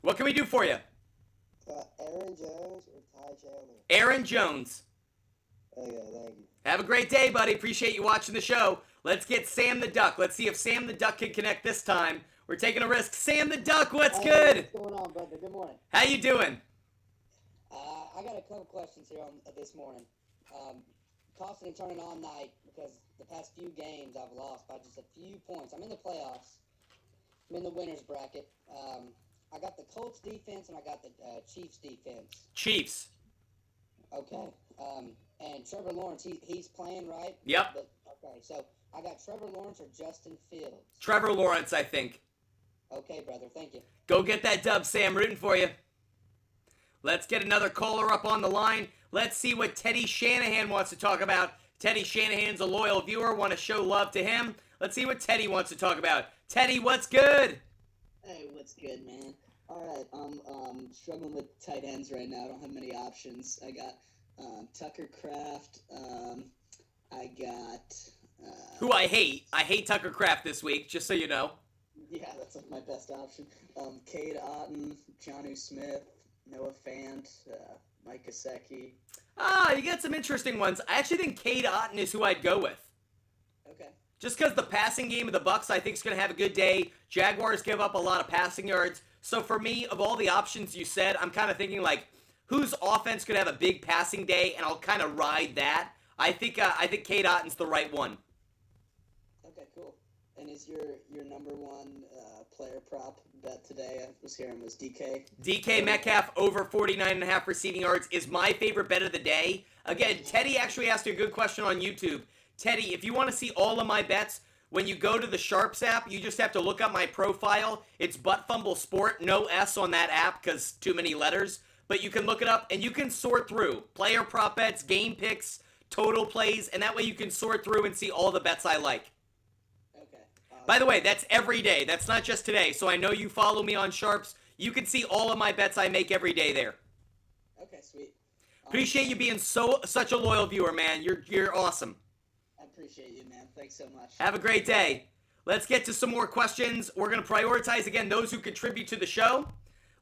What can we do for you? Aaron Jones or Ty Chandler? Aaron Jones. Okay, thank you. Have a great day, buddy. Appreciate you watching the show. Let's get Sam the Duck. Let's see if Sam the Duck can connect this time. We're taking a risk. Sam the Duck, what's good? What's going on, brother? Good morning. How you doing? I got a couple questions here on this morning. Constantly turning on night because the past few games I've lost by just a few points. I'm in the playoffs. I'm in the winners bracket. I got the Colts defense and I got the Chiefs defense. Chiefs. Okay. And Trevor Lawrence, he's playing, right? Yep. Okay, so I got Trevor Lawrence or Justin Fields. Trevor Lawrence, I think. Okay, brother. Thank you. Go get that dub, Sam. Rooting for you. Let's get another caller up on the line. Let's see what Teddy Shanahan wants to talk about. Teddy Shanahan's a loyal viewer. Want to show love to him. Let's see what Teddy wants to talk about. Teddy, what's good? Hey, what's good, man? All right, I'm struggling with tight ends right now. I don't have many options. I got Tucker Kraft. I got... Who I hate. I hate Tucker Kraft this week, just so you know. Yeah, that's like my best option. Cade Otton, Jonnu Smith, Noah Fant, Mike Gesicki. Ah, you got some interesting ones. I actually think Cade Otton is who I'd go with. Okay. Just because the passing game of the Bucs, I think, is going to have a good day. Jaguars give up a lot of passing yards. So for me, of all the options you said, I'm kind of thinking like, whose offense could have a big passing day, and I'll kind of ride that. I think Cade Otton's the right one. Okay, cool. And is your number one player prop bet today? I was hearing was DK. DK Metcalf over 49.5 receiving yards is my favorite bet of the day. Again, Teddy actually asked a good question on YouTube. Teddy, if you want to see all of my bets, when you go to the SHARPZ app, you just have to look up my profile. It's Butt Fumble Sport, no S on that app because too many letters. But you can look it up and you can sort through player prop bets, game picks, total plays, and that way you can sort through and see all the bets I like. Okay. By the way, that's every day. That's not just today. So I know you follow me on SHARPZ. You can see all of my bets I make every day there. Okay, sweet. Appreciate you being such a loyal viewer, man. You're awesome. I appreciate you, man. Thanks so much. Have a great day. Let's get to some more questions. We're going to prioritize, again, those who contribute to the show.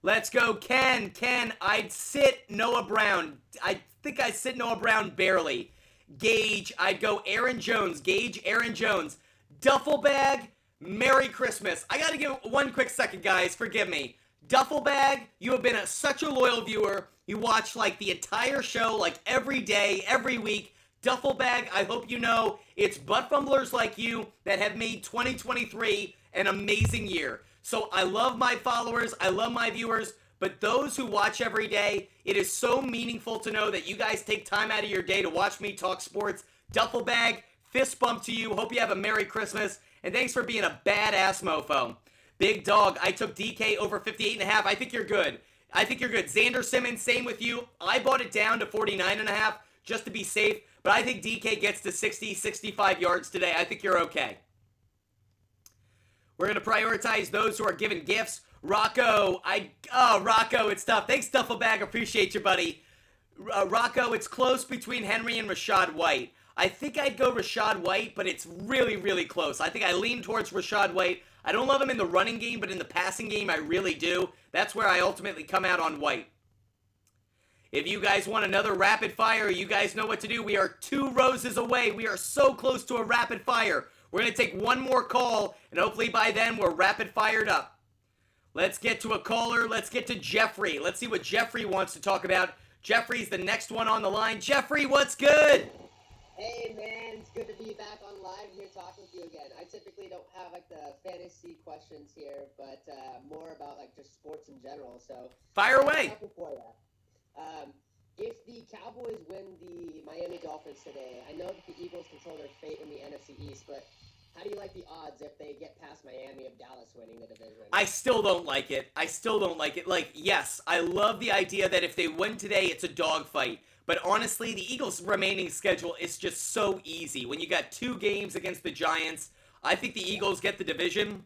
Let's go. Ken, I'd sit Noah Brown. I think I sit Noah Brown barely. Gage, I'd go Aaron Jones. Gage, Aaron Jones. Duffel bag, Merry Christmas. I got to give one quick second, guys. Forgive me. Duffel bag, you have been such a loyal viewer. You watch like the entire show, like every day, every week. Duffel bag, I hope you know it's butt fumblers like you that have made 2023 an amazing year. So I love my followers, I love my viewers, but those who watch every day, it is so meaningful to know that you guys take time out of your day to watch me talk sports. Duffel bag, fist bump to you. Hope you have a Merry Christmas, and thanks for being a badass mofo. Big dog, I took DK over 58.5. I think you're good. Xander Simmons, same with you. I bought it down to 49.5 just to be safe, but I think DK gets to 60, 65 yards today. I think you're okay. We're going to prioritize those who are giving gifts. Rocco, Rocco, it's tough. Thanks, Duffelbag. Appreciate you, buddy. Rocco, it's close between Henry and Rachaad White. I think I'd go Rachaad White, but it's really, really close. I think I lean towards Rachaad White. I don't love him in the running game, but in the passing game, I really do. That's where I ultimately come out on White. If you guys want another rapid fire, you guys know what to do. We are 2 roses away. We are so close to a rapid fire. We're going to take one more call, and hopefully by then we're rapid fired up. Let's get to a caller. Let's get to Jeffrey. Let's see what Jeffrey wants to talk about. Jeffrey's the next one on the line. Jeffrey, what's good? Hey, man. It's good to be back on live here talking with you again. I typically don't have, like, the fantasy questions here, but more about, like, just sports in general. So fire away. For you. If the Cowboys win the Miami Dolphins today, I know that the Eagles control their fate in the NFC East, but how do you like the odds if they get past Miami of Dallas winning the division? I still don't like it. Like, yes, I love the idea that if they win today, it's a dogfight. But honestly, the Eagles' remaining schedule is just so easy. When you got 2 games against the Giants, I think the Eagles get the division.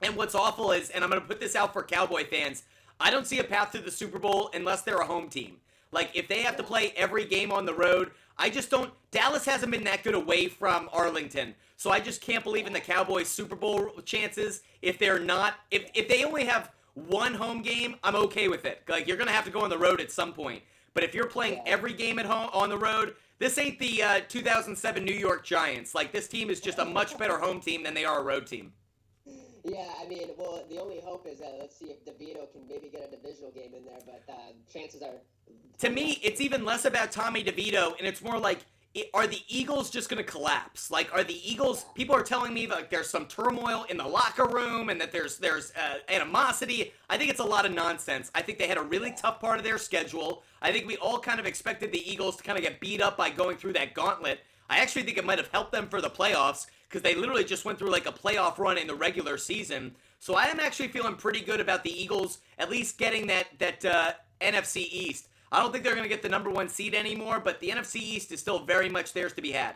And what's awful is, and I'm going to put this out for Cowboy fans, I don't see a path to the Super Bowl unless they're a home team. Like, if they have to play every game on the road, I just don't... Dallas hasn't been that good away from Arlington. So I just can't believe in the Cowboys' Super Bowl chances if they're not... If they only have one home game, I'm okay with it. Like, you're going to have to go on the road at some point. But if you're playing every game at home on the road, this ain't the 2007 New York Giants. Like, this team is just a much better home team than they are a road team. Yeah, I mean, well, the only hope is that let's see if DeVito can maybe get a divisional game in there, but chances are. To me, it's even less about Tommy DeVito, and it's more like, are the Eagles just going to collapse? Like, are the Eagles? People are telling me that like, there's some turmoil in the locker room and that there's animosity. I think it's a lot of nonsense. I think they had a really tough part of their schedule. I think we all kind of expected the Eagles to kind of get beat up by going through that gauntlet. I actually think it might have helped them for the playoffs because they literally just went through like a playoff run in the regular season. So I am actually feeling pretty good about the Eagles at least getting that NFC East. I don't think they're going to get the number 1 seed anymore, but the NFC East is still very much theirs to be had.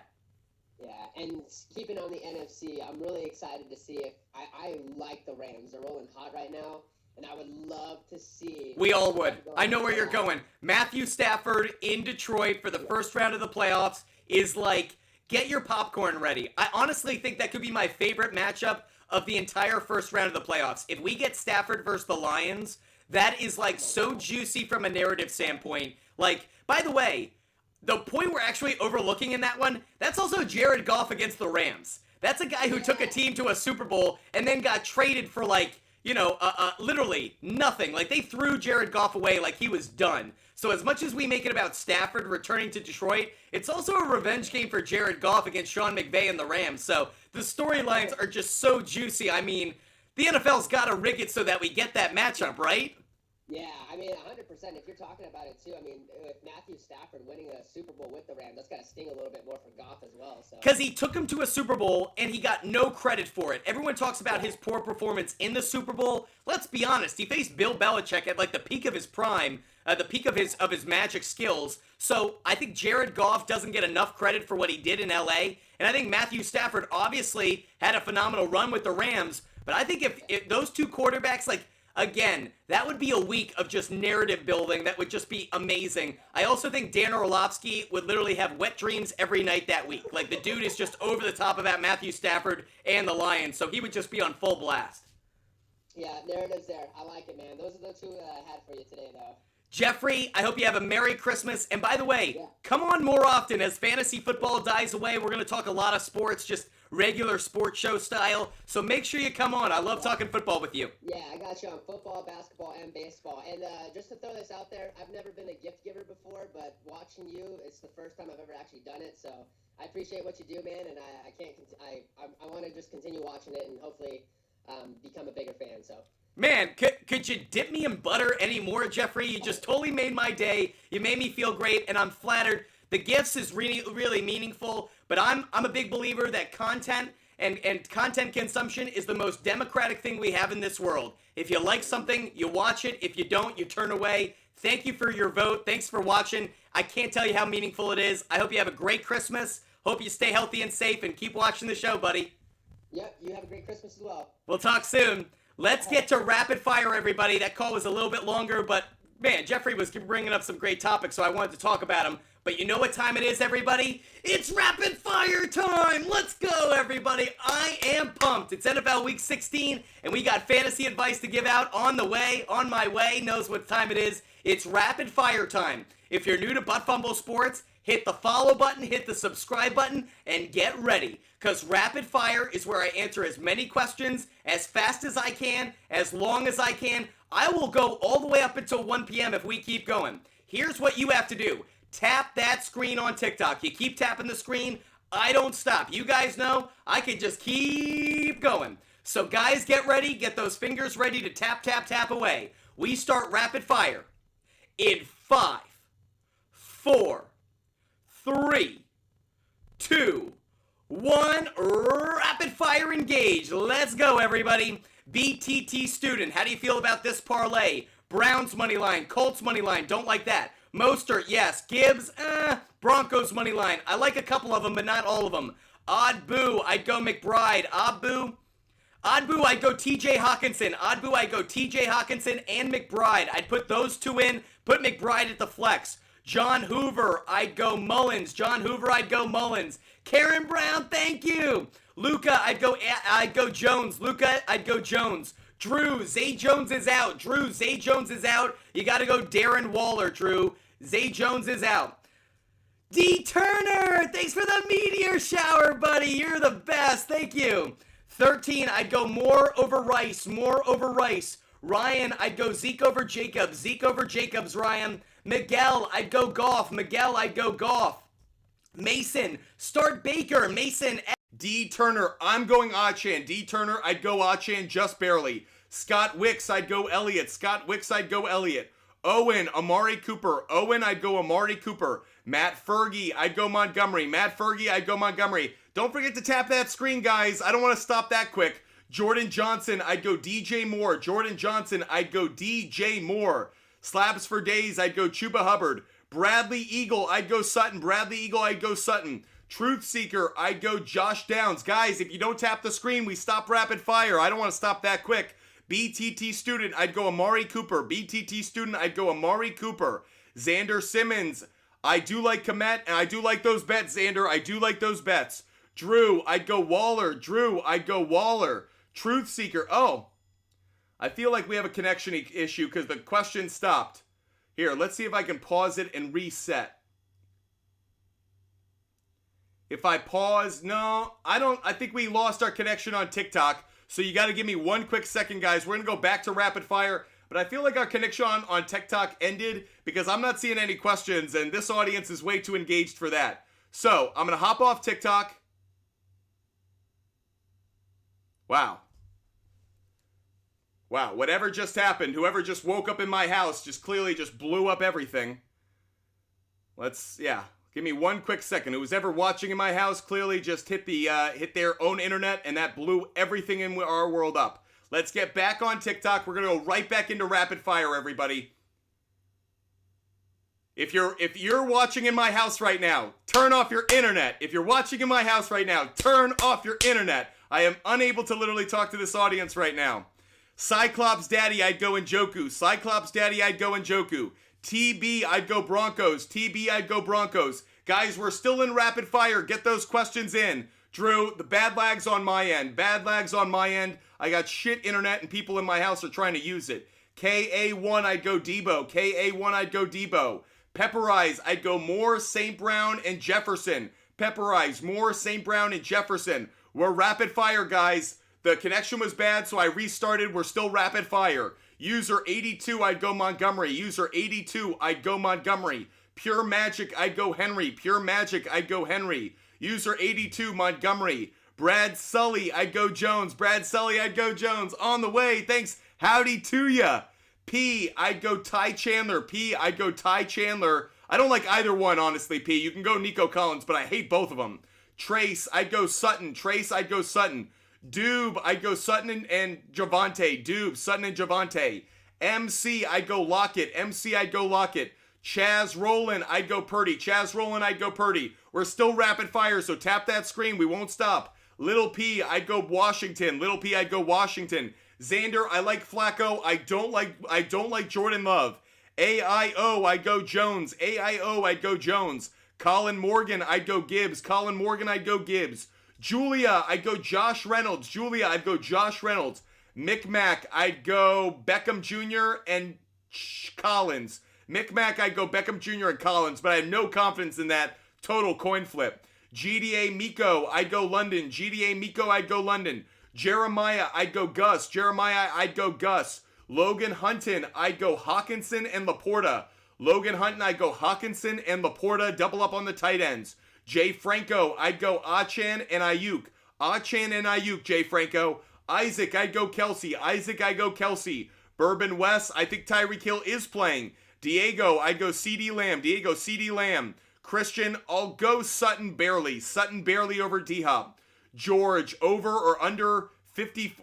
Yeah, and keeping on the NFC, I'm really excited to see if I like the Rams. They're rolling hot right now, and I would love to see. We all would. I know where you're going. Matthew Stafford in Detroit for the first round of the playoffs is like, get your popcorn ready. I honestly think that could be my favorite matchup of the entire first round of the playoffs. If we get Stafford versus the Lions, that is like so juicy from a narrative standpoint. Like, by the way, the point we're actually overlooking in that one, that's also Jared Goff against the Rams. That's a guy who took a team to a Super Bowl and then got traded for like, literally nothing. Like they threw Jared Goff away like he was done. So as much as we make it about Stafford returning to Detroit, it's also a revenge game for Jared Goff against Sean McVay and the Rams. So the storylines are just so juicy. I mean, the NFL's got to rig it so that we get that matchup, right? Yeah, I mean, 100%. If you're talking about it, too, I mean, with Matthew Stafford winning a Super Bowl with the Rams, that's got to sting a little bit more for Goff as well. Because he took him to a Super Bowl, and he got no credit for it. Everyone talks about his poor performance in the Super Bowl. Let's be honest. He faced Bill Belichick at, like, the peak of his prime, the peak of his magic skills. So I think Jared Goff doesn't get enough credit for what he did in L.A., and I think Matthew Stafford obviously had a phenomenal run with the Rams. But I think if those two quarterbacks, like, again, that would be a week of just narrative building. That would just be amazing. I also think Dan Orlovsky would literally have wet dreams every night that week. Like, the dude is just over the top about Matthew Stafford and the Lions, so he would just be on full blast. Yeah, narrative's there. I like it, man. Those are the two that I had for you today, though. Jeffrey, I hope you have a Merry Christmas. And by the way, come on more often as fantasy football dies away. We're going to talk a lot of sports, just regular sports show style. So make sure you come on. I love talking football with you. Yeah, I got you on football, basketball, and baseball. And just to throw this out there, I've never been a gift giver before, but watching you, it's the first time I've ever actually done it. So I appreciate what you do, man. And I want to just continue watching it and hopefully become a bigger fan. So. Man, could you dip me in butter anymore, Jeffrey? You just totally made my day. You made me feel great, and I'm flattered. The gifts is really, really meaningful, but I'm a big believer that content and content consumption is the most democratic thing we have in this world. If you like something, you watch it. If you don't, you turn away. Thank you for your vote. Thanks for watching. I can't tell you how meaningful it is. I hope you have a great Christmas. Hope you stay healthy and safe, and keep watching the show, buddy. Yep, you have a great Christmas as well. We'll talk soon. Let's get to rapid fire, everybody. That call was a little bit longer, but man, Jeffrey was bringing up some great topics, so I wanted to talk about them. But you know what time it is, everybody? It's rapid fire time! Let's go, everybody! I am pumped. It's NFL Week 16, and we got fantasy advice to give out on the way. On my way, knows what time it is. It's rapid fire time. If you're new to Butt Fumble Sports, hit the follow button, hit the subscribe button, and get ready. Because rapid fire is where I answer as many questions as fast as I can, as long as I can. I will go all the way up until 1 p.m. if we keep going. Here's what you have to do. Tap that screen on TikTok. You keep tapping the screen. I don't stop. You guys know I can just keep going. So guys, get ready. Get those fingers ready to tap, tap, tap away. We start rapid fire in 5, 4, 3, 2, 1, rapid fire engage. Let's go, everybody. BTT student, how do you feel about this parlay? Browns money line, Colts money line, don't like that. Mostert, yes. Gibbs, Broncos money line. I like a couple of them, but not all of them. Odd Boo, I'd go McBride. Odd Boo, I'd go TJ Hawkinson. Odd Boo, I'd go TJ Hawkinson and McBride. I'd put those two in, put McBride at the flex. John Hoover, I'd go Mullins. John Hoover, I'd go Mullins. Karen Brown, thank you. Luca, I'd go Jones. Luca, I'd go Jones. Drew, Zay Jones is out. Drew, Zay Jones is out. You got to go Darren Waller, Drew. Zay Jones is out. D. Turner, thanks for the meteor shower, buddy. You're the best. Thank you. 13, I'd go Moore over Rice. Moore over Rice. Ryan, I'd go Zeke over Jacobs. Zeke over Jacobs, Ryan. Miguel, I'd go Goff. Miguel, I'd go Goff. Mason, start Baker. Mason. D. Turner, I'm going Achan. D. Turner, I'd go Achan just barely. Scott Wicks, I'd go Elliott. Scott Wicks, I'd go Elliott. Owen, Amari Cooper. Owen, I'd go Amari Cooper. Matt Fergie, I'd go Montgomery. Matt Fergie, I'd go Montgomery. Don't forget to tap that screen, guys. I don't want to stop that quick. Jordan Johnson, I'd go DJ Moore. Jordan Johnson, I'd go DJ Moore. Slabs for Days, I'd go Chuba Hubbard. Bradley Eagle, I'd go Sutton. Bradley Eagle, I'd go Sutton. Truth Seeker, I'd go Josh Downs. Guys, if you don't tap the screen, we stop rapid fire. I don't want to stop that quick. BTT Student, I'd go Amari Cooper. BTT Student, I'd go Amari Cooper. Xander Simmons, I do like Komet, and I do like those bets, Xander. I do like those bets. Drew, I'd go Waller. Drew, I'd go Waller. Truth Seeker, oh. I feel like we have a connection issue because the question stopped. Here, let's see if I can pause it and reset. If I pause, no, I think we lost our connection on TikTok. So you got to give me one quick second, guys. We're going to go back to rapid fire. But I feel like our connection on TikTok ended because I'm not seeing any questions. And this audience is way too engaged for that. So I'm going to hop off TikTok. Wow. Wow, whatever just happened, whoever just woke up in my house just clearly just blew up everything. Give me one quick second. Who's ever watching in my house clearly just hit their own internet, and that blew everything in our world up. Let's get back on TikTok. We're gonna go right back into rapid fire, everybody. If you're watching in my house right now, turn off your internet. If you're watching in my house right now, turn off your internet. I am unable to literally talk to this audience right now. Cyclops Daddy, I'd go Njoku. Cyclops Daddy, I'd go Njoku. TB, I'd go Broncos. TB, I'd go Broncos. Guys, we're still in rapid fire. Get those questions in. Drew, the bad lag's on my end. Bad lag's on my end. I got shit internet and people in my house are trying to use it. KA1, I'd go Debo. KA1, I'd go Debo. Pepperize, I'd go Moore, St. Brown, and Jefferson. Pepperize, Moore, St. Brown, and Jefferson. We're rapid fire, guys. The connection was bad, so I restarted. We're still rapid fire. User 82, I'd go Montgomery. User 82, I'd go Montgomery. Pure Magic, I'd go Henry. Pure Magic, I'd go Henry. User 82, Montgomery. Brad Sully, I'd go Jones. Brad Sully, I'd go Jones. On the way, thanks. Howdy to ya. P, I'd go Ty Chandler. P, I'd go Ty Chandler. I don't like either one, honestly, P. You can go Nico Collins, but I hate both of them. Trace, I'd go Sutton. Trace, I'd go Sutton. Doob, I'd go Sutton and Javante. Doob, Sutton and Javante. MC, I'd go Lockett. MC, I'd go Lockett. Chaz Rowland, I'd go Purdy. Chaz Rowland, I'd go Purdy. We're still rapid fire, so tap that screen. We won't stop. Little P, I'd go Washington. Little P, I'd go Washington. Xander, I like Flacco. I don't like Jordan Love. AIO, I'd go Jones. AIO, I'd go Jones. Colin Morgan, I'd go Gibbs. Colin Morgan, I'd go Gibbs. Julia, I'd go Josh Reynolds. Julia, I'd go Josh Reynolds. Micmac, I'd go Beckham Jr. and Collins. Micmac, I'd go Beckham Jr. and Collins, but I have no confidence in that total coin flip. GDA Miko, I'd go London. GDA Miko, I'd go London. Jeremiah, I'd go Gus. Jeremiah, I'd go Gus. Logan Hunton, I'd go Hawkinson and Laporta. Logan Hunton, I'd go Hawkinson and Laporta. Double up on the tight ends. Jay Franco, I'd go Achan and Ayuk. Achan and Ayuk, Jay Franco. Isaac, I'd go Kelsey. Isaac, I'd go Kelsey. Bourbon West, I think Tyreek Hill is playing. Diego, I'd go CD Lamb. Diego, CD Lamb. Christian, I'll go Sutton barely. Sutton barely over D-Hop. George, over or under 50...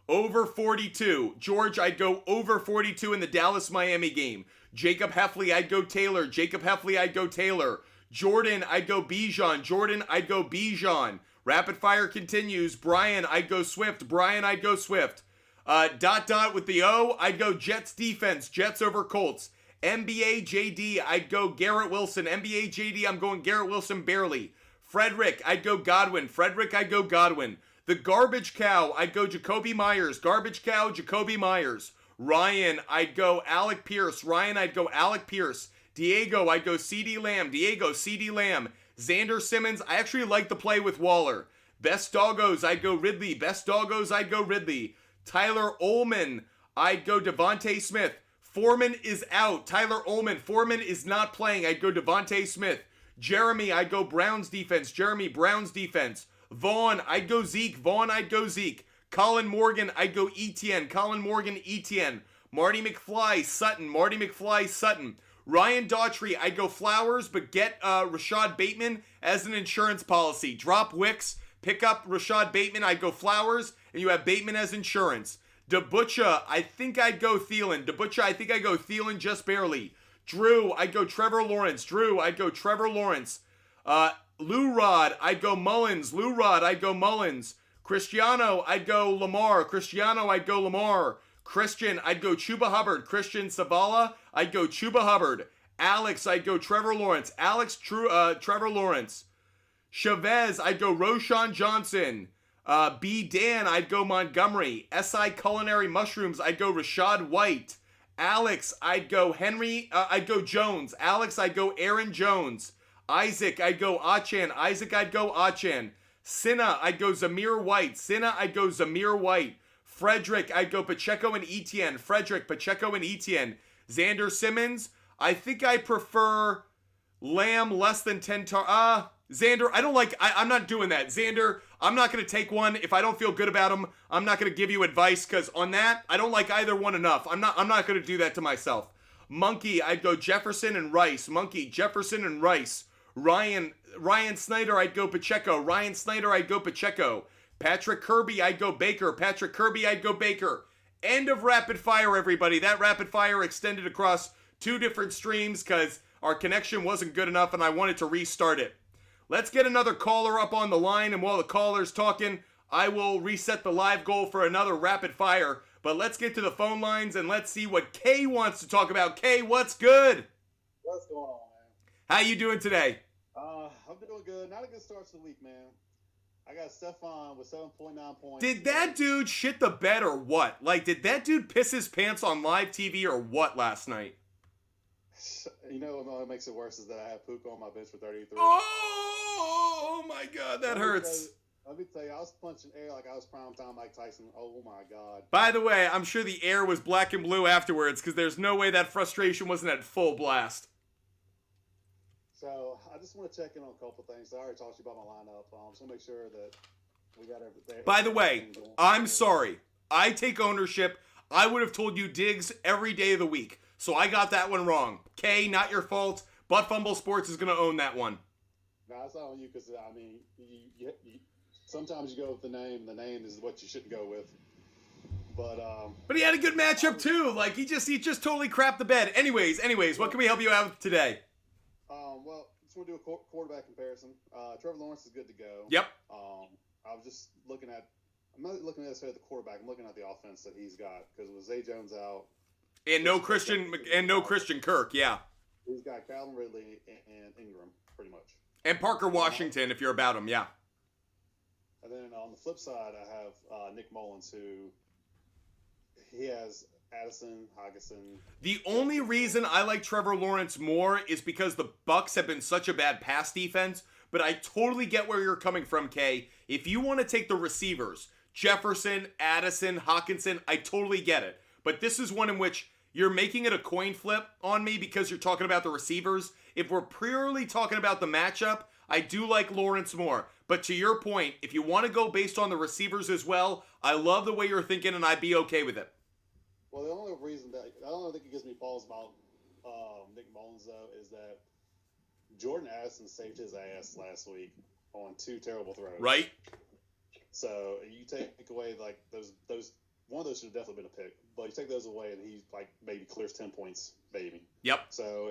Over 42. George, I'd go over 42 in the Dallas-Miami game. Jacob Heffley, I'd go Taylor. Jacob Heffley, I'd go Taylor. Jordan, I'd go Bijan. Jordan, I'd go Bijan. Rapid fire continues. Brian, I'd go Swift. Brian, I'd go Swift. ... with the O, I'd go Jets defense. Jets over Colts. NBA JD, I'd go Garrett Wilson. NBA JD, I'm going Garrett Wilson barely. Frederick, I'd go Godwin. Frederick, I'd go Godwin. The Garbage Cow, I'd go Jacoby Myers. Garbage Cow, Jacoby Myers. Ryan, I'd go Alec Pierce. Ryan, I'd go Alec Pierce. Diego, I'd go CD Lamb. Diego, CD Lamb. Xander Simmons, I actually like the play with Waller. Best doggos, I'd go Ridley. Best doggos, I'd go Ridley. Tyler Ullman, I'd go Devontae Smith. Foreman is out. Tyler Ullman, Foreman is not playing. I'd go Devontae Smith. Jeremy, I'd go Browns defense. Jeremy, Browns defense. Vaughn, I'd go Zeke. Vaughn, I'd go Zeke. Colin Morgan, I'd go Etienne. Colin Morgan, Etienne. Marty McFly, Sutton. Marty McFly, Sutton. Ryan Daughtry, I'd go Flowers, but get Rashad Bateman as an insurance policy. Drop Wicks, pick up Rashad Bateman, I'd go Flowers, and you have Bateman as insurance. DeButcha, I think I'd go Thielen. DeButcha, I think I'd go Thielen just barely. Drew, I'd go Trevor Lawrence. Drew, I'd go Trevor Lawrence. Lou Rod, I'd go Mullins. Lou Rod, I'd go Mullins. Cristiano, I'd go Lamar. Cristiano, I'd go Lamar. Christian, I'd go Chuba Hubbard. Christian Savala, I'd go Chuba Hubbard. Alex, I'd go Trevor Lawrence. Trevor Lawrence. Chavez, I'd go Roshan Johnson. B. Dan, I'd go Montgomery. SI Culinary Mushrooms, I'd go Rashad White. Alex, I'd go I'd go Jones. Alex, I'd go Aaron Jones. Isaac, I'd go Achan. Isaac, I'd go Achan. Sinna, I'd go Zamir White. Sinna, I'd go Zamir White. Frederick, I'd go Pacheco and Etienne. Frederick, Pacheco and Etienne. Xander Simmons, I think I prefer Lamb less than 10 Xander, I'm not doing that. Xander, I'm not going to take one. If I don't feel good about him, I'm not going to give you advice, because on that, I don't like either one enough. I'm not going to do that to myself. Monkey, I'd go Jefferson and Rice. Monkey, Jefferson and Rice. Ryan Snyder, I'd go Pacheco. Ryan Snyder, I'd go Pacheco. Patrick Kirby, I'd go Baker. Patrick Kirby, I'd go Baker. End of rapid fire, everybody. That rapid fire extended across 2 different streams because our connection wasn't good enough and I wanted to restart it. Let's get another caller up on the line, and while the caller's talking, I will reset the live goal for another rapid fire. But let's get to the phone lines and let's see what Kay wants to talk about. Kay, what's good? What's going on, man? How you doing today? I'm doing good. Not a good start to the week, man. I got Stephon with 7.9 points. Did that dude shit the bed or what? Like, did that dude piss his pants on live TV or what last night? You know what makes it worse is that I have Puka on my bench for 33. Oh my God, that hurts. Let me tell you, I was punching air like I was primetime Mike Tyson. Oh my God. By the way, I'm sure the air was black and blue afterwards because there's no way that frustration wasn't at full blast. So I just want to check in on a couple things. I already talked to you about my lineup. Just want to make sure that we got everything. By the way, I'm sorry. I take ownership. I would have told you Diggs every day of the week. So I got that one wrong. Kay, not your fault. Butt Fumble Sports is going to own that one. No, it's not on you because, I mean, you sometimes you go with the name. The name is what you shouldn't go with. But he had a good matchup too. Like he just totally crapped the bed. Anyways, what can we help you out with today? Well, just want to do a quarterback comparison. Trevor Lawrence is good to go. Yep. I was just looking at. I'm not looking at the quarterback. I'm looking at the offense that he's got because with Zay Jones out and no Christian Kirk. Yeah. He's got Calvin Ridley and Ingram pretty much. And Parker Washington, if you're about him, yeah. And then on the flip side, I have Nick Mullins, who he has Addison, Hockenson. The only reason I like Trevor Lawrence more is because the Bucs have been such a bad pass defense, but I totally get where you're coming from, Kay. If you want to take the receivers, Jefferson, Addison, Hockenson, I totally get it. But this is one in which you're making it a coin flip on me because you're talking about the receivers. If we're purely talking about the matchup, I do like Lawrence more. But to your point, if you want to go based on the receivers as well, I love the way you're thinking and I'd be okay with it. Well, the only reason that I don't think it gives me pause about Nick Mullins though is that Jordan Addison saved his ass last week on 2 terrible throws. Right. So you take away like those one of those should have definitely been a pick, but you take those away and he like maybe clears 10 points, maybe. Yep. So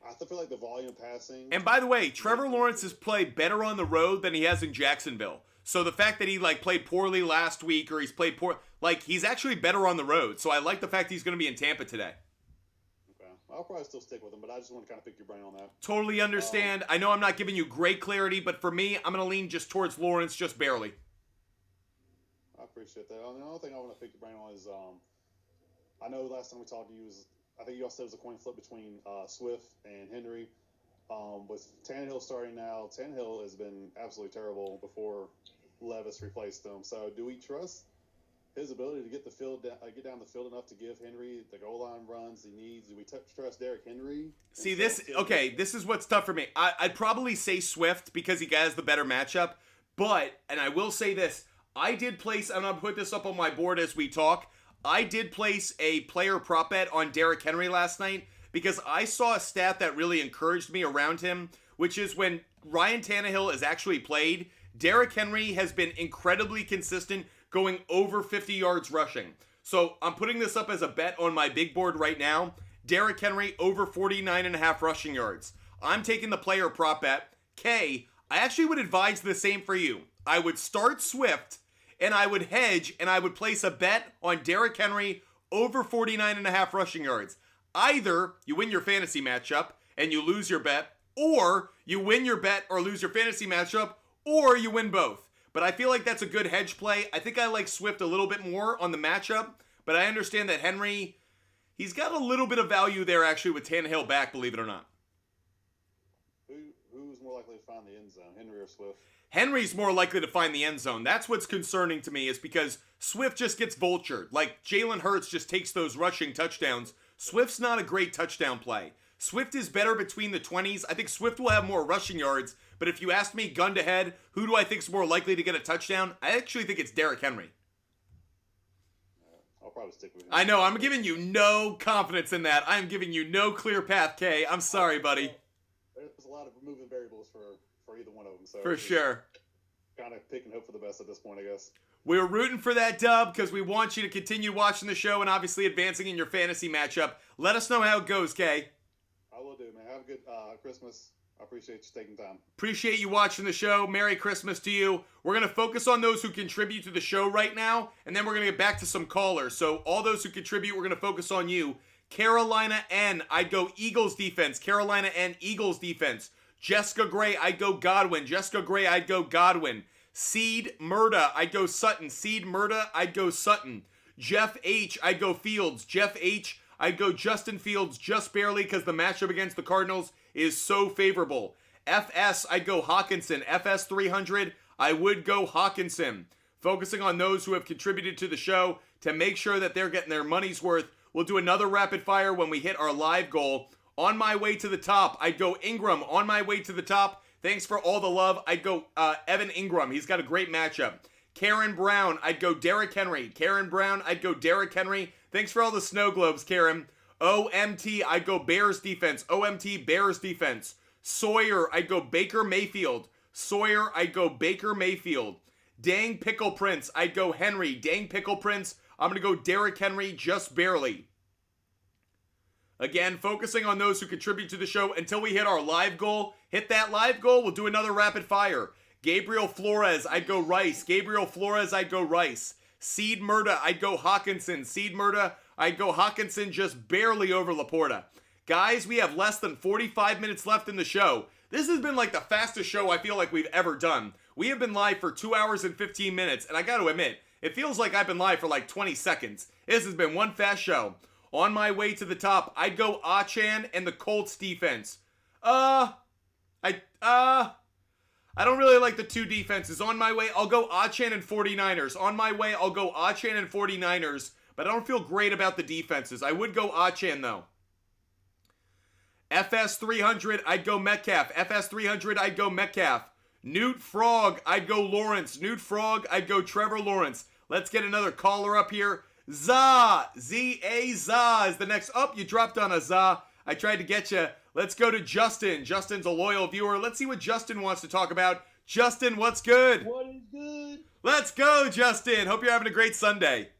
I feel like the volume passing. And by the way, Trevor Lawrence has played better on the road than he has in Jacksonville. So the fact that he like played poorly last week or he's played poor, like he's actually better on the road. So I like the fact he's going to be in Tampa today. Okay. I'll probably still stick with him, but I just want to kind of pick your brain on that. Totally understand. I know I'm not giving you great clarity, but for me, I'm going to lean just towards Lawrence, just barely. I appreciate that. The only thing I want to pick your brain on is I know last time we talked to you I think you also said it was a coin flip between Swift and Henry. With Tannehill starting now, Tannehill has been absolutely terrible before Levis replaced him. So, do we trust his ability to get down the field enough to give Henry the goal line runs he needs? Do we trust Derrick Henry? See, this is what's tough for me. I'd probably say Swift because he has the better matchup. But, and I will say this, I did place, and I'll put this up on my board as we talk, I did place a player prop bet on Derrick Henry last night because I saw a stat that really encouraged me around him, which is when Ryan Tannehill has actually played, Derrick Henry has been incredibly consistent going over 50 yards rushing. So I'm putting this up as a bet on my big board right now. Derrick Henry over 49.5 rushing yards. I'm taking the player prop bet. K, I actually would advise the same for you. I would start Swift, and I would hedge, and I would place a bet on Derrick Henry over 49.5 rushing yards. Either you win your fantasy matchup and you lose your bet, or you win your bet or lose your fantasy matchup, or you win both. But I feel like that's a good hedge play. I think I like Swift a little bit more on the matchup, but I understand that Henry, he's got a little bit of value there actually with Tannehill back, believe it or not. Who's more likely to find the end zone, Henry or Swift? Henry's more likely to find the end zone. That's what's concerning to me is because Swift just gets vultured. Like Jalen Hurts just takes those rushing touchdowns. Swift's not a great touchdown play. Swift is better between the 20s. I think Swift will have more rushing yards, but if you ask me gun to head, who do I think is more likely to get a touchdown? I actually think it's Derrick Henry. I'll probably stick with him. I know, I'm giving you no confidence in that. I'm giving you no clear path, K. I'm sorry, buddy. There's a lot of moving variables for either one of them. So for sure. Kind of pick and hope for the best at this point, I guess. We're rooting for that dub because we want you to continue watching the show and obviously advancing in your fantasy matchup. Let us know how it goes, Kay. I will do, man. Have a good Christmas. I appreciate you taking time. Appreciate you watching the show. Merry Christmas to you. We're going to focus on those who contribute to the show right now, and then we're going to get back to some callers. So all those who contribute, we're going to focus on you. Carolina N, I'd go Eagles defense. Carolina N, Eagles defense. Jessica Gray, I'd go Godwin. Jessica Gray, I'd go Godwin. Seed Murda, I'd go Sutton. Seed Murda, I'd go Sutton. Jeff H, I'd go Fields. Jeff H, I'd go Justin Fields just barely because the matchup against the Cardinals is so favorable. FS, I'd go Hawkinson. FS 300, I would go Hawkinson. Focusing on those who have contributed to the show to make sure that they're getting their money's worth. We'll do another rapid fire when we hit our live goal. On my way to the top, I'd go Ingram. On my way to the top, thanks for all the love. I'd go Evan Ingram. He's got a great matchup. Karen Brown, I'd go Derrick Henry. Karen Brown, I'd go Derrick Henry. Thanks for all the snow globes, Karen. OMT, I'd go Bears defense. OMT, Bears defense. Sawyer, I'd go Baker Mayfield. Sawyer, I'd go Baker Mayfield. Dang Pickle Prince, I'd go Henry. Dang Pickle Prince, I'm going to go Derrick Henry just barely. Again, focusing on those who contribute to the show until we hit our live goal. Hit that live goal, we'll do another rapid fire. Gabriel Flores, I'd go Rice. Gabriel Flores, I'd go Rice. Seed Murda, I'd go Hawkinson. Seed Murda, I'd go Hawkinson just barely over Laporta. Guys, we have less than 45 minutes left in the show. This has been like the fastest show I feel like we've ever done. We have been live for 2 hours and 15 minutes, and I gotta admit, it feels like I've been live for like 20 seconds. This has been one fast show. On my way to the top, I'd go Achan and the Colts defense. I don't really like the two defenses. On my way, I'll go Achan and 49ers. On my way, I'll go Achan and 49ers, but I don't feel great about the defenses. I would go Achan though. FS 300, I'd go Metcalf. FS 300, I'd go Metcalf. Newt Frog, I'd go Lawrence. Newt Frog, I'd go Trevor Lawrence. Let's get another caller up here. Zah, Z-A Zah is the next. Oh, you dropped on a Zah. I tried to get you. Let's go to Justin. Justin's a loyal viewer. Let's see what Justin wants to talk about. Justin, what's good? What is good? Let's go, Justin. Hope you're having a great Sunday.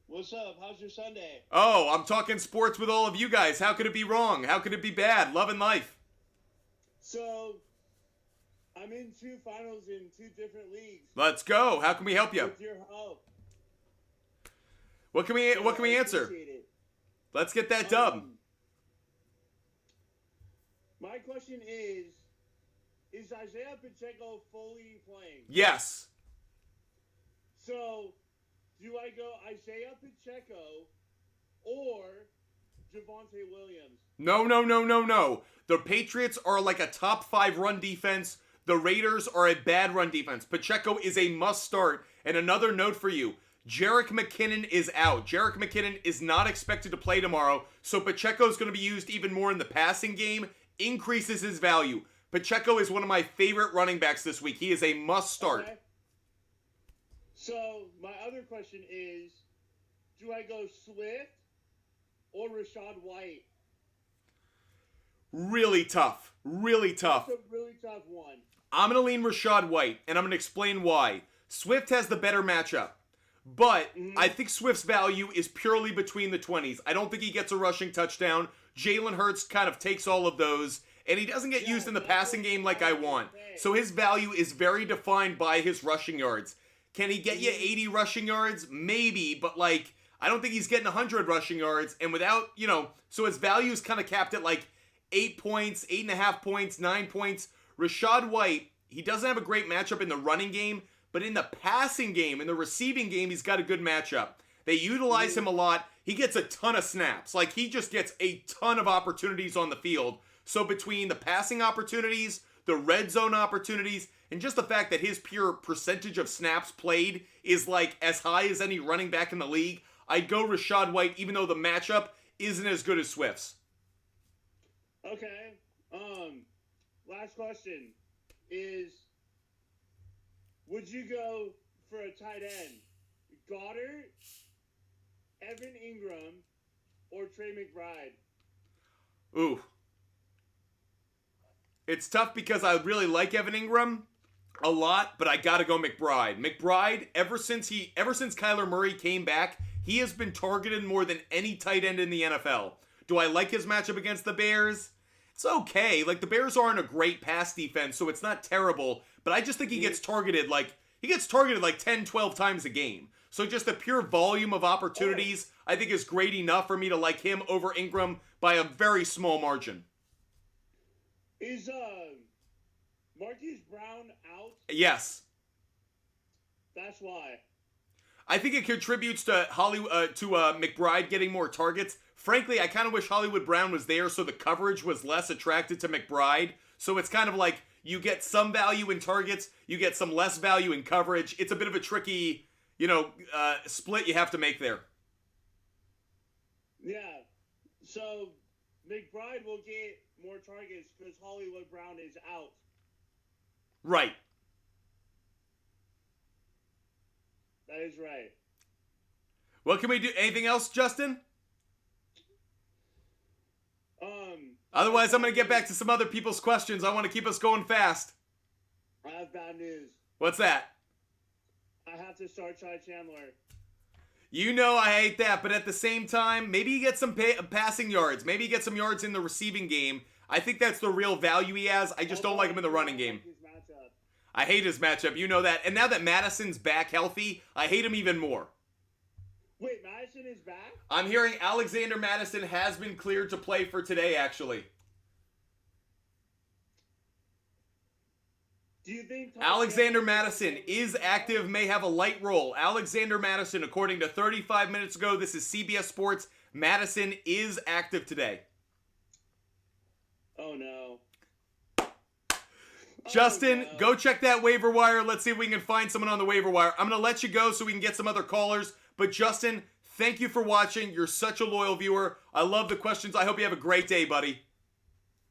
What's up? How's your Sunday? Oh, I'm talking sports with all of you guys. How could it be wrong? How could it be bad? Love and life. So, I'm in two finals in two different leagues. Let's go. How can we help you? With your help. What can we answer? Let's get that dub. My question is Isaiah Pacheco fully playing? Yes. So, do I go Isaiah Pacheco or Javonte Williams. No. The Patriots are like a top 5 run defense. The Raiders are a bad run defense. Pacheco is a must start. And another note for you, Jerick McKinnon is out. Jerick McKinnon is not expected to play tomorrow, so Pacheco is going to be used even more in the passing game, increases his value. Pacheco is one of my favorite running backs this week. He is a must start. Okay. So, my other question is, do I go Swift or Rashad White? Really tough. That's a really tough one. I'm going to lean Rashad White, and I'm going to explain why. Swift has the better matchup, but I think Swift's value is purely between the 20s. I don't think he gets a rushing touchdown. Jalen Hurts kind of takes all of those, and he doesn't get used in the passing game like I want. So his value is very defined by his rushing yards. Can he get you 80 rushing yards? Maybe, but like, I don't think he's getting 100 rushing yards, and without, so his value is kind of capped at like 8 points, 8.5 points, 9 points. Rashad White, he doesn't have a great matchup in the running game, but in the passing game, in the receiving game, he's got a good matchup. They utilize him a lot. He gets a ton of snaps. Like, he just gets a ton of opportunities on the field. So between the passing opportunities, the red zone opportunities, and just the fact that his pure percentage of snaps played is like as high as any running back in the league, I'd go Rashad White, even though the matchup isn't as good as Swift's. Okay. Last question is, would you go for a tight end, Goddard, Evan Ingram, or Trey McBride? Ooh. It's tough because I really like Evan Ingram a lot, but I gotta go McBride. McBride, ever since Kyler Murray came back, he has been targeted more than any tight end in the NFL. Do I like his matchup against the Bears? It's okay. Like, the Bears aren't a great pass defense, so it's not terrible, but I just think he gets targeted like 10, 12 times a game. So just the pure volume of opportunities, I think, is great enough for me to like him over Ingram by a very small margin. Is Marquise Brown out? Yes. That's why. I think it contributes to McBride getting more targets. Frankly, I kind of wish Hollywood Brown was there so the coverage was less attracted to McBride. So it's kind of like you get some value in targets, you get some less value in coverage. It's a bit of a tricky, split you have to make there. Yeah. So McBride will get more targets because Hollywood Brown is out. Right. That is right. What can we do? Anything else, Justin? Otherwise, I'm going to get back to some other people's questions. I want to keep us going fast. I have bad news. What's that? I have to start Ty Chandler. You know I hate that, but at the same time, maybe he gets some passing yards. Maybe he gets some yards in the receiving game. I think that's the real value he has. I just don't like him in the running game. I hate his matchup. You know that. And now that Madison's back healthy, I hate him even more. Wait, Madison is back? I'm hearing Alexander Madison has been cleared to play for today, actually. Do you think Alexander Madison is active, may have a light role. Alexander Madison, according to 35 minutes ago, this is CBS Sports, Madison is active today. Oh, no. Justin, go check that waiver wire. Let's see if we can find someone on the waiver wire. I'm going to let you go so we can get some other callers. But Justin, thank you for watching. You're such a loyal viewer. I love the questions. I hope you have a great day, buddy.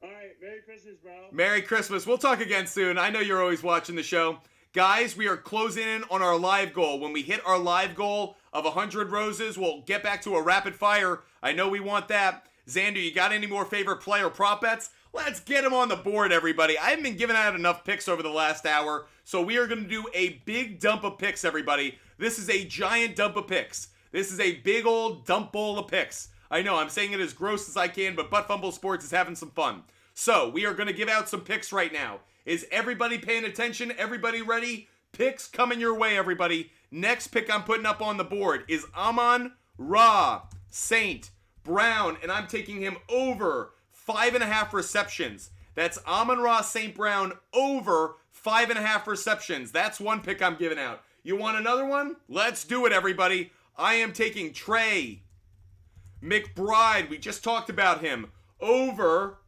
All right. Merry Christmas, bro. Merry Christmas. We'll talk again soon. I know you're always watching the show. Guys, we are closing in on our live goal. When we hit our live goal of 100 roses, we'll get back to a rapid fire. I know we want that. Xander, you got any more favorite player prop bets? Let's get them on the board, everybody. I haven't been giving out enough picks over the last hour, so we are going to do a big dump of picks, everybody. This is a giant dump of picks. This is a big old dump bowl of picks. I know, I'm saying it as gross as I can, but Butt Fumble Sports is having some fun. So, we are going to give out some picks right now. Is everybody paying attention? Everybody ready? Picks coming your way, everybody. Next pick I'm putting up on the board is Amon-Ra St. Brown, and I'm taking him over 5.5 receptions. That's Amon-Ra St. Brown over 5.5 receptions. That's one pick I'm giving out. You want another one? Let's do it, everybody. I am taking Trey McBride, we just talked about him. Over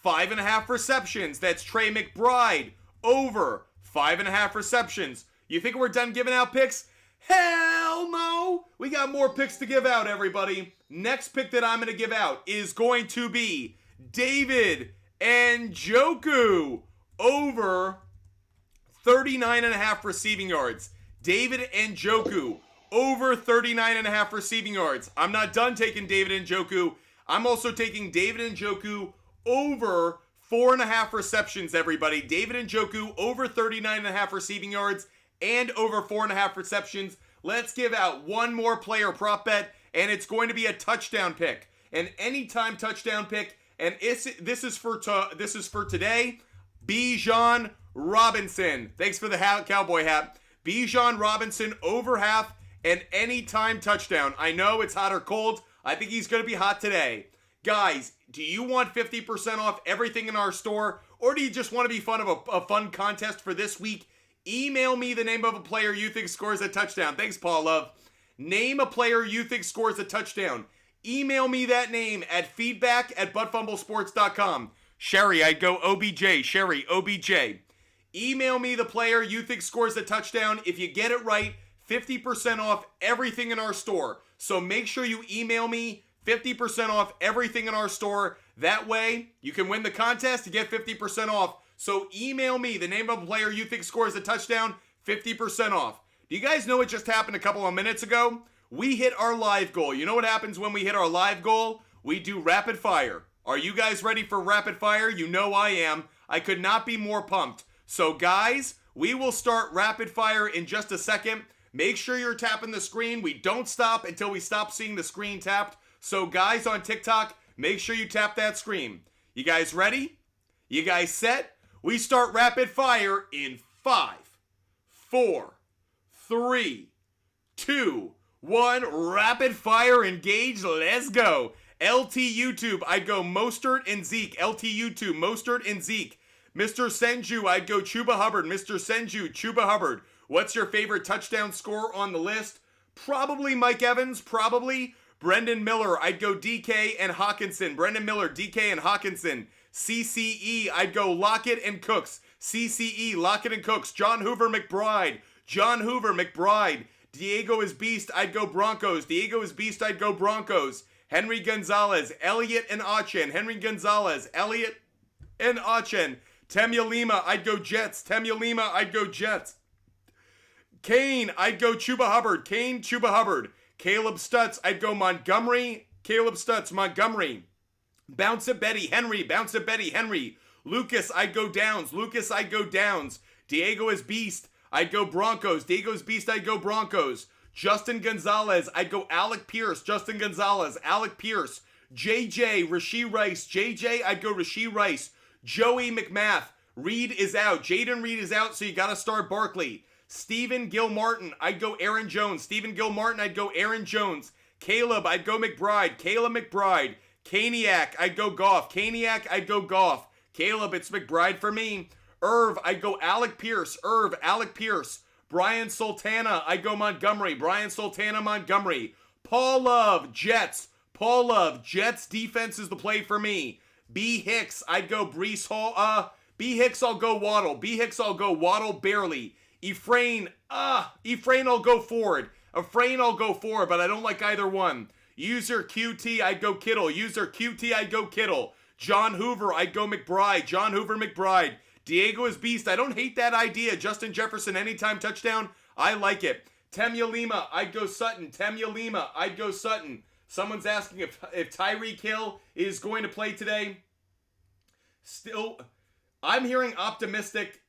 5.5 receptions. That's Trey McBride. Over 5.5 receptions. You think we're done giving out picks? Hell no! We got more picks to give out, everybody. Next pick that I'm going to give out is going to be David Njoku. Over 39.5 receiving yards. David Njoku. Over 39.5 receiving yards. I'm not done taking David Njoku. I'm also taking David Njoku over 4.5 receptions, everybody. David Njoku over 39.5 receiving yards and over 4.5 receptions. Let's give out one more player prop bet, and it's going to be a touchdown pick. An anytime touchdown pick, and this is for today. Bijan Robinson. Thanks for the cowboy hat. Bijan Robinson over half, an anytime touchdown. I know it's hot or cold. I think he's going to be hot today. Guys, do you want 50% off everything in our store, or do you just want to be fun of a fun contest for this week? Email me the name of a player you think scores a touchdown. Thanks, Paul Love. Name a player you think scores a touchdown. Email me that name at feedback@buttfumblesports.com. Sherry, I'd go OBJ. Sherry, OBJ. Email me the player you think scores a touchdown. If you get it right, 50% off everything in our store. So make sure you email me 50% off everything in our store. That way, you can win the contest to get 50% off. So email me the name of a player you think scores a touchdown, 50% off. Do you guys know what just happened a couple of minutes ago? We hit our live goal. You know what happens when we hit our live goal? We do rapid fire. Are you guys ready for rapid fire? You know I am. I could not be more pumped. So guys, we will start rapid fire in just a second. Make sure you're tapping the screen. We don't stop until we stop seeing the screen tapped. So guys on TikTok, make sure you tap that screen. You guys ready? You guys set? We start rapid fire in 5, 4, 3, 2, 1. Rapid fire engaged. Let's go. LT YouTube, I'd go Mostert and Zeke. LT YouTube, Mostert and Zeke. Mr. Senju, I'd go Chuba Hubbard. Mr. Senju, Chuba Hubbard. What's your favorite touchdown score on the list? Probably Mike Evans. Probably Brendan Miller. I'd go DK and Hawkinson. Brendan Miller, DK and Hawkinson. CCE, I'd go Lockett and Cooks. CCE, Lockett and Cooks. John Hoover McBride. John Hoover McBride. Diego is Beast, I'd go Broncos. Diego is Beast, I'd go Broncos. Henry Gonzalez, Elliott and Achen. Henry Gonzalez, Elliott and Achen. Temya Lima, I'd go Jets. Temya Lima, I'd go Jets. Kane, I'd go Chuba Hubbard. Kane, Chuba Hubbard. Caleb Stutz, I'd go Montgomery. Caleb Stutz, Montgomery. Bounce it Betty, Henry. Bounce it Betty, Henry. Lucas, I'd go Downs. Lucas, I'd go Downs. Diego is Beast, I'd go Broncos. Diego's Beast, I'd go Broncos. Justin Gonzalez, I'd go Alec Pierce. Justin Gonzalez, Alec Pierce. JJ, Rashee Rice. JJ, I'd go Rashee Rice. Joey McMath, Reed is out. Jaden Reed is out, so you gotta start Barkley. Stephen Gilmartin, I'd go Aaron Jones. Stephen Gilmartin, I'd go Aaron Jones. Caleb, I'd go McBride. Caleb McBride. Kaniak, I'd go Goff. Kaniak, I'd go Goff. Caleb, it's McBride for me. Irv, I'd go Alec Pierce. Irv, Alec Pierce. Brian Sultana, I'd go Montgomery. Brian Sultana, Montgomery. Paul Love, Jets. Paul Love, Jets defense is the play for me. B. Hicks, I'd go Breece Hall. B. Hicks, I'll go Waddle. B. Hicks, I'll go Waddle barely. Ephraim, I'll go Ford. Ephraim, I'll go Ford, but I don't like either one. User QT, I'd go Kittle. User QT, I'd go Kittle. John Hoover, I'd go McBride. John Hoover, McBride. Diego is Beast. I don't hate that idea. Justin Jefferson, anytime touchdown. I like it. Temya Lima, I'd go Sutton. Temya Lima, I'd go Sutton. Someone's asking if Tyreek Hill is going to play today. Still, I'm hearing optimistic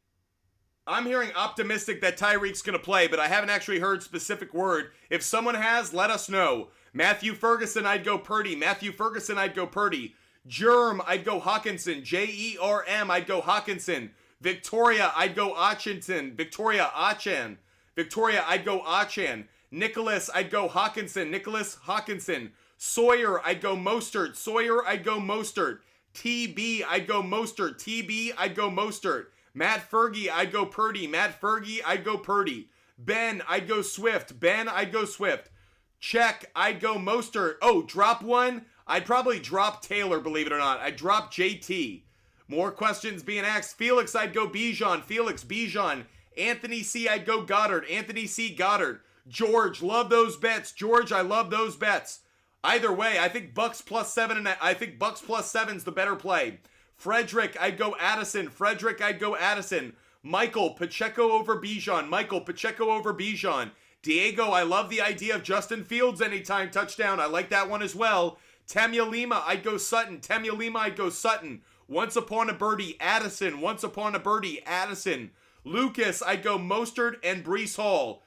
that Tyreek's going to play, but I haven't actually heard specific word. If someone has, let us know. Matthew Ferguson, I'd go Purdy. Matthew Ferguson, I'd go Purdy. Germ, I'd go Hawkinson. Jerm, I'd go Hawkinson. Victoria, I'd go Achenton. Victoria, Achen. Victoria, I'd go Achen. Nicholas, I'd go Hawkinson. Nicholas, Hawkinson. Sawyer, I'd go Mostert. Sawyer, I'd go Mostert. TB, I'd go Mostert. TB, I'd go Mostert. Matt Fergie, I'd go Purdy. Matt Fergie, I'd go Purdy. Ben, I'd go Swift. Ben, I'd go Swift. Check. I'd go Mostert. Oh, drop one. I'd probably drop Taylor, believe it or not. I'd drop JT. More questions being asked. Felix, I'd go Bijan. Felix, Bijan. Anthony C, I'd go Goddard. Anthony C, Goddard. George, love those bets. George, I love those bets. Either way, I think Bucks plus 7, and I think Bucks plus 7's the better play. Frederick, I'd go Addison. Frederick, I'd go Addison. Michael, Pacheco over Bijan. Michael, Pacheco over Bijan. Diego, I love the idea of Justin Fields anytime touchdown. I like that one as well. Temia Lima, I'd go Sutton. Temia Lima, I'd go Sutton. Once Upon a Birdie, Addison. Once Upon a Birdie, Addison. Lucas, I'd go Mostert and Breece Hall.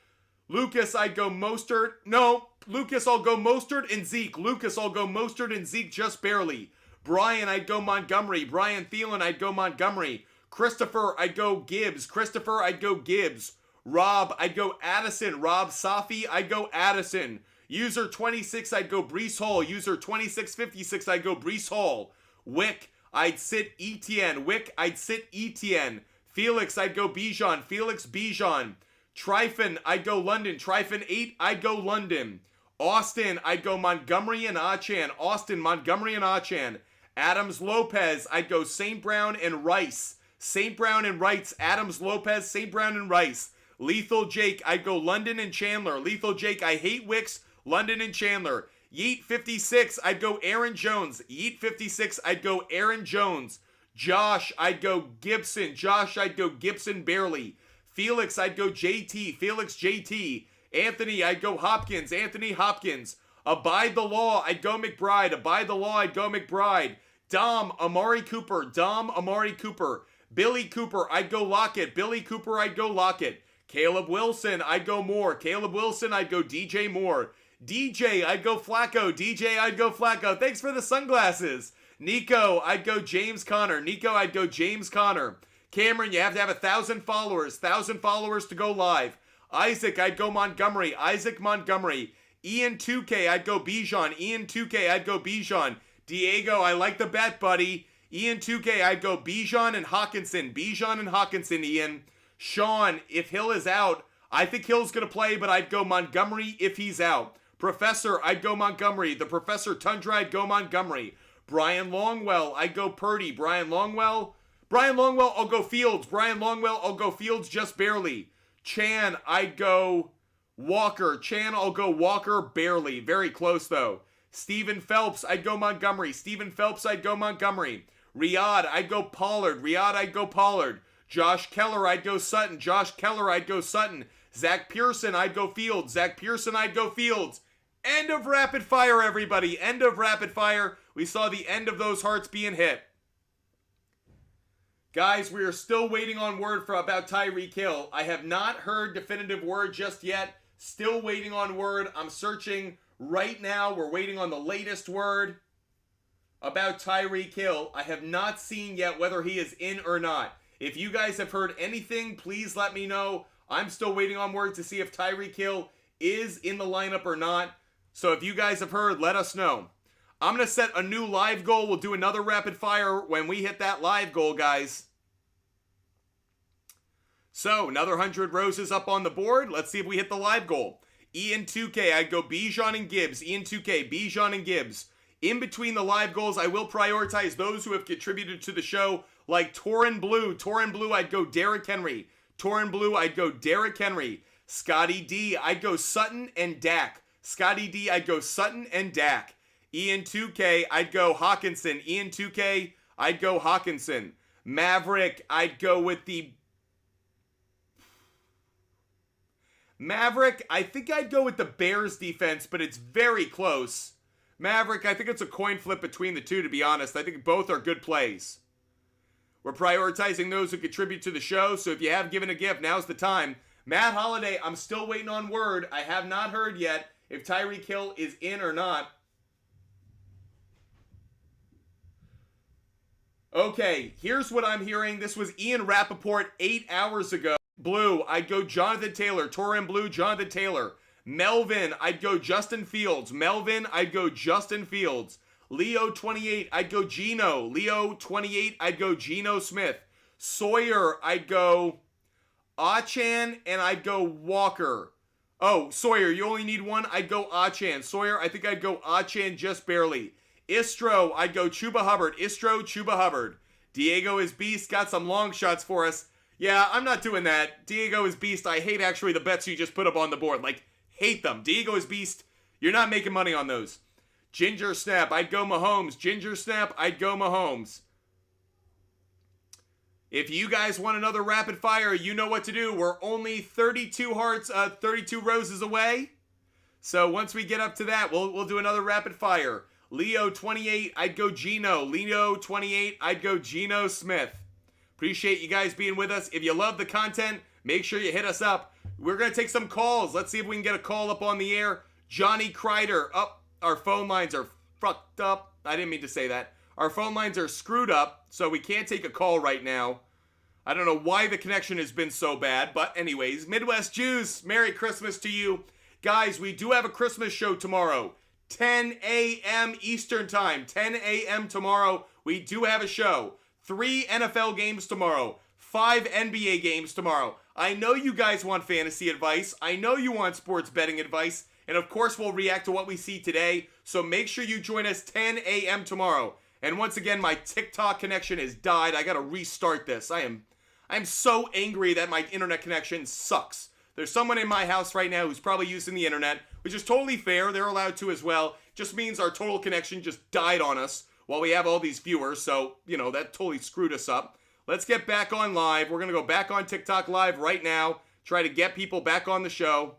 Lucas, I'd go Mostert. No, Lucas, I'll go Mostert and Zeke. Lucas, I'll go Mostert and Zeke just barely. Brian, I'd go Montgomery. Brian Thielen, I'd go Montgomery. Christopher, I'd go Gibbs. Christopher, I'd go Gibbs. Rob, I'd go Addison. Rob Safi, I'd go Addison. User 26, I'd go Breece Hall. User 2656, I'd go Breece Hall. Wick, I'd sit Etienne. Wick, I'd sit Etienne. Felix, I'd go Bijan. Felix, Bijan. Trifon, I'd go London. Trifon 8, I'd go London. Austin, I'd go Montgomery and Achan. Austin, Montgomery and Achan. Adams Lopez, I'd go St. Brown and Rice. St. Brown and Rice. Adams Lopez, St. Brown and Rice. Lethal Jake, I'd go London and Chandler. Lethal Jake, I hate Wicks. London and Chandler. Yeet 56, I'd go Aaron Jones. Yeet 56, I'd go Aaron Jones. Josh, I'd go Gibson. Josh, I'd go Gibson barely. Felix, I'd go JT. Felix, JT. Anthony, I'd go Hopkins. Anthony, Hopkins. Abide the law, I'd go McBride. Abide the law, I'd go McBride. Dom, Amari Cooper. Dom, Amari Cooper. Billy Cooper, I'd go Lockett. Billy Cooper, I'd go Lockett. Caleb Wilson, I'd go Moore. Caleb Wilson, I'd go DJ Moore. DJ, I'd go Flacco. DJ, I'd go Flacco. Thanks for the sunglasses. Nico, I'd go James Conner. Nico, I'd go James Conner. Cameron, you have to have 1,000 followers. 1,000 followers to go live. Isaac, I'd go Montgomery. Isaac Montgomery. Ian 2K, I'd go Bijan. Ian 2K, I'd go Bijan. Diego, I like the bet, buddy. Ian 2K, I'd go Bijan and Hawkinson. Bijan and Hawkinson, Ian. Sean, if Hill is out, I think Hill's going to play, but I'd go Montgomery if he's out. Professor, I'd go Montgomery. The Professor Tundra, I'd go Montgomery. Brian Longwell, I'd go Purdy. Brian Longwell, I'll go Fields. Brian Longwell, I'll go Fields just barely. Chan, I'd go Walker. Chan, I'll go Walker barely. Very close, though. Stephen Phelps, I'd go Montgomery. Stephen Phelps, I'd go Montgomery. Riyadh, I'd go Pollard. Riyadh, I'd go Pollard. Josh Keller, I'd go Sutton. Josh Keller, I'd go Sutton. Zach Pearson, I'd go Fields. Zach Pearson, I'd go Fields. End of rapid fire, everybody. End of rapid fire. We saw the end of those hearts being hit. Guys, we are still waiting on word about Tyreek Hill. I have not heard definitive word just yet. Still waiting on word. I'm searching right now. We're waiting on the latest word about Tyreek Hill. I have not seen yet whether he is in or not. If you guys have heard anything, please let me know. I'm still waiting on word to see if Tyreek Hill is in the lineup or not. So if you guys have heard, let us know. I'm going to set a new live goal. We'll do another rapid fire when we hit that live goal, guys. So, another 100 roses up on the board. Let's see if we hit the live goal. Ian 2K, I'd go Bijan and Gibbs. Ian 2K, Bijan and Gibbs. In between the live goals, I will prioritize those who have contributed to the show, like Torin Blue. Torin Blue, I'd go Derrick Henry. Torin Blue, I'd go Derrick Henry. Scotty D, I'd go Sutton and Dak. Scotty D, I'd go Sutton and Dak. Ian 2K, I'd go Hawkinson. Ian 2K, I'd go Hawkinson. Maverick, I'd go with the... Maverick, I think I'd go with the Bears defense, but it's very close. Maverick, I think it's a coin flip between the two, to be honest. I think both are good plays. We're prioritizing those who contribute to the show, so if you have given a gift, now's the time. Matt Holliday, I'm still waiting on word. I have not heard yet if Tyreek Hill is in or not. Okay, here's what I'm hearing. This was Ian Rappaport 8 hours ago. Blue, I'd go Jonathan Taylor. Torin Blue, Jonathan Taylor. Melvin, I'd go Justin Fields. Melvin, I'd go Justin Fields. Leo 28, I'd go Geno. Leo 28, I'd go Geno Smith. Sawyer, I'd go Achan, and I'd go Walker. Oh, Sawyer, you only need one? I'd go Achan. Sawyer, I think I'd go Achan just barely. Istro, I'd go Chuba Hubbard. Istro, Chuba Hubbard. Diego is beast. Got some long shots for us. Yeah, I'm not doing that. Diego is beast. I hate actually the bets you just put up on the board. Like, hate them. Diego is beast. You're not making money on those. Ginger Snap, I'd go Mahomes. Ginger Snap, I'd go Mahomes. If you guys want another rapid fire, you know what to do. We're only 32 roses away. So once we get up to that, we'll do another rapid fire. Leo 28, I'd go Geno. Leo 28, I'd go Geno Smith. Appreciate you guys being with us. If you love the content, make sure you hit us up. We're going to take some calls. Let's see if we can get a call up on the air. Johnny Kreider. Our phone lines are fucked up. I didn't mean to say that. Our phone lines are screwed up, so we can't take a call right now. I don't know why the connection has been so bad, but anyways, Midwest Jews, Merry Christmas to you. Guys, we do have a Christmas show tomorrow. 10 a.m. Eastern Time. 10 a.m. tomorrow. We do have a show. 3 NFL games tomorrow. 5 NBA games tomorrow. I know you guys want fantasy advice. I know you want sports betting advice. And of course, we'll react to what we see today. So make sure you join us 10 a.m. tomorrow. And once again, my TikTok connection has died. I got to restart this. I'm so angry that my internet connection sucks. There's someone in my house right now who's probably using the internet, which is totally fair. They're allowed to as well. Just means our total connection just died on us while we have all these viewers. So, that totally screwed us up. Let's get back on live. We're going to go back on TikTok live right now. Try to get people back on the show.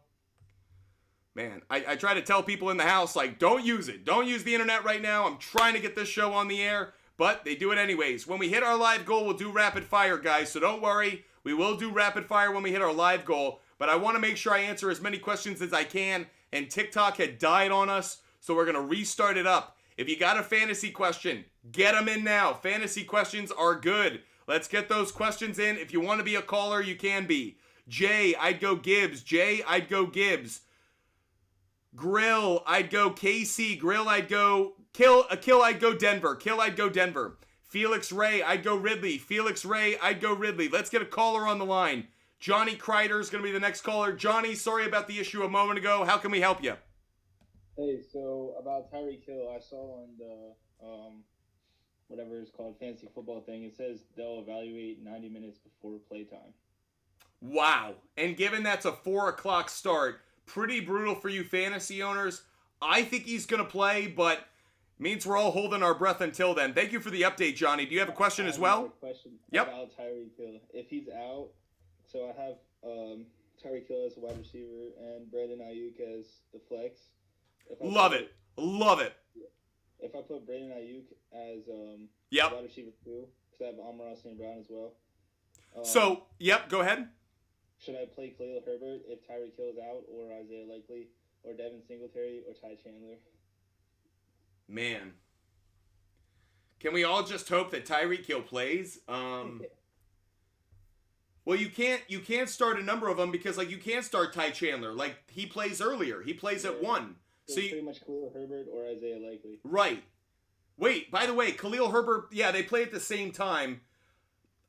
Man, I try to tell people in the house, like, don't use it. Don't use the internet right now. I'm trying to get this show on the air, but they do it anyways. When we hit our live goal, we'll do rapid fire, guys. So don't worry. We will do rapid fire when we hit our live goal. But I want to make sure I answer as many questions as I can. And TikTok had died on us, so we're going to restart it up. If you got a fantasy question, get them in now. Fantasy questions are good. Let's get those questions in. If you want to be a caller, you can be. Jay, I'd go Gibbs. Jay, I'd go Gibbs. Grill, I'd go KC. Grill, I'd go Kill, I'd go Denver. Kill, I'd go Denver. Felix Ray, I'd go Ridley. Felix Ray, I'd go Ridley. Let's get a caller on the line. Johnny Kreider is going to be the next caller. Johnny, sorry about the issue a moment ago. How can we help you? Hey, so about Tyreek Hill, I saw on the whatever it's called, fantasy football thing, it says they'll evaluate 90 minutes before playtime. Wow. And given that's a 4 o'clock start, pretty brutal for you fantasy owners. I think he's going to play, but means we're all holding our breath until then. Thank you for the update, Johnny. Do you have a question as well? Question Yep. about Tyreek Hill. If he's out, so I have Tyreek Hill as a wide receiver and Brandon Ayuk as the flex. Love it. If I put Brandon Ayuk as Yep. wide receiver too, because I have Amon-Ra St. Brown as well. Go ahead. Should I play Khalil Herbert if Tyreek Hill is out, or Isaiah Likely, or Devin Singletary, or Ty Chandler? Man. Can we all just hope that Tyreek Hill plays? Well, you can't start a number of them because you can't start Ty Chandler. He plays earlier. He plays at 1. So pretty much Khalil Herbert or Isaiah Likely. Right. Wait, by the way, Khalil Herbert, yeah, they play at the same time.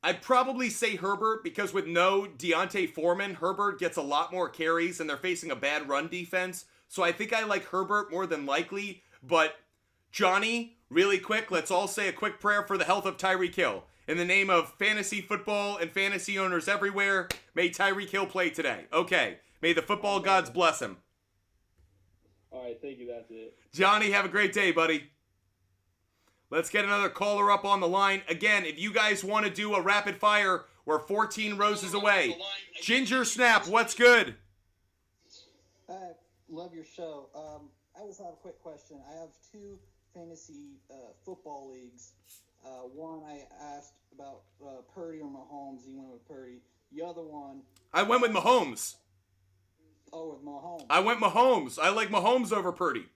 I'd probably say Herbert because with no Deontay Foreman, Herbert gets a lot more carries and they're facing a bad run defense. So I think I like Herbert more than Likely. But Johnny, really quick, let's all say a quick prayer for the health of Tyreek Hill. In the name of fantasy football and fantasy owners everywhere, may Tyreek Hill play today. Okay. May the football gods bless him. All right, thank you. That's it. Johnny, have a great day, buddy. Let's get another caller up on the line. Again, if you guys want to do a rapid fire, we're 14 roses away. Ginger Snap, what's good? Love your show. I just have a quick question. I have 2 fantasy football leagues. One I asked about Purdy or Mahomes. He went with Purdy. The other one, I went with Mahomes. Oh, with Mahomes. I went Mahomes. I like Mahomes over Purdy.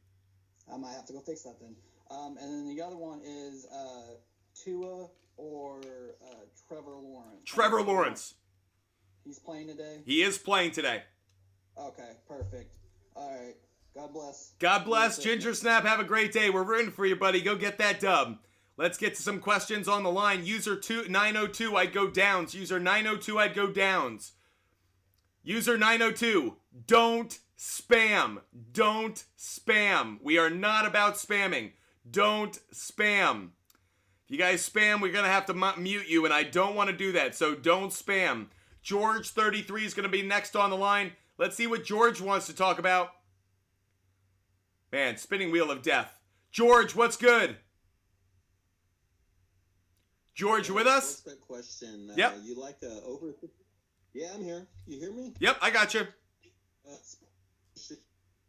I might have to go fix that then. And then the other one is Tua or Trevor Lawrence. Trevor Lawrence. He's playing today? He is playing today. Okay, perfect. All right. God bless. God bless. Ginger Snap, have a great day. We're rooting for you, buddy. Go get that dub. Let's get to some questions on the line. User 902, I'd go downs. User 902, I'd go downs. User 902, don't spam. Don't spam. We are not about spamming. Don't spam. If you guys spam, we're going to have to mute you, and I don't want to do that, so don't spam. George, 33, is going to be next on the line. Let's see what George wants to talk about. Man, spinning wheel of death. George, what's good? George, you with us? Quick question. Yep. You like over? Yeah, I'm here. You hear me? Yep, I got you.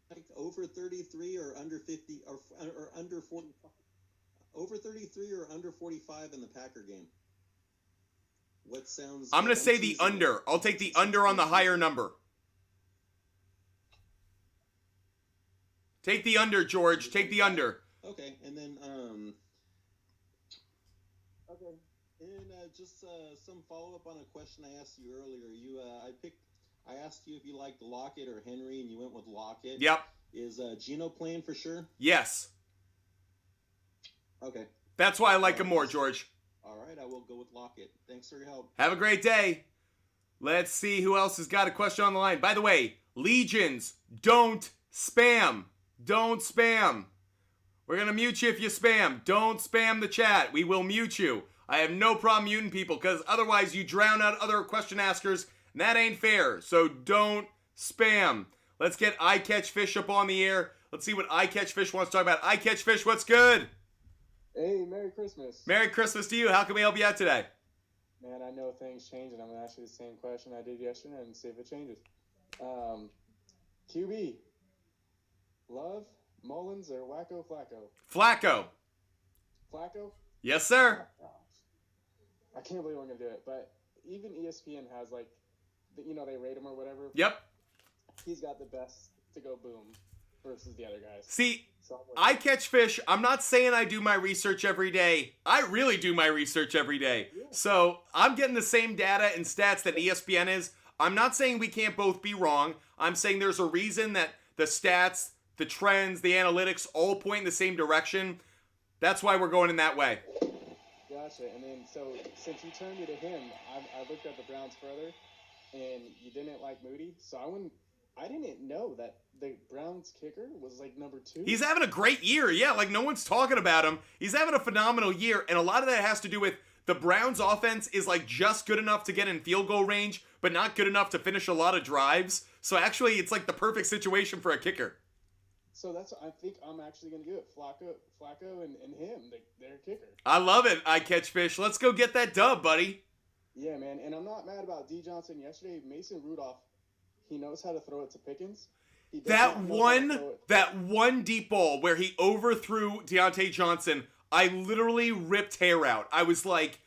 Like over 33 or under 50 or under 40? Over 33 or under 45 in the Packer game? What sounds? I'm going to say the under. I'll take the under on the higher number. Take the under, George. Take the under. Okay, and then okay, and just some follow up on a question I asked you earlier. I asked you if you liked Lockett or Henry, and you went with Lockett. Yep. Is Geno playing for sure? Yes. Okay. That's why I like him more, George. All right, I will go with Lockett. Thanks for your help. Have a great day. Let's see who else has got a question on the line. By the way, Legions, don't spam. Don't spam. We're going to mute you if you spam. Don't spam the chat. We will mute you. I have no problem muting people because otherwise you drown out other question askers, and that ain't fair. So don't spam. Let's get I Catch Fish up on the air. Let's see what I Catch Fish wants to talk about. I Catch Fish, what's good? Hey, Merry Christmas. Merry Christmas to you. How can we help you out today? Man, I know things change, and I'm going to ask you the same question I did yesterday and see if it changes. QB, Love, Mullins, or Wacko Flacco? Flacco. Flacco? Yes, sir. I can't believe I'm going to do it, but even ESPN has, like, they rate him or whatever. Yep. He's got the best to go boom versus the other guys. See, I Catch Fish. I'm not saying I do my research every day. I really do my research every day. Yeah. So I'm getting the same data and stats that ESPN is. I'm not saying we can't both be wrong. I'm saying there's a reason that the stats, the trends, the analytics all point in the same direction. That's why we're going in that way. Gotcha. And then, so since you turned me to him, I looked at the Browns further, and you didn't like Moody, so I didn't know that the Browns kicker was like number 2. He's having a great year. Yeah, like no one's talking about him. He's having a phenomenal year, and a lot of that has to do with the Browns offense is like just good enough to get in field goal range, but not good enough to finish a lot of drives. So actually, it's like the perfect situation for a kicker. So I think I'm actually going to do it. Flacco and him, their kicker. I love it, I Catch Fish. Let's go get that dub, buddy. Yeah, man, and I'm not mad about D. Johnson yesterday. Mason Rudolph, he knows how to throw it to Pickens. That one deep ball where he overthrew Deontay Johnson, I literally ripped hair out. I was like,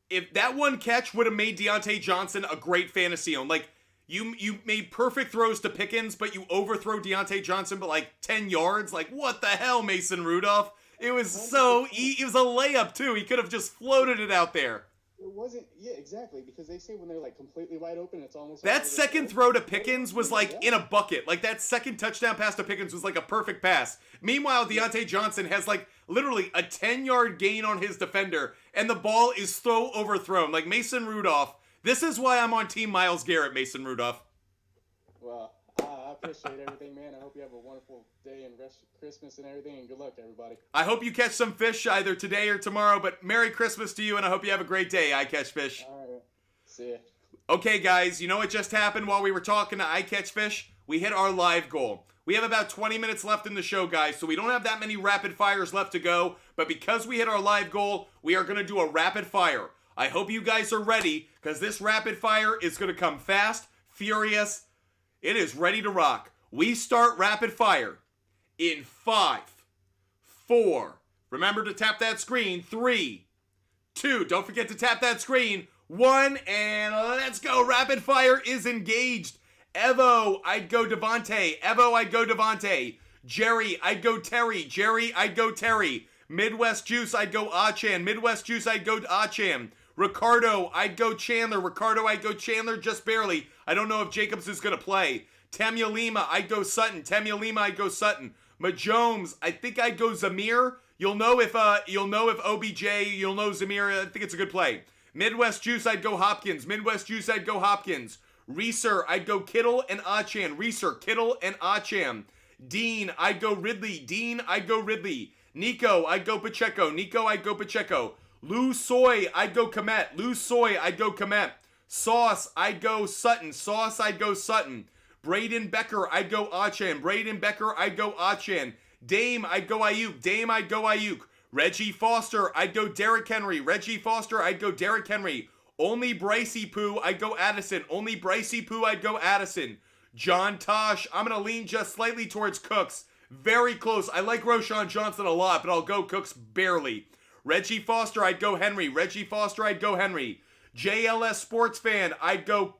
if that one catch would have made Deontay Johnson a great fantasy own, like you made perfect throws to Pickens, but you overthrow Deontay Johnson but like 10 yards. Like, what the hell, Mason Rudolph? It was it was a layup too. He could have just floated it out there. It wasn't, yeah, exactly, because they say when they're like completely wide open, it's almost that second throw to Pickens was like in a bucket. Like that second touchdown pass to Pickens was like a perfect pass. Meanwhile, Deontay Johnson has like literally a 10-yard gain on his defender, and the ball is so overthrown. Like Mason Rudolph, this is why I'm on Team Myles Garrett, Mason Rudolph. Well, I appreciate everything, man. I hope you have a wonderful day and Christmas and everything, and good luck, everybody. I hope you catch some fish either today or tomorrow, but Merry Christmas to you, and I hope you have a great day, I Catch Fish. All right. See ya. Okay, guys, you know what just happened while we were talking to I Catch Fish? We hit our live goal. We have about 20 minutes left in the show, guys, so we don't have that many rapid fires left to go, but because we hit our live goal, we are going to do a rapid fire. I hope you guys are ready, because this rapid fire is going to come fast, furious. It is ready to rock. We start rapid fire in 5, 4. Remember to tap that screen. 3, 2. Don't forget to tap that screen. 1, and let's go. Rapid fire is engaged. Evo, I'd go Devontae. Evo, I'd go Devontae. Jerry, I'd go Terry. Jerry, I'd go Terry. Midwest Juice, I'd go Achan. Midwest Juice, I'd go Achan. Ricardo, I'd go Chandler. Ricardo, I'd go Chandler just barely. I don't know if Jacobs is going to play. Temia Lima, I'd go Sutton. Temia Lima, I'd go Sutton. Majomes, I think I'd go Zamir. You'll know if OBJ, you'll know Zamir. I think it's a good play. Midwest Juice, I'd go Hopkins. Midwest Juice, I'd go Hopkins. Reeser, I'd go Kittle and Achane. Reeser, Kittle and Achane. Dean, I'd go Ridley. Dean, I'd go Ridley. Nico, I'd go Pacheco. Nico, I'd go Pacheco. Lou Soy, I'd go Komet. Lou Soy, I'd go Komet. Sauce, I'd go Sutton. Sauce, I'd go Sutton. Braden Becker, I'd go Achane. Braden Becker, I'd go Achane. Dame, I'd go Ayuk. Dame, I'd go Ayuk. Reggie Foster, I'd go Derrick Henry. Reggie Foster, I'd go Derrick Henry. Only Brycey Poo, I'd go Addison. Only Brycey Poo, I'd go Addison. John Tosh, I'm going to lean just slightly towards Cooks. Very close. I like Roshan Johnson a lot, but I'll go Cooks barely. Reggie Foster, I'd go Henry. Reggie Foster, I'd go Henry. JLS Sports Fan, I'd go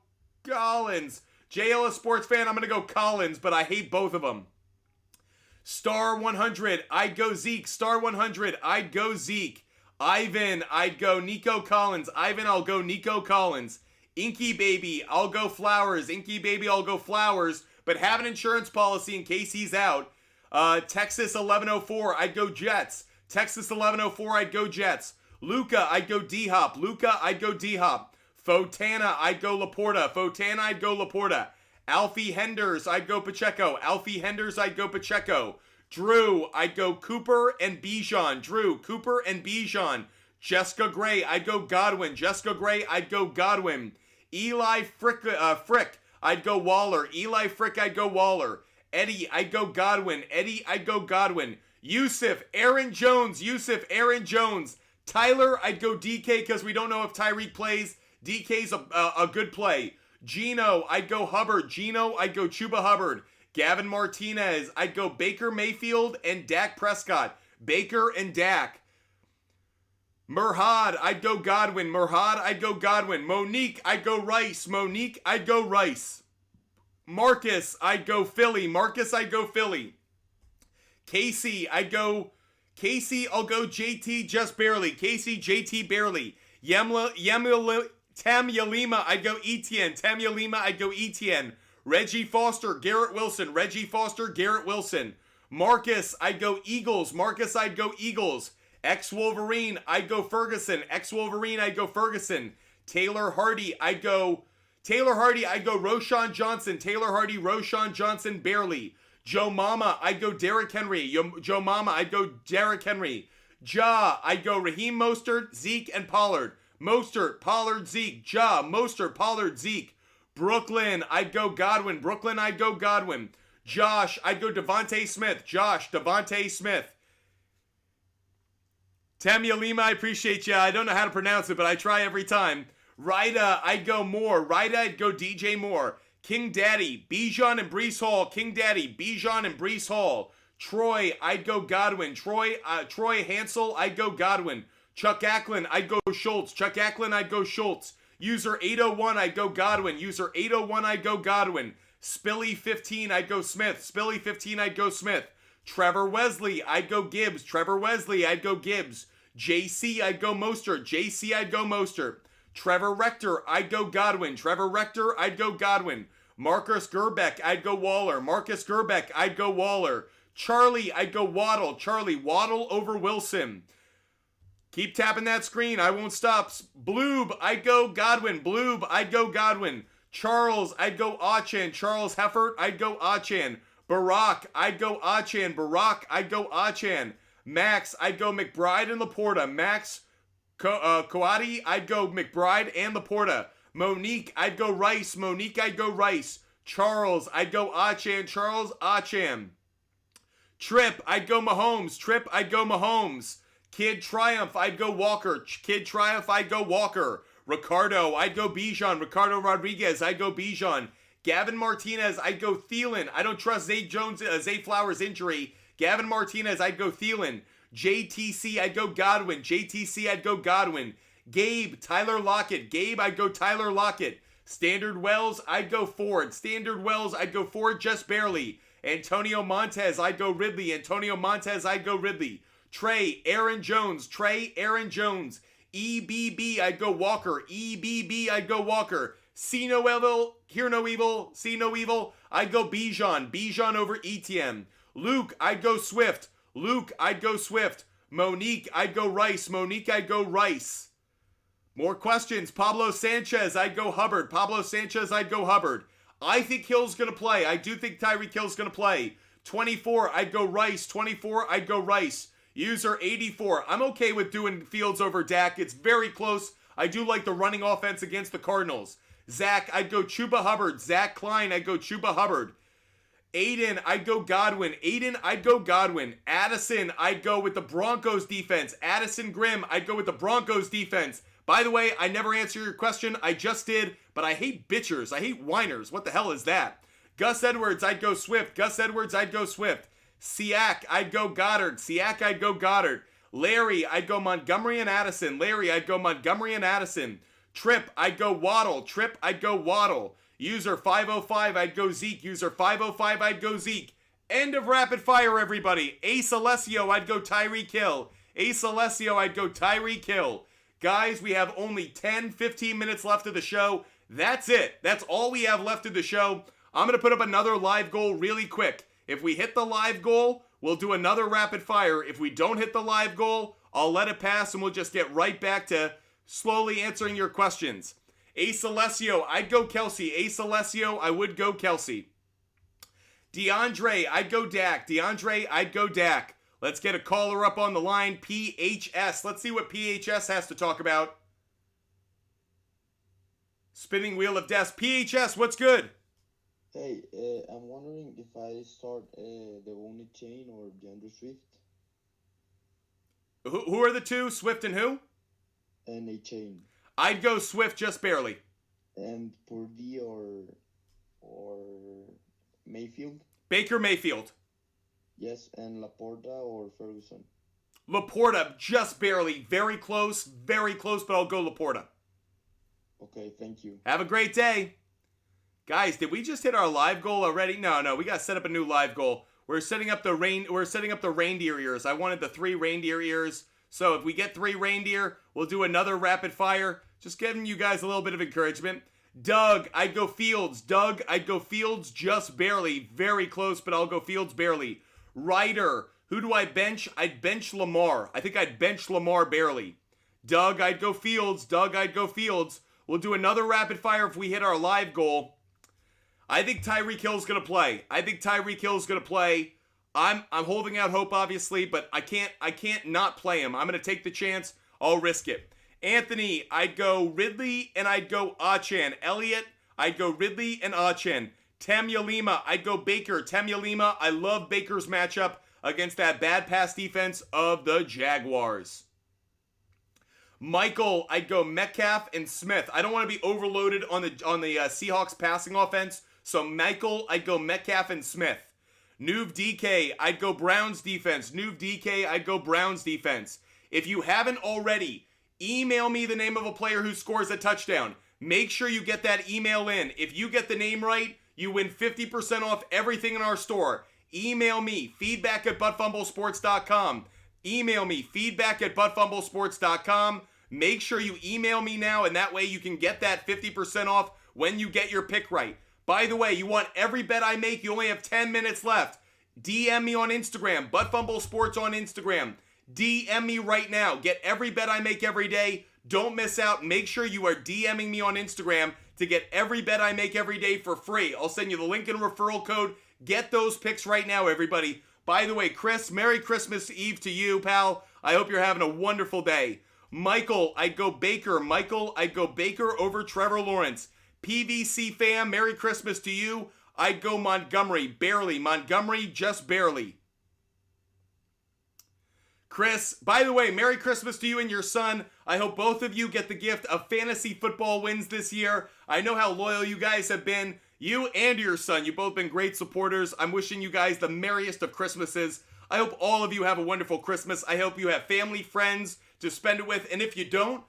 Collins. JLS Sports Fan, I'm going to go Collins, but I hate both of them. Star 100, I'd go Zeke. Star 100, I'd go Zeke. Ivan, I'd go Nico Collins. Ivan, I'll go Nico Collins. Inky Baby, I'll go Flowers. Inky Baby, I'll go Flowers, but have an insurance policy in case he's out. Texas 1104, I'd go Jets. Texas 1104, I'd go Jets. Luca, I'd go D-Hop. Luca, I'd go D-Hop. Fotana, I'd go Laporta. Fotana, I'd go Laporta. Alfie Henders, I'd go Pacheco. Alfie Henders, I'd go Pacheco. Drew, I'd go Cooper and Bijan. Drew, Cooper and Bijan. Jessica Gray, I'd go Godwin. Jessica Gray, I'd go Godwin. Eli Frick, I'd go Waller. Eli Frick, I'd go Waller. Eddie, I'd go Godwin. Eddie, I'd go Godwin. Yusuf, Aaron Jones. Yusuf, Aaron Jones. Tyler, I'd go DK because we don't know if Tyreek plays. DK's a good play. Gino, I'd go Hubbard. Gino, I'd go Chuba Hubbard. Gavin Martinez, I'd go Baker Mayfield and Dak Prescott. Baker and Dak. Murhad, I'd go Godwin. Murhad, I'd go Godwin. Monique, I'd go Rice. Monique, I'd go Rice. Marcus, I'd go Philly. Marcus, I'd go Philly. Casey, I'll go JT just barely. Casey, JT barely. Tam Yalima, I'd go Etienne. Tam Yalima, I'd go Etienne. Reggie Foster, Garrett Wilson. Reggie Foster, Garrett Wilson. Marcus, I'd go Eagles. Marcus, I'd go Eagles. Ex-Wolverine, I'd go Ferguson. Ex-Wolverine, I'd go Ferguson. Taylor Hardy, I'd go Roshan Johnson. Taylor Hardy, Roshan Johnson, barely. Joe Mama, I'd go Derrick Henry. Joe Mama, I'd go Derrick Henry. Ja, I'd go Raheem Mostert, Zeke, and Pollard. Mostert, Pollard, Zeke. Ja, Mostert, Pollard, Zeke. Brooklyn, I'd go Godwin. Brooklyn, I'd go Godwin. Josh, I'd go Devontae Smith. Josh, Devontae Smith. Tamia Lima, I appreciate you. I don't know how to pronounce it, but I try every time. Rida, I'd go Moore. Rida, I'd go DJ Moore. King Daddy, Bijan and Breece Hall. King Daddy, Bijan and Breece Hall. Troy, I'd go Godwin. Troy Hansel, I'd go Godwin. Chuck Acklin, I'd go Schultz. Chuck Acklin, I'd go Schultz. User 801, I'd go Godwin. User 801, I'd go Godwin. Spilly 15, I'd go Smith. Spilly 15, I'd go Smith. Trevor Wesley, I'd go Gibbs. Trevor Wesley, I'd go Gibbs. JC, I'd go Mostert. JC, I'd go Mostert. Trevor Rector, I'd go Godwin. Trevor Rector, I'd go Godwin. Marcus Gerbeck, I'd go Waller. Marcus Gerbeck, I'd go Waller. Charlie, I'd go Waddle. Charlie, Waddle over Wilson. Keep tapping that screen. I won't stop. Bloob, I'd go Godwin. Bloob, I'd go Godwin. Charles, I'd go Achane. Charles Heffert, I'd go Achane. Barack, I'd go Achane. Barack, I'd go Achane. Max, I'd go McBride and Laporta. Max Coati, I'd go McBride and Laporta. Monique, I'd go Rice. Monique, I'd go Rice. Charles, I'd go Achane. Charles, Achane. Trip, I'd go Mahomes. Trip, I'd go Mahomes. Kid Triumph, I'd go Walker. Kid Triumph, I'd go Walker. Ricardo, I'd go Bijan. Ricardo Rodriguez, I'd go Bijan. Gavin Martinez, I'd go Thielen. I don't trust Zay Flowers' injury. Gavin Martinez, I'd go Thielen. JTC, I'd go Godwin. JTC, I'd go Godwin. Gabe, Tyler Lockett. Gabe, I'd go Tyler Lockett. Standard Wells, I'd go Ford. Standard Wells, I'd go Ford just barely. Antonio Montez, I'd go Ridley. Antonio Montez, I'd go Ridley. Trey, Aaron Jones. Trey, Aaron Jones. EBB, I'd go Walker. EBB, I'd go Walker. See no evil, hear no evil, see no evil. I'd go Bijan. Bijan over Etienne. Luke, I'd go Swift. Luke, I'd go Swift. Monique, I'd go Rice. Monique, I'd go Rice. More questions. Pablo Sanchez, I'd go Hubbard. Pablo Sanchez, I'd go Hubbard. I think Hill's going to play. I do think Tyreek Hill's going to play. 24, I'd go Rice. 24, I'd go Rice. User 84, I'm okay with doing Fields over Dak. It's very close. I do like the running offense against the Cardinals. Zach, I'd go Chuba Hubbard. Zach Klein, I'd go Chuba Hubbard. Aiden, I'd go Godwin. Aiden, I'd go Godwin. Addison, I'd go with the Broncos defense. Addison Grimm, I'd go with the Broncos defense. By the way, I never answered your question. I just did, but I hate bitchers. I hate whiners. What the hell is that? Gus Edwards, I'd go Swift. Gus Edwards, I'd go Swift. Siak, I'd go Goddard. Siak, I'd go Goddard. Larry, I'd go Montgomery and Addison. Larry, I'd go Montgomery and Addison. Tripp, I'd go Waddle. Tripp, I'd go Waddle. User 505, I'd go Zeke. User 505, I'd go Zeke. End of rapid fire, everybody. Ace Alessio, I'd go Tyreek Hill. Ace Alessio, I'd go Tyreek Hill. Guys, we have only 10, 15 minutes left of the show. That's it. That's all we have left of the show. I'm going to put up another live goal really quick. If we hit the live goal, we'll do another rapid fire. If we don't hit the live goal, I'll let it pass and we'll just get right back to slowly answering your questions. Ace Alessio, I'd go Kelsey. Ace Alessio, I would go Kelsey. DeAndre, I'd go Dak. DeAndre, I'd go Dak. Let's get a caller up on the line. PHS. Let's see what PHS has to talk about. Spinning Wheel of Death. PHS, what's good? Hey, I'm wondering if I start the only chain or DeAndre Swift. Who are the two? Swift and who? And a chain. I'd go Swift just barely. And Purdy or Mayfield? Baker Mayfield. Yes, and Laporta or Ferguson? Laporta, just barely. Very close, but I'll go Laporta. Okay, thank you. Have a great day. Guys, did we just hit our live goal already? No, we got to set up a new live goal. We're setting up the reindeer ears. I wanted the 3 reindeer ears. So if we get 3 reindeer, we'll do another rapid fire. Just giving you guys a little bit of encouragement. Doug, I'd go Fields. Doug, I'd go Fields just barely. Very close, but I'll go Fields barely. Ryder, who do I bench? I'd bench Lamar. I think I'd bench Lamar barely. Doug, I'd go Fields. Doug, I'd go Fields. We'll do another rapid fire if we hit our live goal. I think Tyreek Hill's going to play. I'm holding out hope, obviously, but I can't not play him. I'm going to take the chance. I'll risk it. Anthony, I'd go Ridley and I'd go Achan. Elliott, I'd go Ridley and Achan. Temyalima, I'd go Baker. Temyalima, I love Baker's matchup against that bad pass defense of the Jaguars. Michael, I'd go Metcalf and Smith. I don't want to be overloaded on the Seahawks passing offense, so Michael, I'd go Metcalf and Smith. Nuve DK, I'd go Browns defense. Nuve DK, I'd go Browns defense. If you haven't already, email me the name of a player who scores a touchdown. Make sure you get that email in. If you get the name right, you win 50% off everything in our store. Email me, feedback@buttfumblesports.com. Email me, feedback@buttfumblesports.com. Make sure you email me now, and that way you can get that 50% off when you get your pick right. By the way, you want every bet I make, you only have 10 minutes left. DM me on Instagram, buttfumblesports on Instagram. DM me right now. Get every bet I make every day. Don't miss out. Make sure you are DMing me on Instagram to get every bet I make every day for free. I'll send you the link and referral code. Get those picks right now, everybody. By the way, Chris, Merry Christmas Eve to you, pal. I hope you're having a wonderful day. Michael, I'd go Baker. Michael, I'd go Baker over Trevor Lawrence. PVC fam, Merry Christmas to you. I'd go Montgomery, barely. Montgomery, just barely. Chris, by the way, Merry Christmas to you and your son. I hope both of you get the gift of fantasy football wins this year. I know how loyal you guys have been. You and your son, you've both been great supporters. I'm wishing you guys the merriest of Christmases. I hope all of you have a wonderful Christmas. I hope you have family, friends to spend it with. And if you don't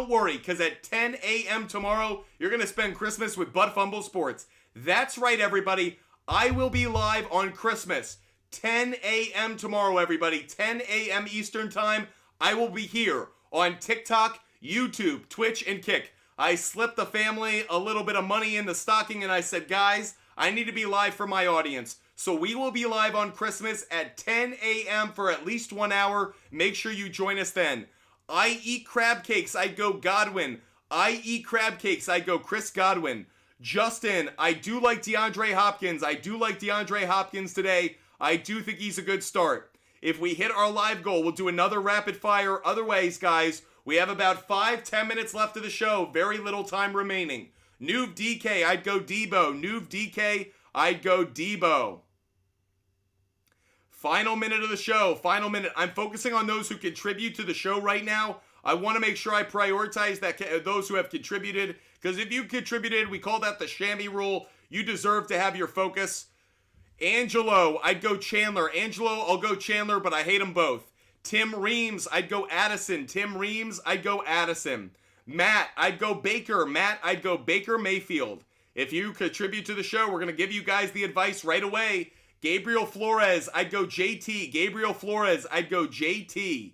worry, because at 10 a.m. tomorrow, you're going to spend Christmas with Butt Fumble Sports. That's right, everybody. I will be live on Christmas. 10 a.m. tomorrow, everybody. 10 a.m. Eastern Time. I will be here on TikTok, YouTube, Twitch, and Kick. I slipped the family a little bit of money in the stocking, and I said, guys, I need to be live for my audience. So we will be live on Christmas at 10 a.m. for at least 1 hour. Make sure you join us then. I eat crab cakes, I'd go Godwin. I eat crab cakes, I'd go Chris Godwin. Justin, I do like DeAndre Hopkins. I do like DeAndre Hopkins today. I do think he's a good start. If we hit our live goal, we'll do another rapid fire. Otherwise, guys, we have about 5-10 minutes left of the show. Very little time remaining. Noob DK, I'd go Debo. Noob DK, I'd go Debo. Final minute of the show. Final minute. I'm focusing on those who contribute to the show right now. I want to make sure I prioritize those who have contributed. Because if you contributed, we call that the chamois rule. You deserve to have your focus. Angelo, I'd go Chandler. Angelo, I'll go Chandler, but I hate them both. Tim Reams, I'd go Addison. Tim Reams, I'd go Addison. Matt, I'd go Baker. Matt, I'd go Baker Mayfield. If you contribute to the show, we're going to give you guys the advice right away. Gabriel Flores, I'd go JT. Gabriel Flores, I'd go JT.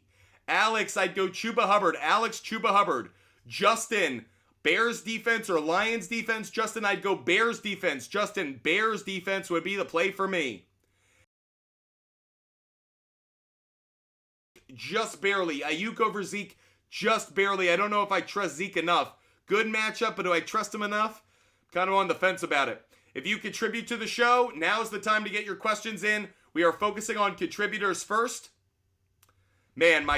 Alex, I'd go Chuba Hubbard. Alex Chuba Hubbard. Justin, Bears defense or Lions defense? Justin, I'd go Bears defense. Justin, Bears defense would be the play for me. Just barely. Ayuk over Zeke, just barely. I don't know if I trust Zeke enough. Good matchup, but do I trust him enough? Kind of on the fence about it. If you contribute to the show, now's the time to get your questions in. We are focusing on contributors first. Man,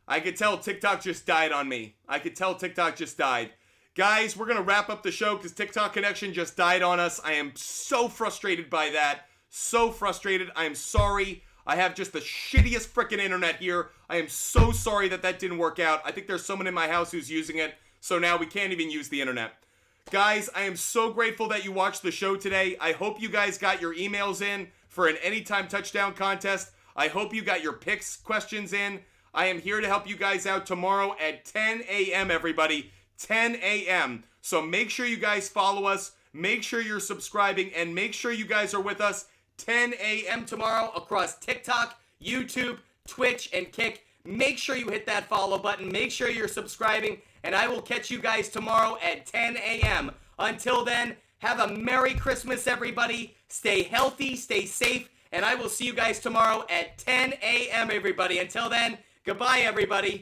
I could tell TikTok just died on me. I could tell TikTok just died. Guys, we're going to wrap up the show because TikTok connection just died on us. I am so frustrated by that. So frustrated. I am sorry. I have just the shittiest freaking internet here. I am so sorry that didn't work out. I think there's someone in my house who's using it, so now we can't even use the internet. Guys, I am so grateful that you watched the show today. I hope you guys got your emails in for an Anytime Touchdown contest. I hope you got your picks questions in. I am here to help you guys out tomorrow at 10 a.m., everybody. 10 a.m. So make sure you guys follow us. Make sure you're subscribing. And make sure you guys are with us 10 a.m. tomorrow across TikTok, YouTube, Twitch, and Kick. Make sure you hit that follow button. Make sure you're subscribing. And I will catch you guys tomorrow at 10 a.m. Until then, have a Merry Christmas, everybody. Stay healthy, stay safe. And I will see you guys tomorrow at 10 a.m., everybody. Until then, goodbye, everybody.